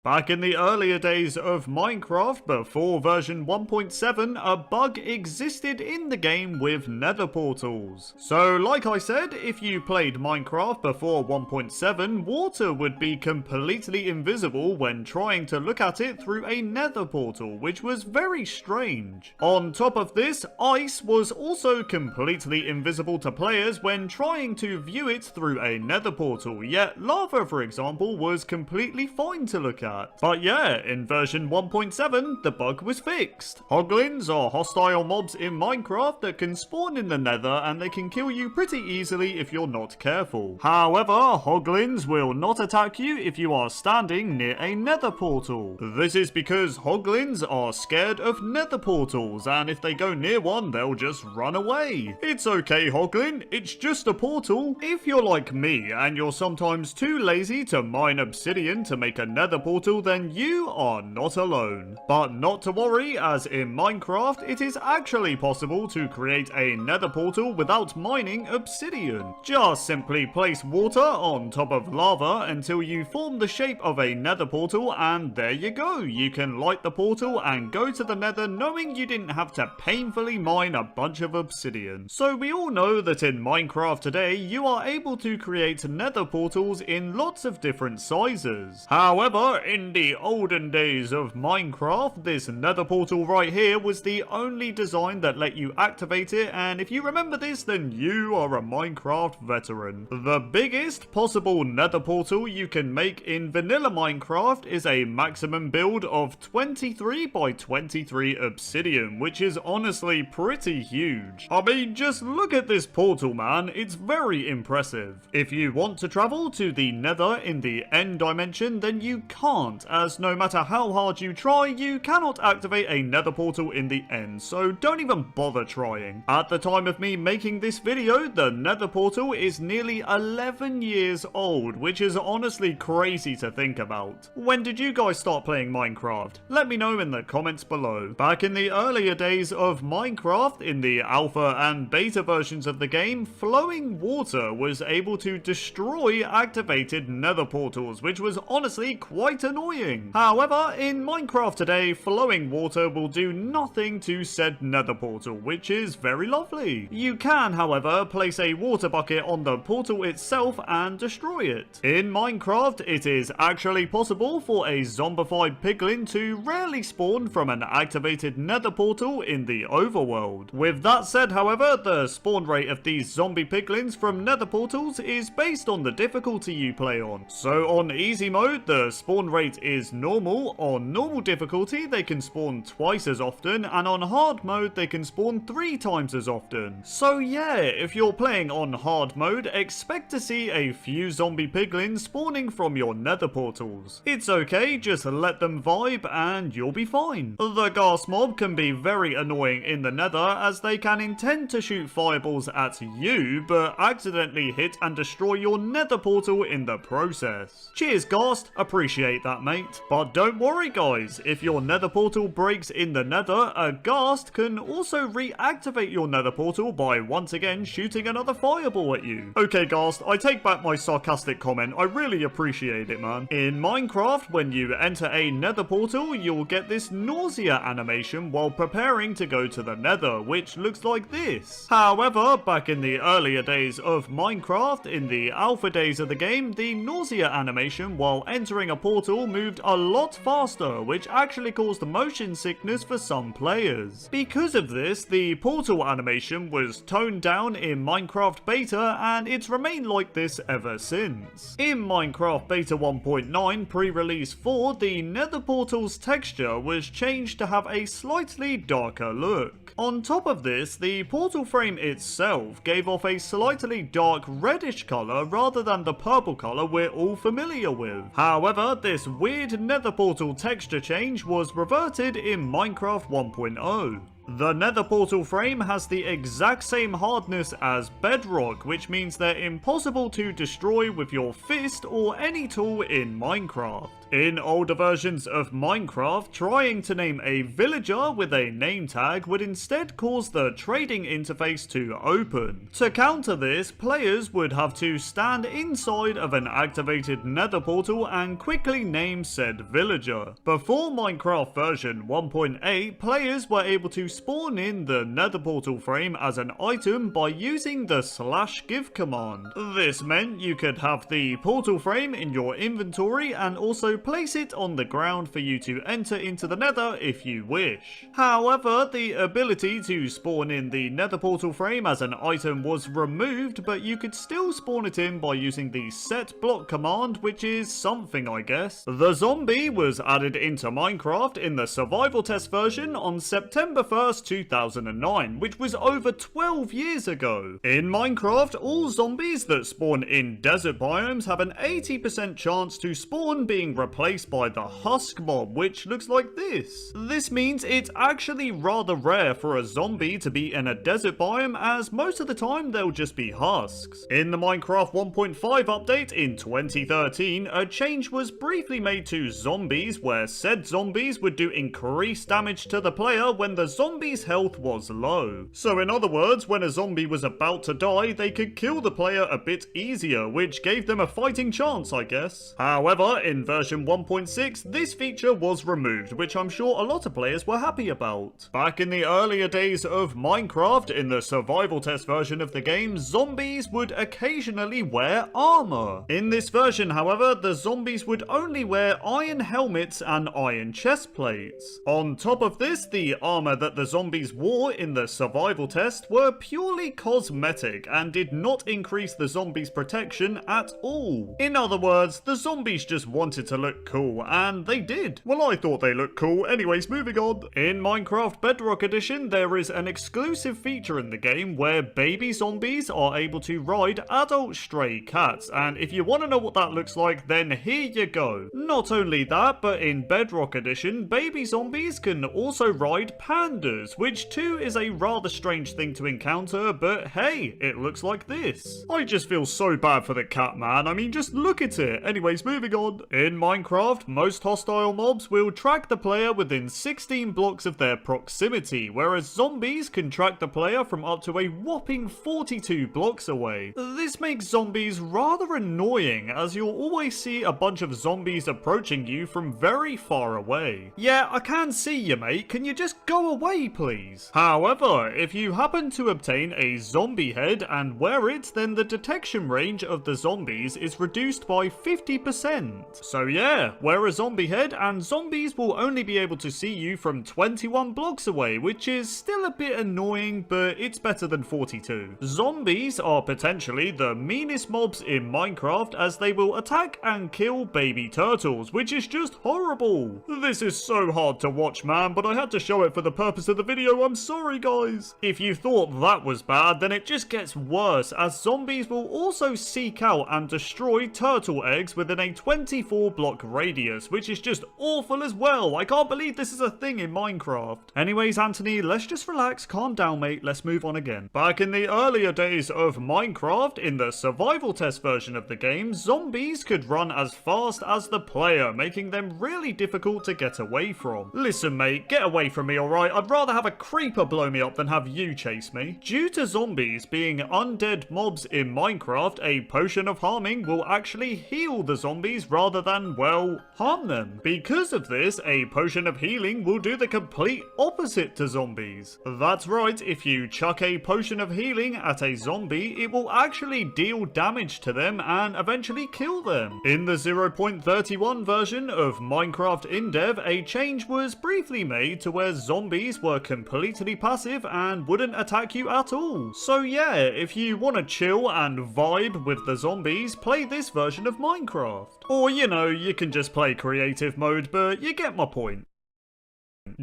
Back in the earlier days of Minecraft, before version 1.7, a bug existed in the game with nether portals. So like I said, if you played Minecraft before 1.7, water would be completely invisible when trying to look at it through a nether portal, which was very strange. On top of this, ice was also completely invisible to players when trying to view it through a nether portal, yet lava, for example, was completely fine to look at. But yeah, in version 1.7, the bug was fixed. Hoglins are hostile mobs in Minecraft that can spawn in the nether and they can kill you pretty easily if you're not careful. However, Hoglins will not attack you if you are standing near a nether portal. This is because Hoglins are scared of nether portals, and if they go near one, they'll just run away. It's okay, Hoglin, it's just a portal. If you're like me and you're sometimes too lazy to mine obsidian to make a nether portal, then you are not alone. But not to worry, as in Minecraft, it is actually possible to create a nether portal without mining obsidian. Just simply place water on top of lava until you form the shape of a nether portal, and there you go. You can light the portal and go to the nether knowing you didn't have to painfully mine a bunch of obsidian. So we all know that in Minecraft today, you are able to create nether portals in lots of different sizes. However, in the olden days of Minecraft, this nether portal right here was the only design that let you activate it, and if you remember this, then you are a Minecraft veteran. The biggest possible nether portal you can make in vanilla Minecraft is a maximum build of 23 by 23 obsidian, which is honestly pretty huge. I mean, just look at this portal, man, it's very impressive. If you want to travel to the nether in the end dimension, then you can't, as no matter how hard you try, you cannot activate a nether portal in the end, so don't even bother trying. At the time of me making this video, the nether portal is nearly 11 years old, which is honestly crazy to think about. When did you guys start playing Minecraft? Let me know in the comments below. Back in the earlier days of Minecraft, in the alpha and beta versions of the game, flowing water was able to destroy activated nether portals, which was honestly quite annoying. However, in Minecraft today, flowing water will do nothing to said nether portal, which is very lovely. You can, however, place a water bucket on the portal itself and destroy it. In Minecraft, it is actually possible for a zombified piglin to rarely spawn from an activated nether portal in the overworld. With that said, however, the spawn rate of these zombie piglins from nether portals is based on the difficulty you play on. So on easy mode, the spawn rate is normal. On normal difficulty, they can spawn twice as often, and on hard mode, they can spawn 3 times as often. So yeah, if you're playing on hard mode, expect to see a few zombie piglins spawning from your nether portals. It's okay, just let them vibe and you'll be fine. The ghast mob can be very annoying in the nether, as they can intend to shoot fireballs at you, but accidentally hit and destroy your nether portal in the process. Cheers ghast, appreciate that mate. But don't worry guys, if your nether portal breaks in the nether, a ghast can also reactivate your nether portal by once again shooting another fireball at you. Okay ghast, I take back my sarcastic comment, I really appreciate it man. In Minecraft, when you enter a nether portal, you'll get this nausea animation while preparing to go to the nether, which looks like this. However, back in the earlier days of Minecraft, in the alpha days of the game, the nausea animation while entering a portal portal moved a lot faster, which actually caused motion sickness for some players. Because of this, the portal animation was toned down in Minecraft Beta, and it's remained like this ever since. In Minecraft Beta 1.9 pre-release 4, the nether portal's texture was changed to have a slightly darker look. On top of this, the portal frame itself gave off a slightly dark reddish colour rather than the purple colour we're all familiar with. However, this weird nether portal texture change was reverted in Minecraft 1.0. The nether portal frame has the exact same hardness as bedrock, which means they're impossible to destroy with your fist or any tool in Minecraft. In older versions of Minecraft, trying to name a villager with a name tag would instead cause the trading interface to open. To counter this, players would have to stand inside of an activated nether portal and quickly name said villager. Before Minecraft version 1.8, players were able to spawn in the nether portal frame as an item by using the /give command. This meant you could have the portal frame in your inventory and also place it on the ground for you to enter into the nether if you wish. However, the ability to spawn in the nether portal frame as an item was removed, but you could still spawn it in by using the set block command, which is something, I guess. The zombie was added into Minecraft in the survival test version on September 1st, 2009, which was over 12 years ago. In Minecraft, all zombies that spawn in desert biomes have an 80% chance to spawn being replaced by the husk mob, which looks like this. This means it's actually rather rare for a zombie to be in a desert biome, as most of the time they'll just be husks. In the Minecraft 1.5 update in 2013, a change was briefly made to zombies, where said zombies would do increased damage to the player when the zombie's health was low. So in other words, when a zombie was about to die, they could kill the player a bit easier, which gave them a fighting chance, I guess. However, in version 1.6, this feature was removed, which I'm sure a lot of players were happy about. Back in the earlier days of Minecraft, in the survival test version of the game, zombies would occasionally wear armor. In this version, however, the zombies would only wear iron helmets and iron chest plates. On top of this, the armor that the zombies wore in the survival test were purely cosmetic and did not increase the zombies' protection at all. In other words, the zombies just wanted to look cool, and they did. Well, I thought they looked cool. Anyways, moving on. In Minecraft Bedrock Edition, there is an exclusive feature in the game where baby zombies are able to ride adult stray cats, and if you want to know what that looks like, then here you go. Not only that, but in Bedrock Edition, baby zombies can also ride pandas, which too is a rather strange thing to encounter, but hey, it looks like this. I just feel so bad for the cat, man. I mean, just look at it. Anyways, moving on. In Minecraft, most hostile mobs will track the player within 16 blocks of their proximity, whereas zombies can track the player from up to a whopping 42 blocks away. This makes zombies rather annoying, as you'll always see a bunch of zombies approaching you from very far away. Yeah, I can see you, mate. Can you just go away, please? However, if you happen to obtain a zombie head and wear it, then the detection range of the zombies is reduced by 50%. So yeah, wear a zombie head and zombies will only be able to see you from 21 blocks away, which is still a bit annoying, but it's better than 42. Zombies are potentially the meanest mobs in Minecraft, as they will attack and kill baby turtles, which is just horrible. This is so hard to watch, man, but I had to show it for the purpose of the video. I'm sorry, guys. If you thought that was bad, then it just gets worse, as zombies will also seek out and destroy turtle eggs within a 24 block radius, which is just awful as well. I can't believe this is a thing in Minecraft. Anyways, Anthony, let's just relax, calm down, mate. Let's move on again. Back in the earlier days of Minecraft, in the survival test version of the game, zombies could run as fast as the player, making them really difficult to get away from. Listen, mate, get away from me, alright? I'd rather rather have a creeper blow me up than have you chase me. Due to zombies being undead mobs in Minecraft, a potion of harming will actually heal the zombies rather than, well, harm them. Because of this, a potion of healing will do the complete opposite to zombies. That's right, if you chuck a potion of healing at a zombie, it will actually deal damage to them and eventually kill them. In the 0.31 version of Minecraft InDev, a change was briefly made to where zombies were completely passive and wouldn't attack you at all. So yeah, if you want to chill and vibe with the zombies, play this version of Minecraft. Or you know, you can just play creative mode, but you get my point.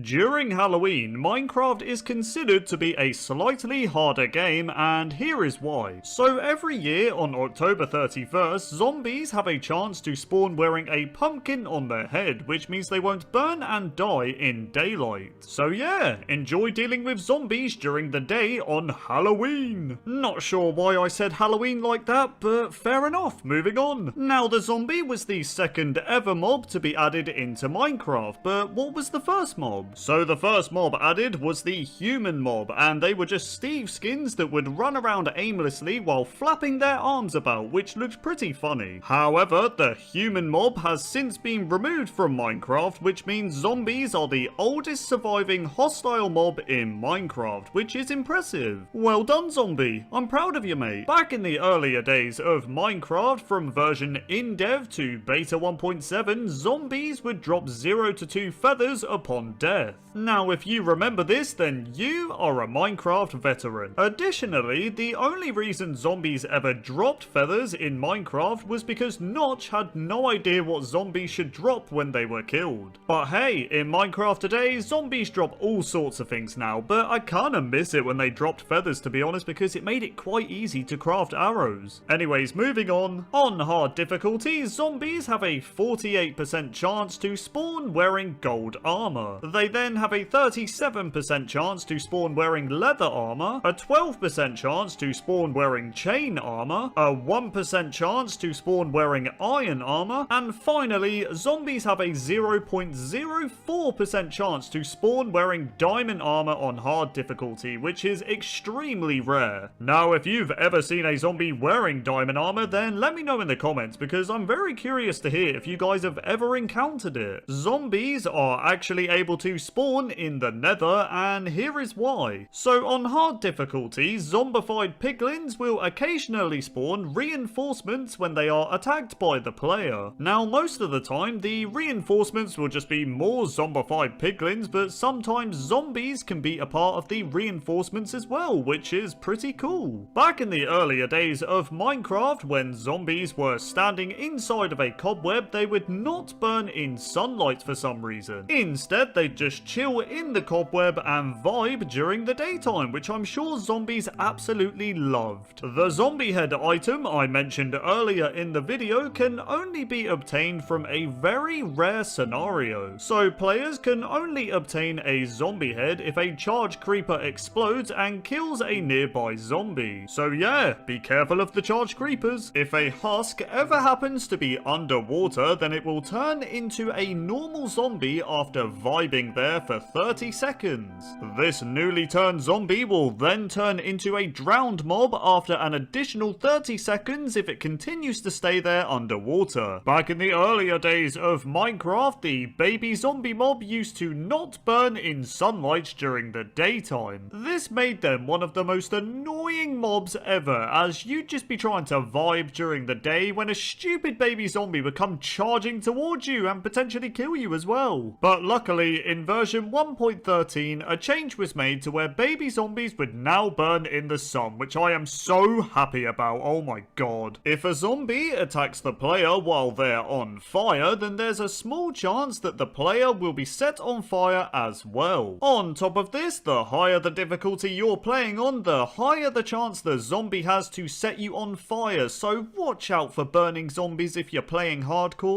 During Halloween, Minecraft is considered to be a slightly harder game, and here is why. So every year on October 31st, zombies have a chance to spawn wearing a pumpkin on their head, which means they won't burn and die in daylight. So yeah, enjoy dealing with zombies during the day on Halloween. Not sure why I said Halloween like that, but fair enough, moving on. Now the zombie was the second ever mob to be added into Minecraft, but what was the first mob? So the first mob added was the human mob, and they were just Steve skins that would run around aimlessly while flapping their arms about, which looked pretty funny. However, the human mob has since been removed from Minecraft, which means zombies are the oldest surviving hostile mob in Minecraft, which is impressive. Well done, zombie. I'm proud of you, mate. Back in the earlier days of Minecraft, from version InDev to beta 1.7, zombies would drop 0 to 2 feathers upon death. Now, if you remember this, then you are a Minecraft veteran. Additionally, the only reason zombies ever dropped feathers in Minecraft was because Notch had no idea what zombies should drop when they were killed. But hey, in Minecraft today, zombies drop all sorts of things now, but I kinda miss it when they dropped feathers, to be honest, because it made it quite easy to craft arrows. Anyways, moving on. On hard difficulty, zombies have a 48% chance to spawn wearing gold armor. They then have a 37% chance to spawn wearing leather armor, a 12% chance to spawn wearing chain armor, a 1% chance to spawn wearing iron armor, and finally, zombies have a 0.04% chance to spawn wearing diamond armor on hard difficulty, which is extremely rare. Now, if you've ever seen a zombie wearing diamond armor, then let me know in the comments, because I'm very curious to hear if you guys have ever encountered it. Zombies are actually able to spawn in the nether, and here is why. So on hard difficulty, zombified piglins will occasionally spawn reinforcements when they are attacked by the player. Now most of the time, the reinforcements will just be more zombified piglins, but sometimes zombies can be a part of the reinforcements as well, which is pretty cool. Back in the earlier days of Minecraft, when zombies were standing inside of a cobweb, they would not burn in sunlight for some reason. Instead, they'd just chill in the cobweb and vibe during the daytime, which I'm sure zombies absolutely loved. The zombie head item I mentioned earlier in the video can only be obtained from a very rare scenario. So players can only obtain a zombie head if a charge creeper explodes and kills a nearby zombie. So yeah, be careful of the charge creepers. If a husk ever happens to be underwater, then it will turn into a normal zombie after vibing there for 30 seconds. This newly turned zombie will then turn into a drowned mob after an additional 30 seconds if it continues to stay there underwater. Back in the earlier days of Minecraft, the baby zombie mob used to not burn in sunlight during the daytime. This made them one of the most annoying mobs ever, as you'd just be trying to vibe during the day when a stupid baby zombie would come charging towards you and potentially kill you as well. But luckily, in version 1.13, a change was made to where baby zombies would now burn in the sun, which I am so happy about. Oh my god. If a zombie attacks the player while they're on fire, then there's a small chance that the player will be set on fire as well. On top of this, the higher the difficulty you're playing on, the higher the chance the zombie has to set you on fire, so watch out for burning zombies if you're playing hardcore.